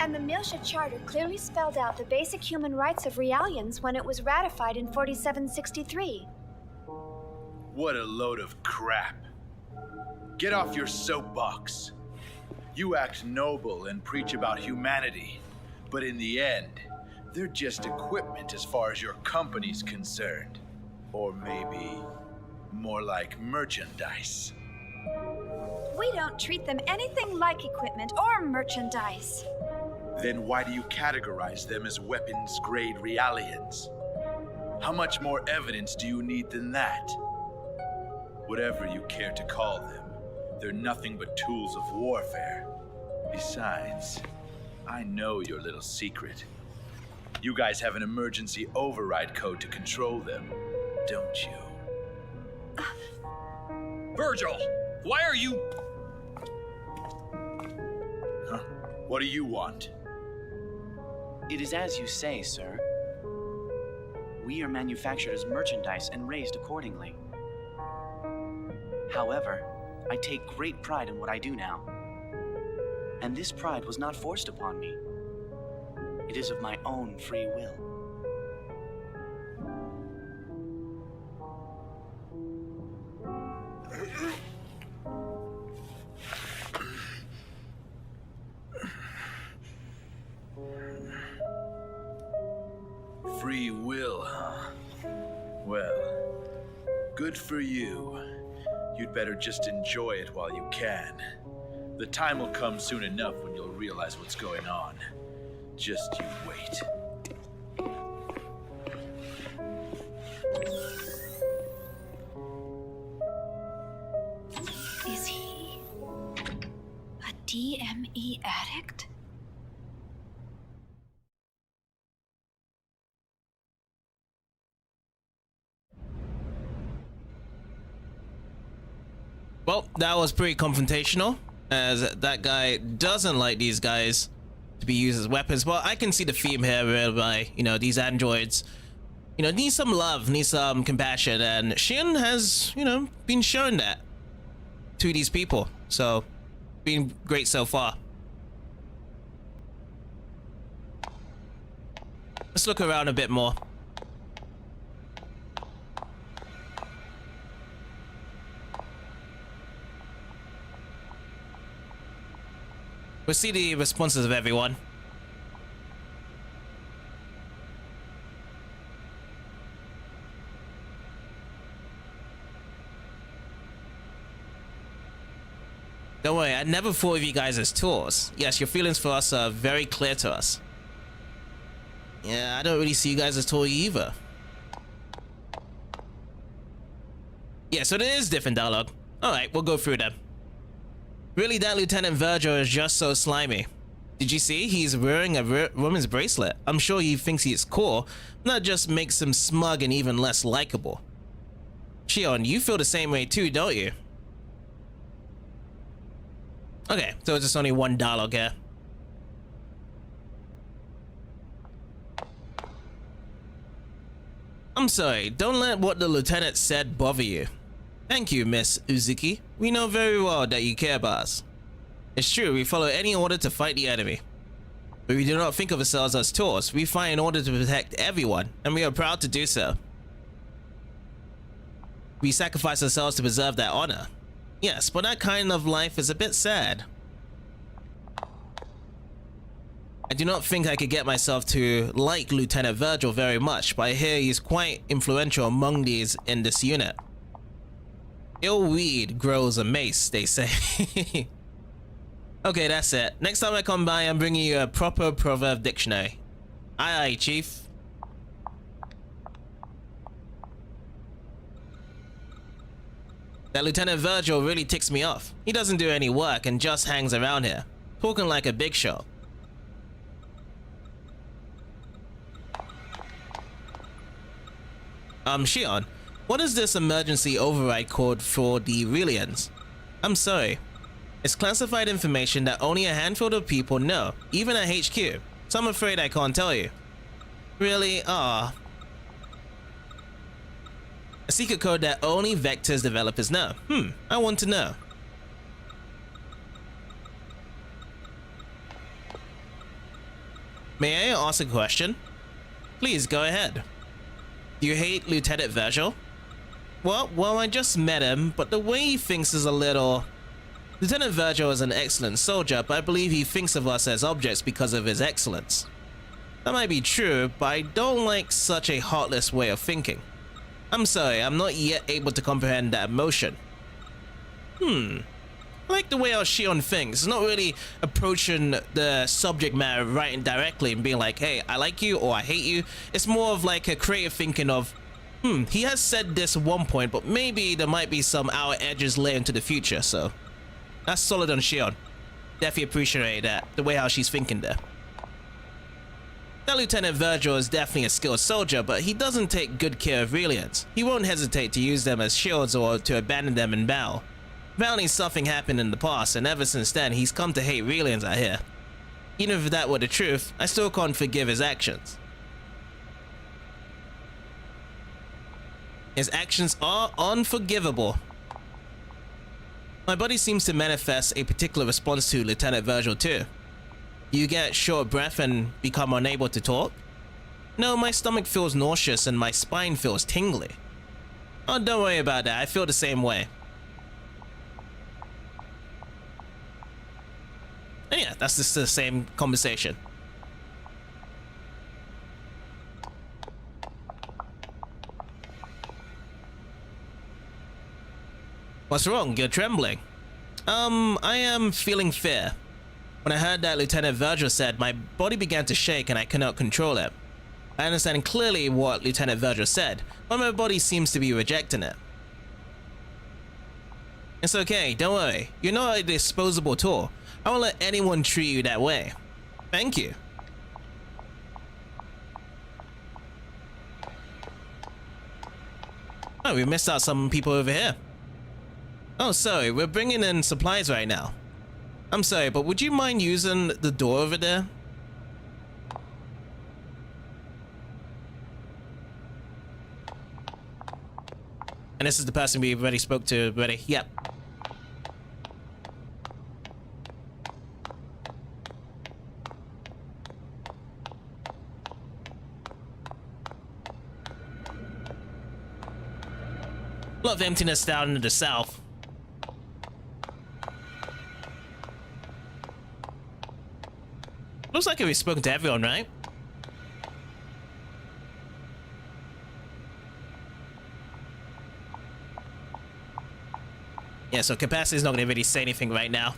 And the Miltia Charter clearly spelled out the basic human rights of Realians when it was ratified in 4763. What a load of crap. Get off your soapbox. You act noble and preach about humanity, but in the end, they're just equipment as far as your company's concerned. Or maybe more like merchandise. We don't treat them anything like equipment or merchandise. Then why do you categorize them as weapons-grade Realians? How much more evidence do you need than that? Whatever you care to call them, they're nothing but tools of warfare. Besides, I know your little secret. You guys have an emergency override code to control them, don't you? Virgil, why are you... Huh? What do you want? It is as you say, sir. We are manufactured as merchandise and raised accordingly. However, I take great pride in what I do now. And this pride was not forced upon me. It is of my own free will. Free will, huh? Well, good for you. You'd better just enjoy it while you can. The time will come soon enough when you'll realize what's going on. Just you wait. Is he a DME addict? Well, that was pretty confrontational, as that guy doesn't like these guys to be used as weapons. But I can see the theme here whereby, you know, these androids, you know, need some love, need some compassion, and Shin has, you know, been shown that to these people. So, been great so far. Let's look around a bit more. We'll see the responses of everyone. Don't worry, I never thought of you guys as tools. Yes, your feelings for us are very clear to us. Yeah, I don't really see you guys as tools either. Yeah, so there is different dialogue. Alright, we'll go through them. Really, that Lieutenant Virgil is just so slimy. Did you see? He's wearing a woman's bracelet. I'm sure he thinks he's cool. That just makes him smug and even less likable. Shion, you feel the same way too, don't you? Okay, so it's just only one dialogue here. I'm sorry, don't let what the lieutenant said bother you. Thank you, Miss Uzuki. We know very well that you care about us. It's true, we follow any order to fight the enemy. But we do not think of ourselves as tools. We fight in order to protect everyone, and we are proud to do so. We sacrifice ourselves to preserve that honor. Yes, but that kind of life is a bit sad. I do not think I could get myself to like Lieutenant Virgil very much, but I hear he's quite influential among these in this unit. Ill weed grows a mace, they say. Okay, that's it. Next time I come by, I'm bringing you a proper proverb dictionary. Aye, aye, Chief. That Lieutenant Virgil really ticks me off. He doesn't do any work and just hangs around here, talking like a big shot. Shion, what is this emergency override code for the Realians? I'm sorry. It's classified information that only a handful of people know, even at HQ, so I'm afraid I can't tell you. Really? Ah. A secret code that only Vector's developers know. I want to know. May I ask a question? Please go ahead. Do you hate Lieutenant Virgil? Well, I just met him, but the way he thinks is a little... Lieutenant Virgil is an excellent soldier, but I believe he thinks of us as objects because of his excellence. That might be true, but I don't like such a heartless way of thinking. I'm sorry, I'm not yet able to comprehend that emotion. I like the way how Shion thinks. It's not really approaching the subject matter right and directly and being like, hey, I like you or I hate you. It's more of like a creative thinking of, he has said this at one point, but maybe there might be some outer edges later into the future, so that's solid on Shion. Definitely appreciate that, the way how she's thinking there. That Lieutenant Virgil is definitely a skilled soldier, but he doesn't take good care of Relians. He won't hesitate to use them as shields or to abandon them in battle. Apparently something happened in the past, and ever since then he's come to hate Relians, I hear. Even if that were the truth, I still can't forgive his actions. His actions are unforgivable. My body seems to manifest a particular response to Lieutenant Virgil too. You get short breath and become unable to talk? No, my stomach feels nauseous and my spine feels tingly. Oh, don't worry about that, I feel the same way. And yeah, that's just the same conversation. What's wrong? You're trembling. I am feeling fear. When I heard that Lieutenant Virgil said, my body began to shake and I could not control it. I understand clearly what Lieutenant Virgil said, but my body seems to be rejecting it. It's okay, don't worry. You're not a disposable tool. I won't let anyone treat you that way. Thank you. Oh, we missed out some people over here. Oh, sorry, we're bringing in supplies right now. I'm sorry, but would you mind using the door over there? And this is the person we already spoke to already. Yep. A lot of emptiness down in the south. Looks like we've spoken to everyone, right? Yeah, so Capacity's not gonna really say anything right now.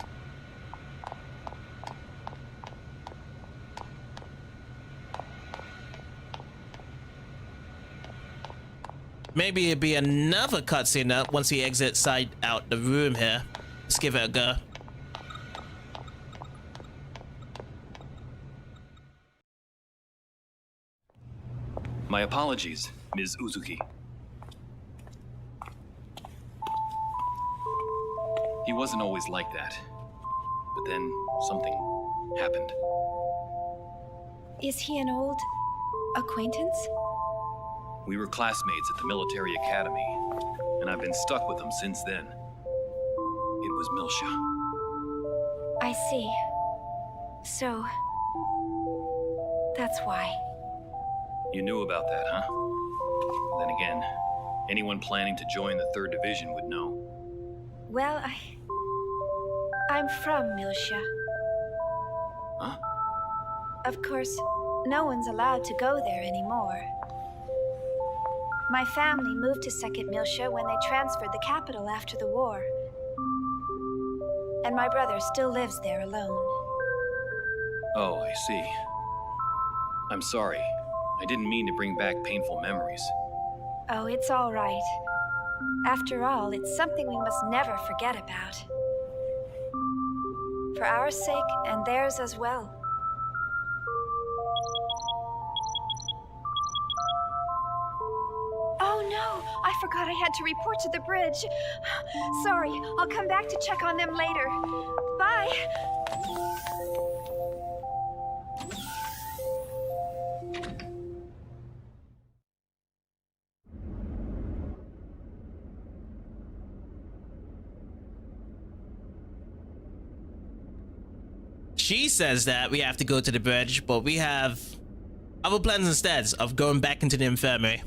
Maybe it'd be another cutscene once we exit side out the room here. Let's give it a go. My apologies, Ms. Uzuki. He wasn't always like that. But then something happened. Is he an old acquaintance? We were classmates at the military academy, and I've been stuck with him since then. It was Milsha. I see. So, that's why. You knew about that, huh? Then again, anyone planning to join the 3rd Division would know. Well, I'm from Milsha. Huh? Of course, no one's allowed to go there anymore. My family moved to 2nd Milsha when they transferred the capital after the war. And my brother still lives there alone. Oh, I see. I'm sorry. I didn't mean to bring back painful memories. Oh, it's all right. After all, it's something we must never forget about. For our sake and theirs as well. Oh no! I forgot I had to report to the bridge. Sorry, I'll come back to check on them later. Bye! she says that we have to go to the bridge, but we have other plans instead of going back into the infirmary.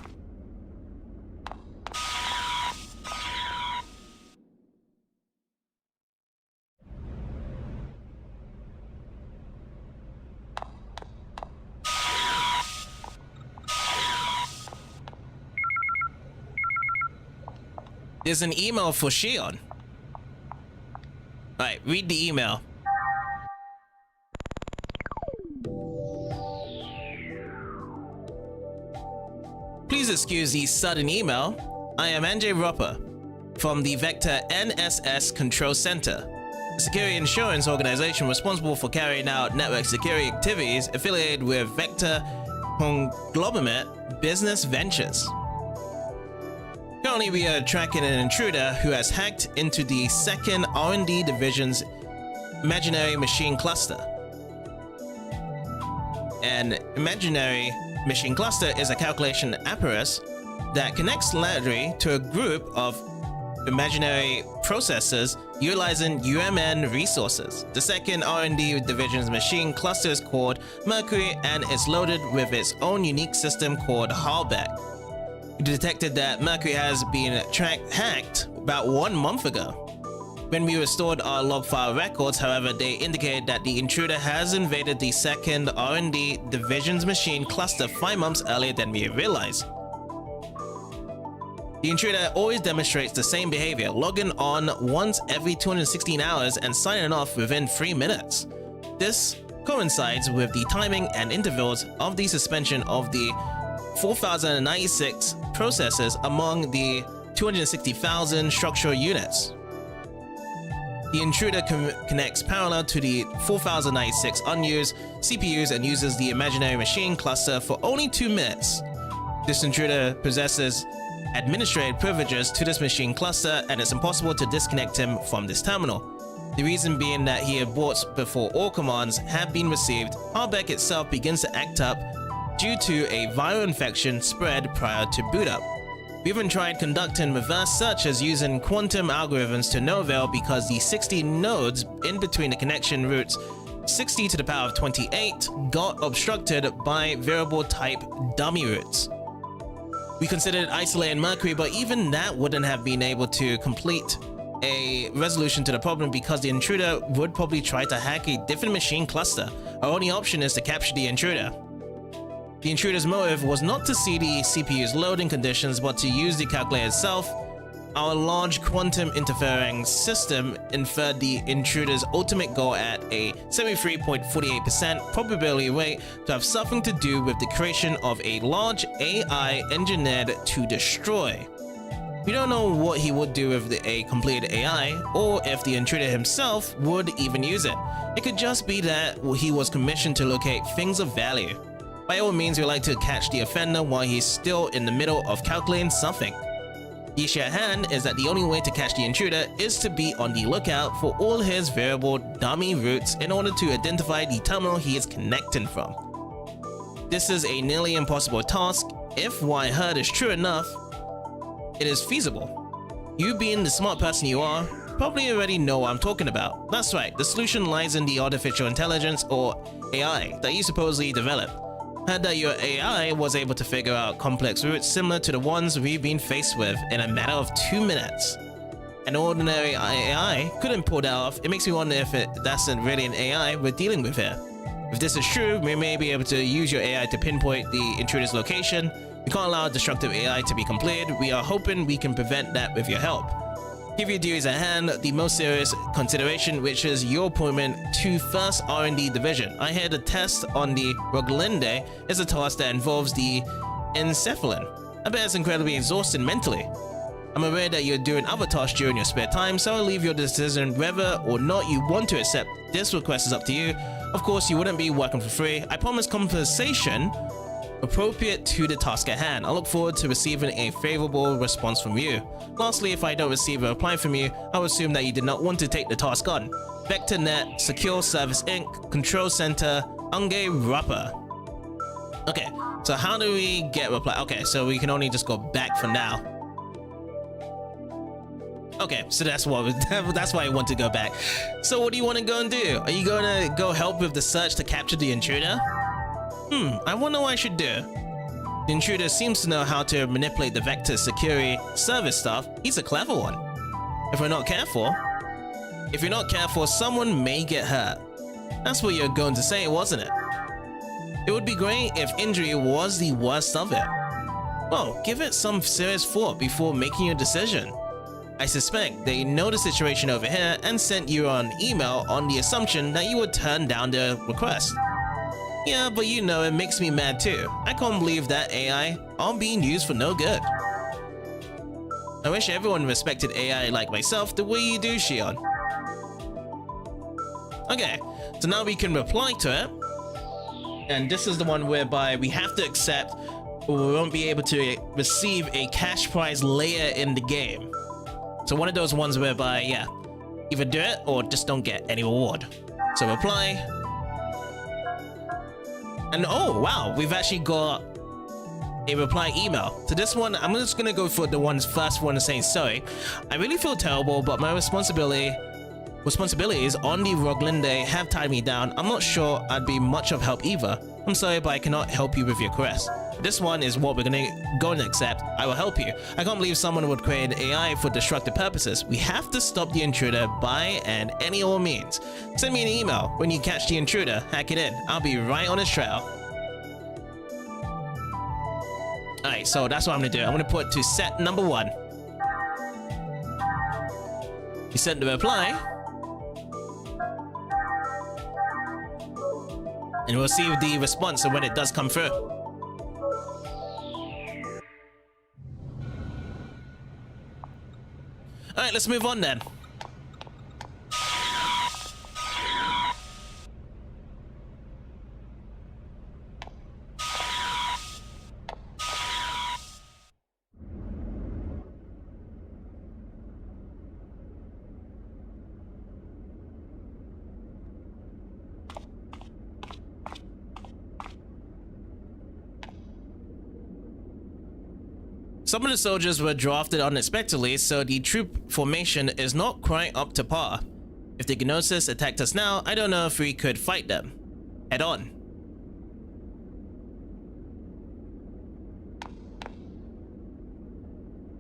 There's an email for Shion. Alright, read the email. Please excuse the sudden email. I am NJ Roper from the Vector NSS Control Center, a security insurance organization responsible for carrying out network security activities affiliated with Vector Conglomerate Business Ventures. Currently, we are tracking an intruder who has hacked into the 2nd R&D Division's imaginary machine cluster. An imaginary machine cluster is a calculation apparatus that connects laterally to a group of imaginary processors utilizing UMN resources. The 2nd R&D Division's machine cluster is called Mercury and is loaded with its own unique system called Hallback. We detected that Mercury has been hacked about 1 month ago. When we restored our log file records, however, they indicated that the intruder has invaded the 2nd R&D Division's machine cluster 5 months earlier than we realized. The intruder always demonstrates the same behavior, logging on once every 216 hours and signing off within 3 minutes. This coincides with the timing and intervals of the suspension of the 4,096 processors among the 260,000 structural units. The intruder connects parallel to the 4,096 unused CPUs and uses the imaginary machine cluster for only 2 minutes. This intruder possesses administrative privileges to this machine cluster, and it's impossible to disconnect him from this terminal. The reason being that he aborts before all commands have been received. Hallback itself begins to act up due to a viral infection spread prior to boot up. We even tried conducting reverse searches using quantum algorithms to no avail because the 60 nodes in between the connection routes 60 to the power of 28 got obstructed by variable type dummy routes. We considered isolating Mercury, but even that wouldn't have been able to complete a resolution to the problem because the intruder would probably try to hack a different machine cluster. Our only option is to capture the intruder. The intruder's motive was not to see the CPU's loading conditions, but to use the calculator itself. Our large quantum interfering system inferred the intruder's ultimate goal at a 73.48% probability rate to have something to do with the creation of a large AI engineered to destroy. We don't know what he would do with a completed AI, or if the intruder himself would even use it. It could just be that he was commissioned to locate things of value. By all means, we like to catch the offender while he's still in the middle of calculating something. The issue at hand is that the only way to catch the intruder is to be on the lookout for all his variable dummy routes in order to identify the terminal he is connecting from. This is a nearly impossible task. If what I heard is true enough, it is feasible. You being the smart person you are, probably already know what I'm talking about. That's right, the solution lies in the artificial intelligence, or AI, that you supposedly developed. Heard that your AI was able to figure out complex routes similar to the ones we've been faced with in a matter of 2 minutes. An ordinary AI couldn't pull that off. It makes me wonder if that's really an AI we're dealing with here. If this is true, we may be able to use your AI to pinpoint the intruder's location. We can't allow destructive AI to be completed. We are hoping we can prevent that with your help. Give your duties at hand the most serious consideration, which is your appointment to 1st R&D Division. I hear the test on the Roglinde is a task that involves the encephalon. I bet it's incredibly exhausting mentally. I'm aware that you're doing other tasks during your spare time, so I'll leave your decision whether or not you want to accept this request is up to you. Of course, you wouldn't be working for free. I promise compensation appropriate to the task at hand. I look forward to receiving a favorable response from you. Lastly, if I don't receive a reply from you, I'll assume that you did not want to take the task on. VectorNet, Secure Service Inc., Control Center, Unge Rapper. Okay, so how do we get reply? Okay, so we can only just go back for now. Okay, so that's what that's why I want to go back. So what do you want to go and do? Are you going to go help with the search to capture the intruder? I wonder what I should do. The intruder seems to know how to manipulate the Vector security service stuff. He's a clever one. If you're not careful, someone may get hurt. That's what you're going to say, wasn't it? It would be great if injury was the worst of it. Well, give it some serious thought before making your decision. I suspect they know the situation over here and sent you an email on the assumption that you would turn down their request. Yeah, but you know, it makes me mad too. I can't believe that AI are being used for no good. I wish everyone respected AI like myself the way you do, Shion. Okay, so now we can reply to it. And this is the one whereby we have to accept or we won't be able to receive a cash prize later in the game. So one of those ones whereby, yeah, either do it or just don't get any reward. So reply. And oh wow, we've actually got a reply email. To this one, I'm just gonna go for the first one saying sorry. I really feel terrible, but my responsibilities on the Roglinde have tied me down. I'm not sure I'd be much of help either. I'm sorry, but I cannot help you with your quest. This one is what we're gonna go and accept. I will help you. I can't believe someone would create an AI for destructive purposes. We have to stop the intruder by and any old means. Send me an email when you catch the intruder. Hack it in. I'll be right on his trail. Alright, so that's what I'm gonna do. I'm gonna put to set number 1. You sent the reply. And we'll see the response when it does come through. Alright, let's move on then. Some of the soldiers were drafted unexpectedly, so the troop formation is not quite up to par. If the Gnosis attacked us now, I don't know if we could fight them head on.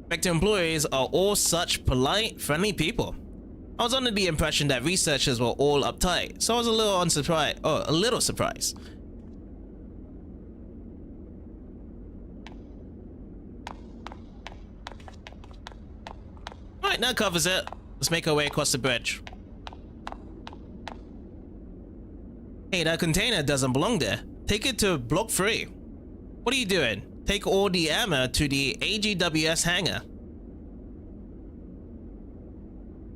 Vector employees are all such polite, friendly people. I was under the impression that researchers were all uptight, so I was a little surprised. Alright, that covers it. Let's make our way across the bridge. Hey, that container doesn't belong there. Take it to Block 3. What are you doing? Take all the ammo to the AGWS hangar.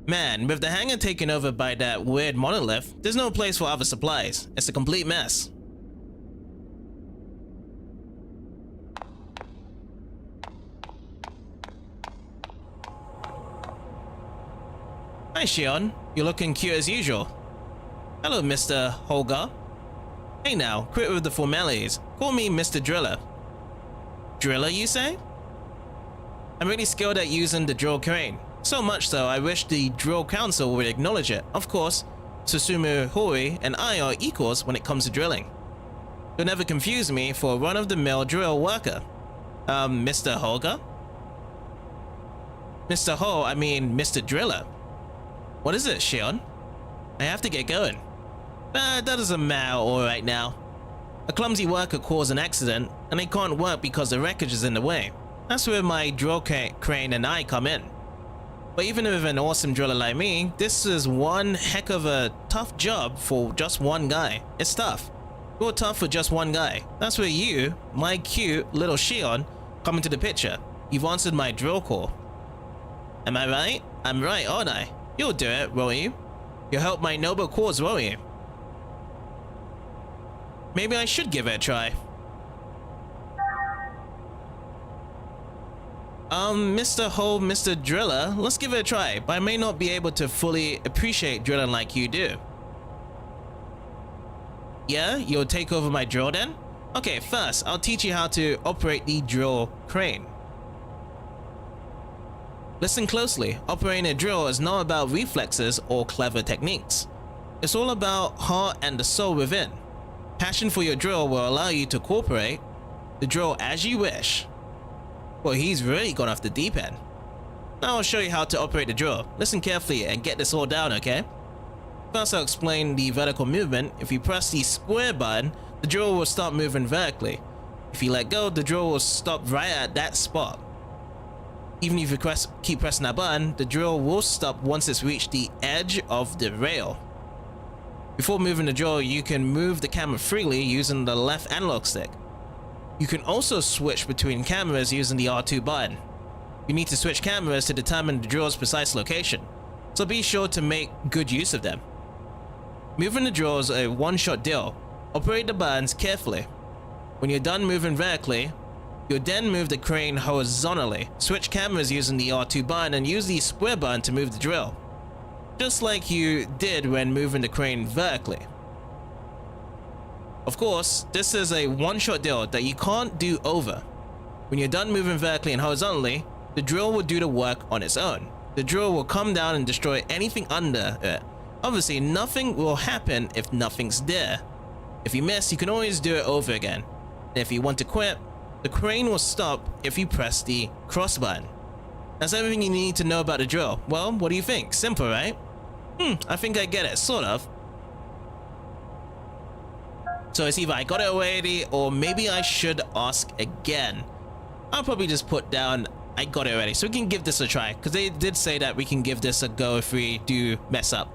Man, with the hangar taken over by that weird monolith, there's no place for other supplies. It's a complete mess. Hi, Shion. You're looking cute as usual. Hello, Mr. Holger. Hey now, quit with the formalities. Call me Mr. Driller. Driller, you say? I'm really skilled at using the drill crane. So much so, I wish the Drill Council would acknowledge it. Of course, Susumu Hori and I are equals when it comes to drilling. You'll never confuse me for a run-of-the-mill drill worker. Mr. Holger? Mr. Ho, I mean Mr. Driller. What is it, Shion? I have to get going. That doesn't matter all right now. A clumsy worker caused an accident, and they can't work because the wreckage is in the way. That's where my drill crane and I come in. But even with an awesome driller like me, this is one heck of a tough job for just one guy. It's tough. You're tough for just one guy. That's where you, my cute little Shion, come into the picture. You've answered my drill call. Am I right? I'm right, aren't I? You'll do it, won't you? You'll help my noble cause, won't you? Maybe I should give it a try. Mr. Ho, Mr. Driller, let's give it a try, but I may not be able to fully appreciate drilling like you do. Yeah, you'll take over my drill then? Okay, first, I'll teach you how to operate the drill crane. Listen closely. Operating a drill is not about reflexes or clever techniques. It's all about heart and the soul within. Passion for your drill will allow you to cooperate the drill as you wish. Well, he's really gone off the deep end. Now I'll show you how to operate the drill. Listen carefully and get this all down, okay? First I'll explain the vertical movement. If you press the square button, the drill will start moving vertically. If you let go, the drill will stop right at that spot. Even if you keep pressing that button, the drill will stop once it's reached the edge of the rail. Before moving the drill, you can move the camera freely using the left analog stick. You can also switch between cameras using the R2 button. You need to switch cameras to determine the drill's precise location, so be sure to make good use of them. Moving the drill is a one-shot deal. Operate the buttons carefully. When you're done moving vertically, you'll then move the crane horizontally. Switch cameras using the R2 button and use the square button to move the drill, just like you did when moving the crane vertically. Of course, this is a one-shot deal that you can't do over. When you're done moving vertically and horizontally, the drill will do the work on its own. The drill will come down and destroy anything under it. Obviously, nothing will happen if nothing's there. If you miss, you can always do it over again. And if you want to quit, the crane will stop if you press the cross button. That's everything you need to know about the drill. Well, what do you think? Simple, right? I think I get it, sort of. So it's either I got it already, or maybe I should ask again. I'll probably just put down I got it already, so we can give this a try, because they did say that we can give this a go if we do mess up.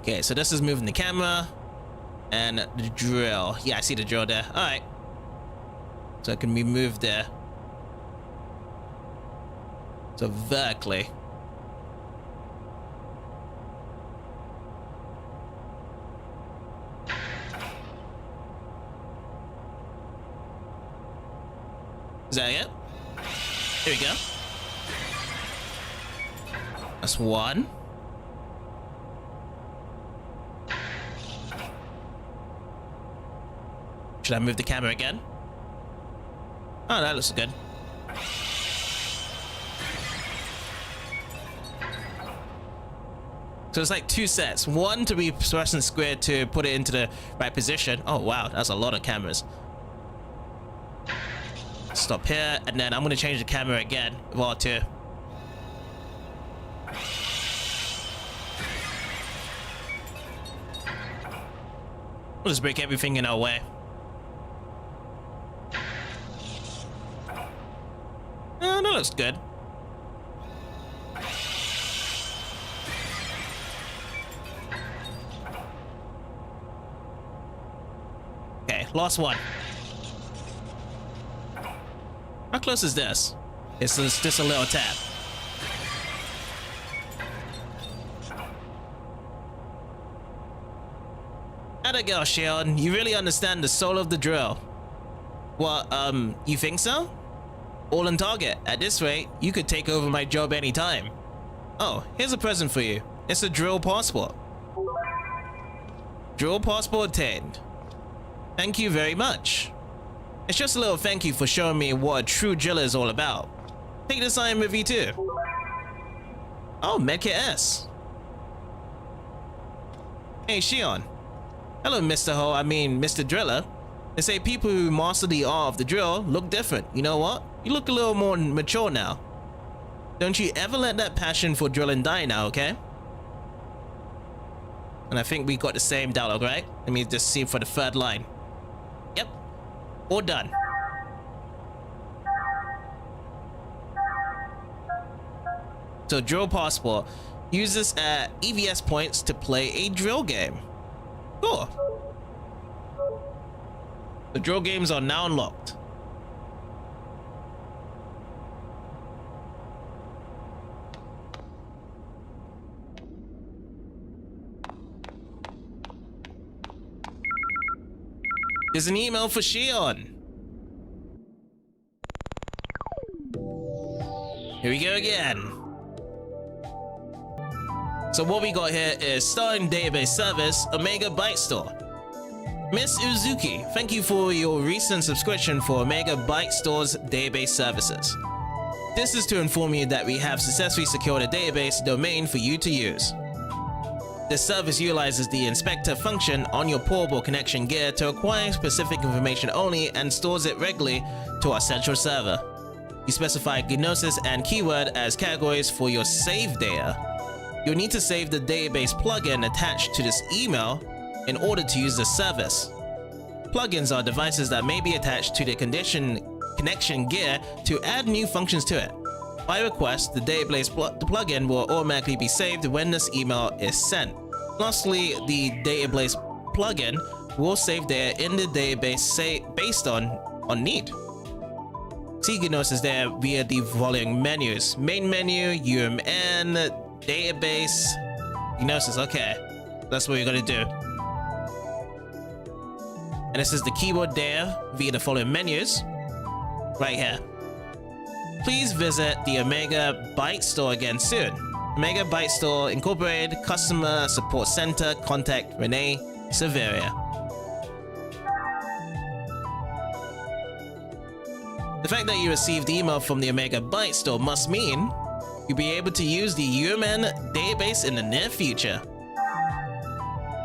Okay, so this is moving the camera and the drill. Yeah, I see the drill there. All right. So it can be moved there. So vertically. Is that it? Here we go. That's one. Should I move the camera again? Oh, that looks good. So it's like two sets. One to be pressing square to put it into the right position. Oh wow, that's a lot of cameras. Stop here, and then I'm gonna change the camera again with R2. We'll just break everything in our way. Oh, that looks good. Okay, last one. How close is this? It's just a little tap. Atta girl, Shion. You really understand the soul of the drill. Well, you think so? All on target. At this rate, you could take over my job anytime. Oh, here's a present for you. It's a drill passport. Drill passport obtained. Thank you very much. It's just a little thank you for showing me what a true driller is all about. Take this item with you too. Oh, Medkit S. Hey, Shion. Hello, Mr. Driller. They say people who master the art of the drill look different. You know what? You look a little more mature now. Don't you ever let that passion for drilling die now, okay? And I think we got the same dialogue, right? Let me just see for the third line. Yep. All done. So drill passport. Use this at EVS points to play a drill game. Cool. The drill games are now unlocked. There's an email for Shion. Here we go again. So what we got here is starting database service, Omega Byte Store. Miss Uzuki, thank you for your recent subscription for Omega Byte Store's database services. This is to inform you that we have successfully secured a database domain for you to use. This service utilizes the inspector function on your portable connection gear to acquire specific information only and stores it regularly to our central server. You specify Gnosis and keyword as categories for your save data. You'll need to save the database plugin attached to this email in order to use this service. Plugins are devices that may be attached to the connection gear to add new functions to it. By request, the database plugin will automatically be saved when this email is sent. Lastly, the database plugin will save data in the database based on need. See Gnosis there via the following menus: main menu, UMN, database, Gnosis. Okay, that's what we're gonna do. And this is the keyboard there via the following menus right here. Please visit the Omega Byte Store again soon. Omega Byte Store Incorporated, Customer Support Center, contact Renee Severia. The fact that you received email from the Omega Byte Store must mean you'll be able to use the UMN database in the near future.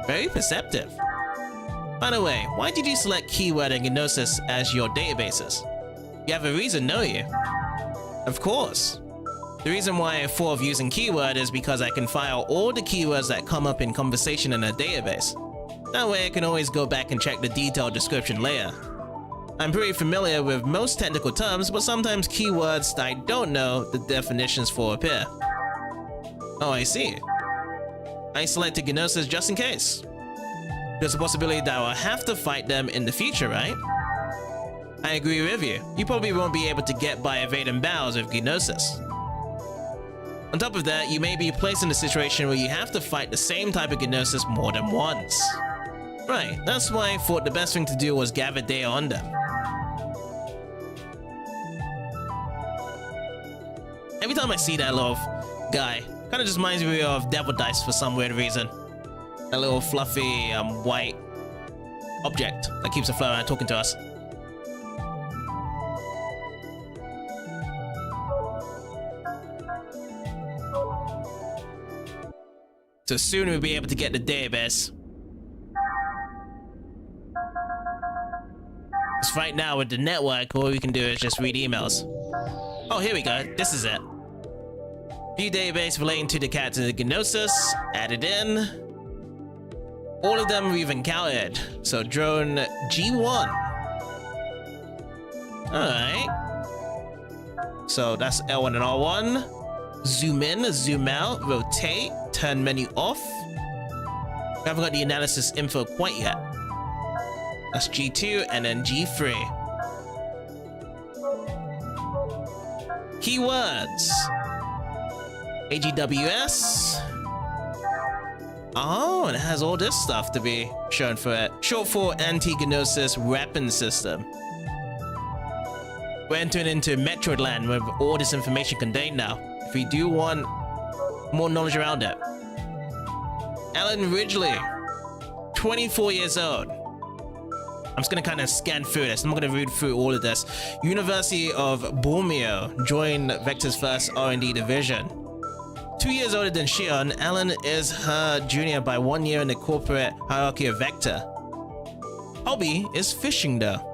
Very perceptive. By the way, why did you select Keyword and Gnosis as your databases? You have a reason, don't you? Of course. The reason why I thought of using Keyword is because I can file all the keywords that come up in conversation in a database. That way I can always go back and check the detailed description later. I'm pretty familiar with most technical terms, but sometimes keywords that I don't know the definitions for appear. Oh, I see. I selected Gnosis just in case. There's a possibility that I'll have to fight them in the future, right? I agree with you. You probably won't be able to get by evading battles with Gnosis. On top of that, you may be placed in a situation where you have to fight the same type of Gnosis more than once. Right, that's why I thought the best thing to do was gather data on them. Every time I see that little guy, kind of just reminds me of Devil Dice for some weird reason. That little fluffy white object that keeps afloat and talking to us. So soon we'll be able to get the database. Because right now with the network, all we can do is just read emails. Oh, here we go. This is it. View database relating to the character Gnosis. Added in. All of them we've encountered. So drone G1. Alright. So that's L1 and R1. Zoom in, zoom out, rotate, turn menu off. We haven't got the analysis info quite yet. That's G2 and then G3. Keywords. AGWS. Oh, and it has all this stuff to be shown for it. Short for Anti-Gnosis Weapon System. We're entering into Metroidland with all this information contained now. If we do want more knowledge around it. Alan Ridgely, 24 years old. I'm just gonna kind of scan through this. I'm not gonna read through all of this. University of Bormio joined Vector's first R&D division. 2 years older than Shion, Alan is her junior by 1 year in the corporate hierarchy of Vector. Hobby is fishing though.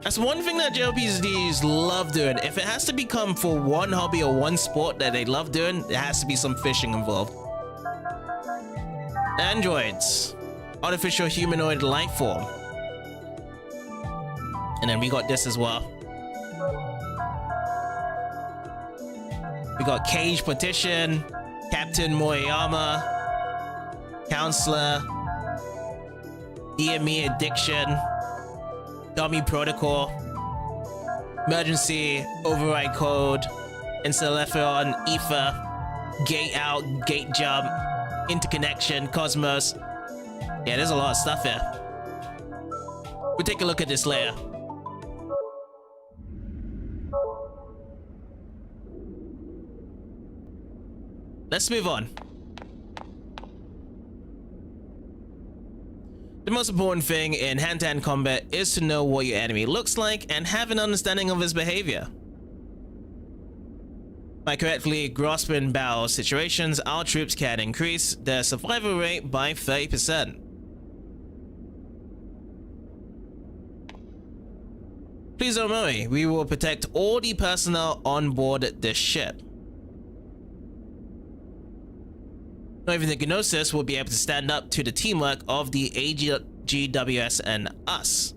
That's one thing that JRPGs love doing. If it has to become for one hobby or one sport that they love doing, there has to be some fishing involved. Androids. Artificial humanoid life form. And then we got this as well. We got Cage Petition, Captain Moyama, Counselor, DME Addiction, Dummy Protocol, Emergency Override Code, Encephalion, Ether, Gate Out, Gate Jump, Interconnection, Cosmos. Yeah, there's a lot of stuff here. We'll take a look at this layer. Let's move on. The most important thing in hand-to-hand combat is to know what your enemy looks like and have an understanding of his behavior. By correctly grasping battle situations, our troops can increase their survival rate by 30%. Please don't worry, we will protect all the personnel on board this ship. Not even the Gnosis will be able to stand up to the teamwork of the AGWS and us.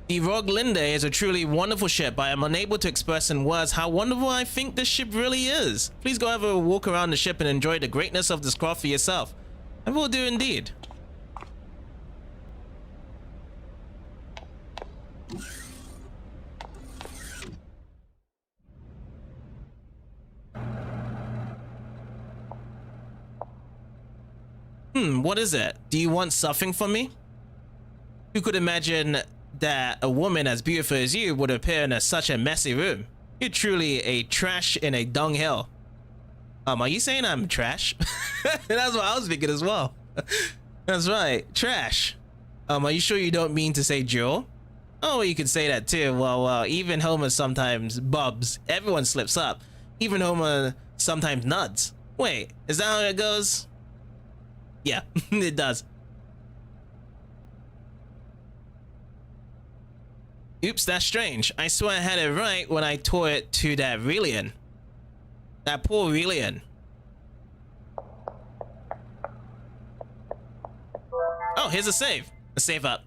The Rogue Linde is a truly wonderful ship, but I am unable to express in words how wonderful I think this ship really is. Please go have a walk around the ship and enjoy the greatness of this craft for yourself. I will do indeed. What is it? Do you want something from me? Who could imagine that a woman as beautiful as you would appear in such a messy room? You're truly a trash in a dunghill. Are you saying I'm trash? That's what I was thinking as well. That's right, trash. Are you sure you don't mean to say jewel? Oh, you could say that too. Well, even Homer sometimes bubs. Everyone slips up. Even Homer sometimes nuts. Wait, is that how it goes? Yeah, it does. Oops, that's strange. I swear I had it right when I tore it to that Relian. That poor Relian. Oh, here's a save. A save up.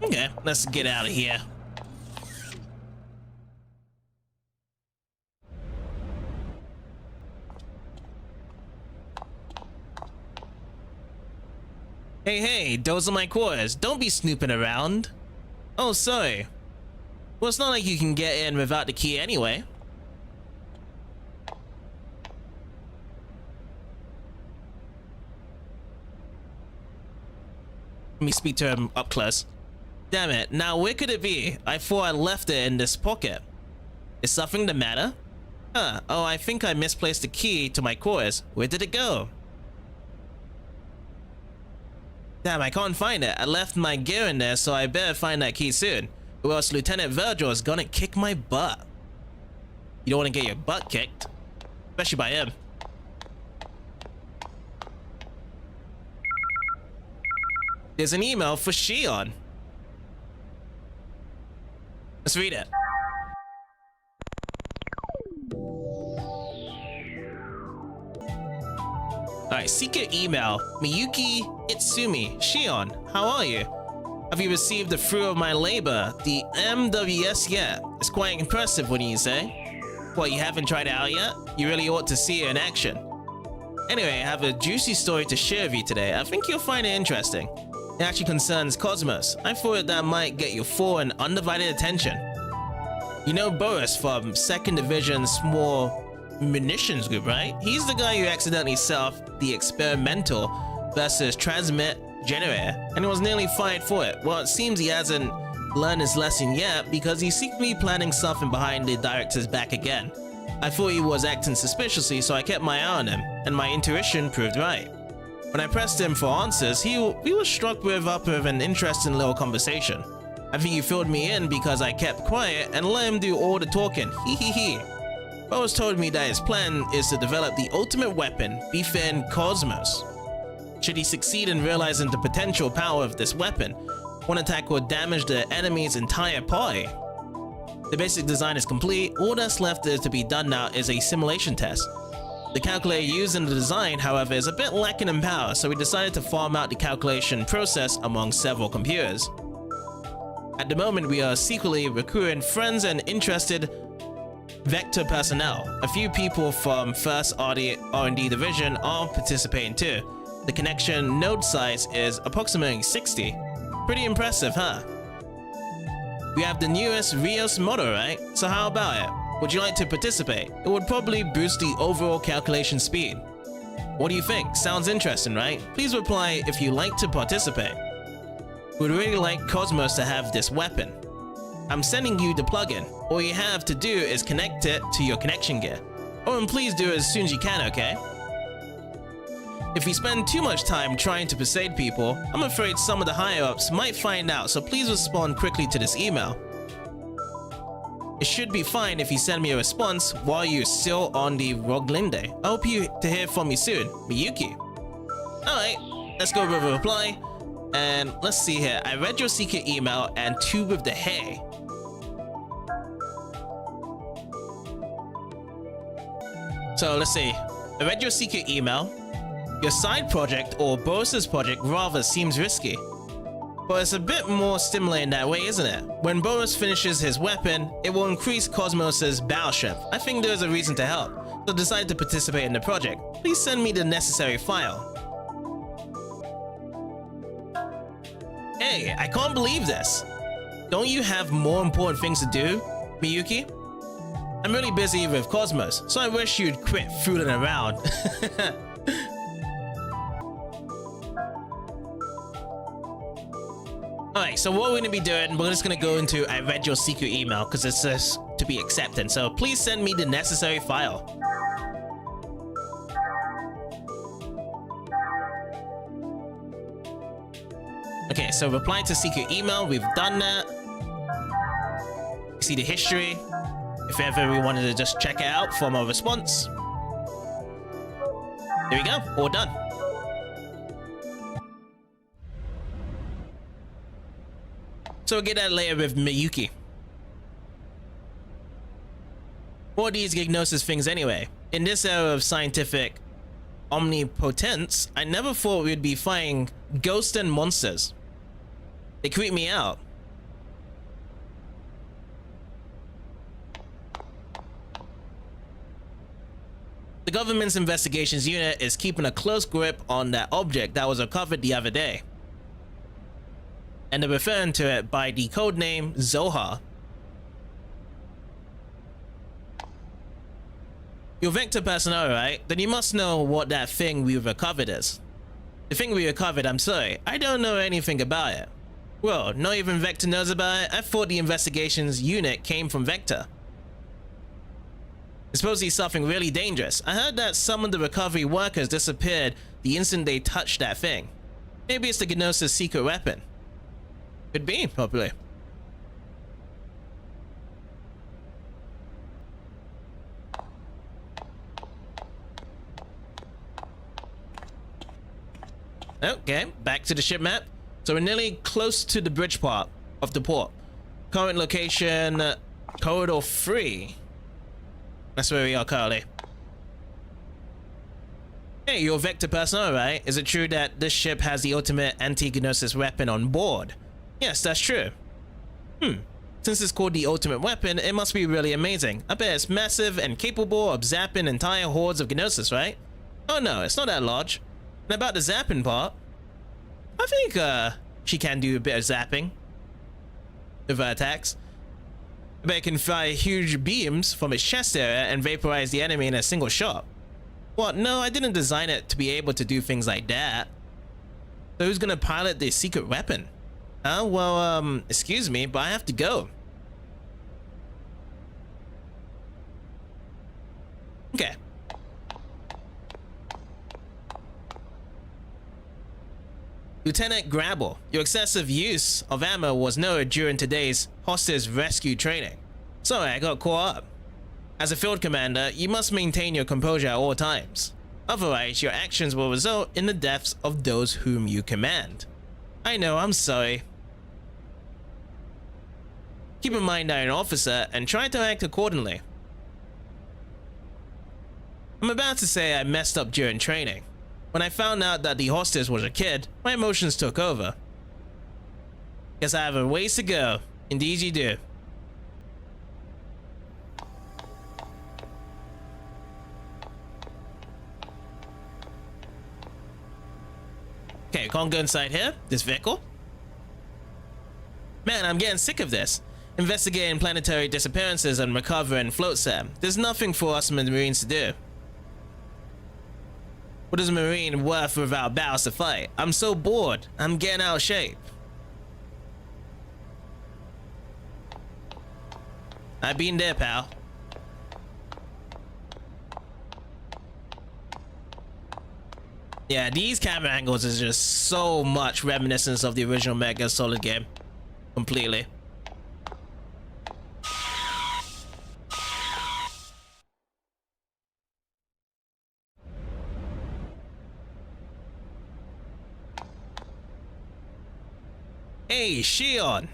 Okay, let's get out of here. Hey, those are my quarters. Don't be snooping around. Oh, sorry. Well, it's not like you can get in without the key anyway. Let me speak to him up close. Damn it, now where could it be? I thought I left it in this pocket. Is something the matter? Huh, oh, I think I misplaced the key to my quarters. Where did it go? Damn, I can't find it. I left my gear in there, so I better find that key soon. Or else Lieutenant Virgil is gonna kick my butt. You don't want to get your butt kicked. Especially by him. There's an email for Shion. Let's read it. Alright, secret email. Miyuki Itsumi. Shion, how are you? Have you received the fruit of my labor, the MWS yet? It's quite impressive, wouldn't you say? What, you haven't tried it out yet? You really ought to see it in action. Anyway, I have a juicy story to share with you today. I think you'll find it interesting. It actually concerns Cosmos. I thought that might get your full and undivided attention. You know Boris from 2nd Division Small Munitions Group, right? He's the guy who accidentally set off the experimental versus transmit generator, and he was nearly fired for it. Well, it seems he hasn't learned his lesson yet because he's secretly planning something behind the director's back again. I thought he was acting suspiciously, so I kept my eye on him, and my intuition proved right. When I pressed him for answers, we were struck with an interesting little conversation. I think he filled me in because I kept quiet and let him do all the talking. Hee. Boris told me that his plan is to develop the ultimate weapon, befitting Cosmos. Should he succeed in realizing the potential power of this weapon, one attack will damage the enemy's entire party. The basic design is complete. All that's left to be done now is a simulation test. The calculator used in the design, however, is a bit lacking in power, so we decided to farm out the calculation process among several computers. At the moment, we are secretly recruiting friends and interested Vector personnel. A few people from 1st R&D division are participating too. The connection node size is approximately 60. Pretty impressive, huh? We have the newest Rios model, right? So how about it? Would you like to participate? It would probably boost the overall calculation speed. What do you think? Sounds interesting, right? Please reply if you like to participate. We'd really like Cosmos to have this weapon. I'm sending you the plugin. All you have to do is connect it to your connection gear. Oh, and please do it as soon as you can, okay? If you spend too much time trying to persuade people, I'm afraid some of the higher-ups might find out, so please respond quickly to this email. It should be fine if you send me a response while you're still on the Roglinde. I hope to hear from you soon, Miyuki. Alright, let's go with a reply. And let's see here. I read your secret email and 2 with the hay. So let's see. I read your secret email. Your side project or Boris's project rather seems risky. But it's a bit more stimulating that way, isn't it? When Boris finishes his weapon, it will increase Cosmos's battleship. I think there's a reason to help, so decide to participate in the project. Please send me the necessary file. Hey, I can't believe this. Don't you have more important things to do, Miyuki? I'm really busy with Cosmos, so I wish you'd quit fooling around. Alright, so what we're going to be doing, we're just going to go into I read your secret email because it says to be accepted. So please send me the necessary file. Okay, so reply to secret email, we've done that. See the history. If ever we wanted to just check it out from a response. There we go, all done. So we'll get that later with Miyuki. What are these Gignosis things anyway? In this era of scientific omnipotence, I never thought we'd be fighting ghosts and monsters. They creep me out. The government's investigations unit is keeping a close grip on that object that was recovered the other day. And they're referring to it by the codename Zohar. You're Vector personnel, right? Then you must know what that thing we recovered is. The thing we recovered, I'm sorry, I don't know anything about it. Well, not even Vector knows about it. I thought the investigations unit came from Vector. It's supposedly something really dangerous. I heard that some of the recovery workers disappeared the instant they touched that thing. Maybe it's the Gnosis' secret weapon. Could be, probably. Okay, back to the ship map. So we're nearly close to the bridge part of the port. Current location, Corridor 3. That's where we are currently. Hey, you're Vector personnel, right? Is it true that this ship has the ultimate anti-Gnosis weapon on board? Yes, that's true. Since it's called the ultimate weapon, it must be really amazing. I bet it's massive and capable of zapping entire hordes of Gnosis, right? Oh no, it's not that large. And about the zapping part, I think she can do a bit of zapping with her attacks. I bet it can fire huge beams from its chest area and vaporize the enemy in a single shot. What? No, I didn't design it to be able to do things like that. So who's gonna pilot the secret weapon? Well, excuse me, but I have to go. Okay. Lieutenant Grabble, your excessive use of ammo was noted during today's hostage rescue training. Sorry, I got caught up. As a field commander, you must maintain your composure at all times. Otherwise, your actions will result in the deaths of those whom you command. I know, I'm sorry. Keep in mind I'm an officer and try to act accordingly. I'm about to say I messed up during training. When I found out that the hostess was a kid, my emotions took over. Guess I have a ways to go. Indeed you do. can't go inside here? This vehicle? Man, I'm getting sick of this. Investigating planetary disappearances and recovering float Sam. There's nothing for us Marines to do. What is a Marine worth without battles to fight? I'm so bored. I'm getting out of shape. I've been there, pal. Yeah, these camera angles is just so much reminiscence of the original Metal Gear Solid game. Completely. Hey, Shion!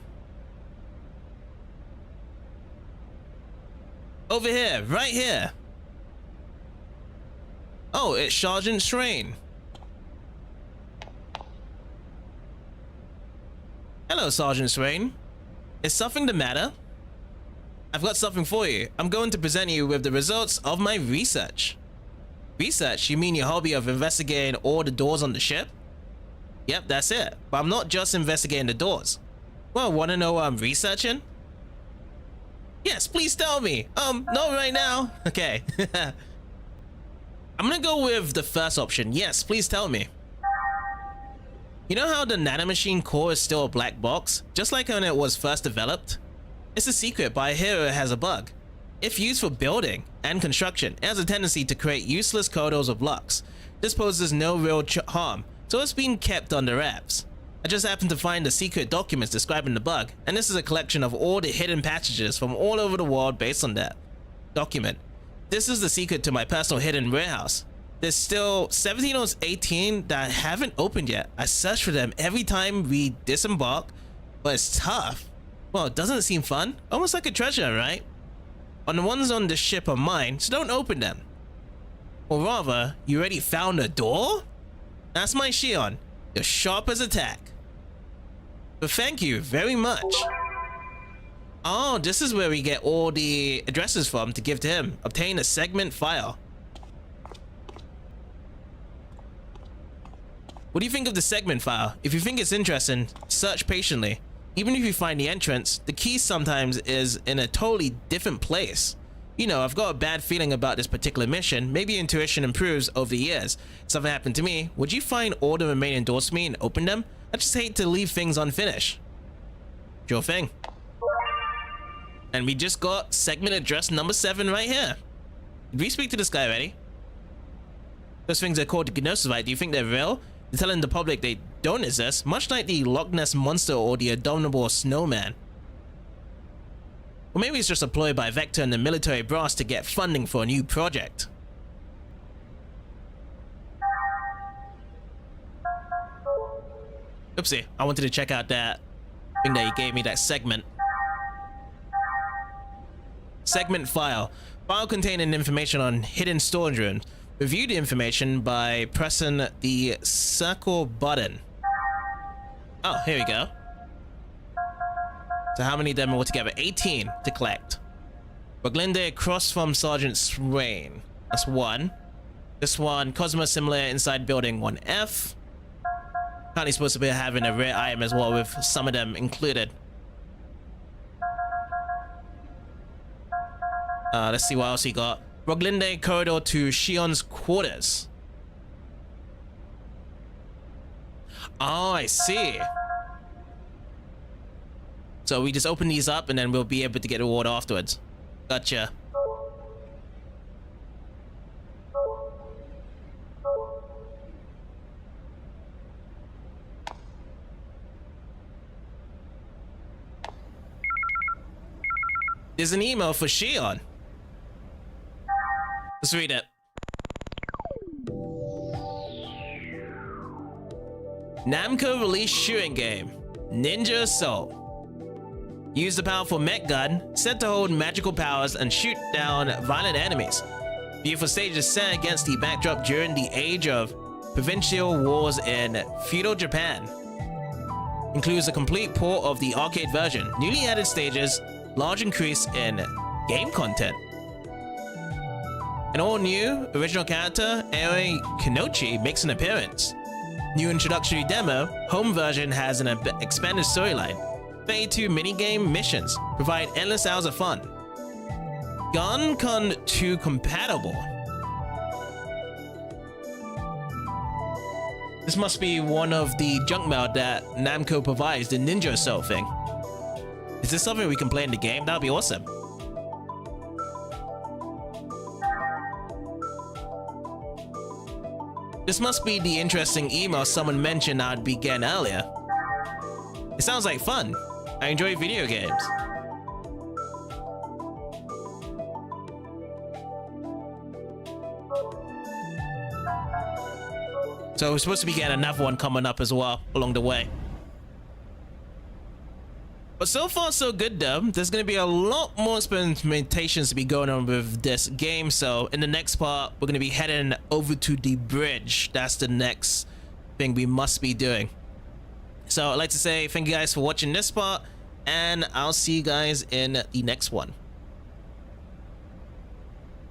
Over here, right here. Oh, it's Sergeant Swain. Hello, Sergeant Swain. Is something the matter? I've got something for you. I'm going to present you with the results of my research. Research? You mean your hobby of investigating all the doors on the ship? Yep, that's it. But I'm not just investigating the doors. Well, want to know what I'm researching? Yes, please tell me. Not right now. Okay. I'm gonna go with the first option. Yes, please tell me. You know how the nanomachine core is still a black box? Just like when it was first developed? It's a secret, but I hear it has a bug. If used for building and construction, it has a tendency to create useless corridors of lux. This poses no real harm, so it's being kept under wraps. I just happened to find the secret documents describing the bug, and this is a collection of all the hidden passages from all over the world based on that document. This is the secret to my personal hidden warehouse. There's still 17 or 18 that I haven't opened yet. I search for them every time we disembark, but it's tough. Well, it doesn't seem fun. Almost like a treasure, right? And the ones on the ship are mine, so don't open them. Or rather, you already found a door? That's my Shion. You're sharp as a tack. But thank you very much. Oh, this is where we get all the addresses from to give to him. Obtain a segment file. What do you think of the segment file? If you think it's interesting, search patiently. Even if you find the entrance, the key sometimes is in a totally different place. You know, I've got a bad feeling about this particular mission. Maybe intuition improves over the years. If something happened to me, would you find all the remaining doors to me and open them? I just hate to leave things unfinished. Sure thing. And we just got segment address number 7 right here. Did we speak to this guy already? Those things are called Xenosaga. Do you think they're real? They're telling the public they don't exist, much like the Loch Ness Monster or the Abominable Snowman. Or maybe it's just a ploy by Vector and the military brass to get funding for a new project. Oopsie, I wanted to check out that thing that he gave me, that segment. Segment file. File containing information on hidden storage rooms. Review the information by pressing the circle button. Oh, here we go. So how many of them altogether? 18 to collect. Roglinde across from Sergeant Swain. That's 1. This one, Cosmos Simulator inside building 1F. Apparently supposed to be having a rare item as well with some of them included. Let's see what else he got. Roglinde corridor to Shion's quarters. Oh, I see. So we just open these up and then we'll be able to get a reward afterwards. Gotcha. There's an email for Shion. Let's read it. Namco released shooting game, Ninja Assault. Use the powerful mech gun, said to hold magical powers and shoot down violent enemies. Beautiful stages set against the backdrop during the age of provincial wars in feudal Japan. Includes a complete port of the arcade version, newly added stages, large increase in game content. An all-new original character, Aoi Kinochi, makes an appearance. New introductory demo, home version has an expanded storyline, 32 minigame missions, provide endless hours of fun. GunCon 2 compatible. This must be one of the junk mail that Namco provides, the Ninja Soul thing. Is this something we can play in the game? That'd be awesome. This must be the interesting email someone mentioned I'd be getting earlier. It sounds like fun. I enjoy video games. So we're supposed to be getting another one coming up as well along the way. But so far so good though. There's going to be a lot more experimentations to be going on with this game. So in the next part, we're going to be heading over to the bridge. That's the next thing we must be doing. So I'd like to say thank you guys for watching this part, and I'll see you guys in the next one.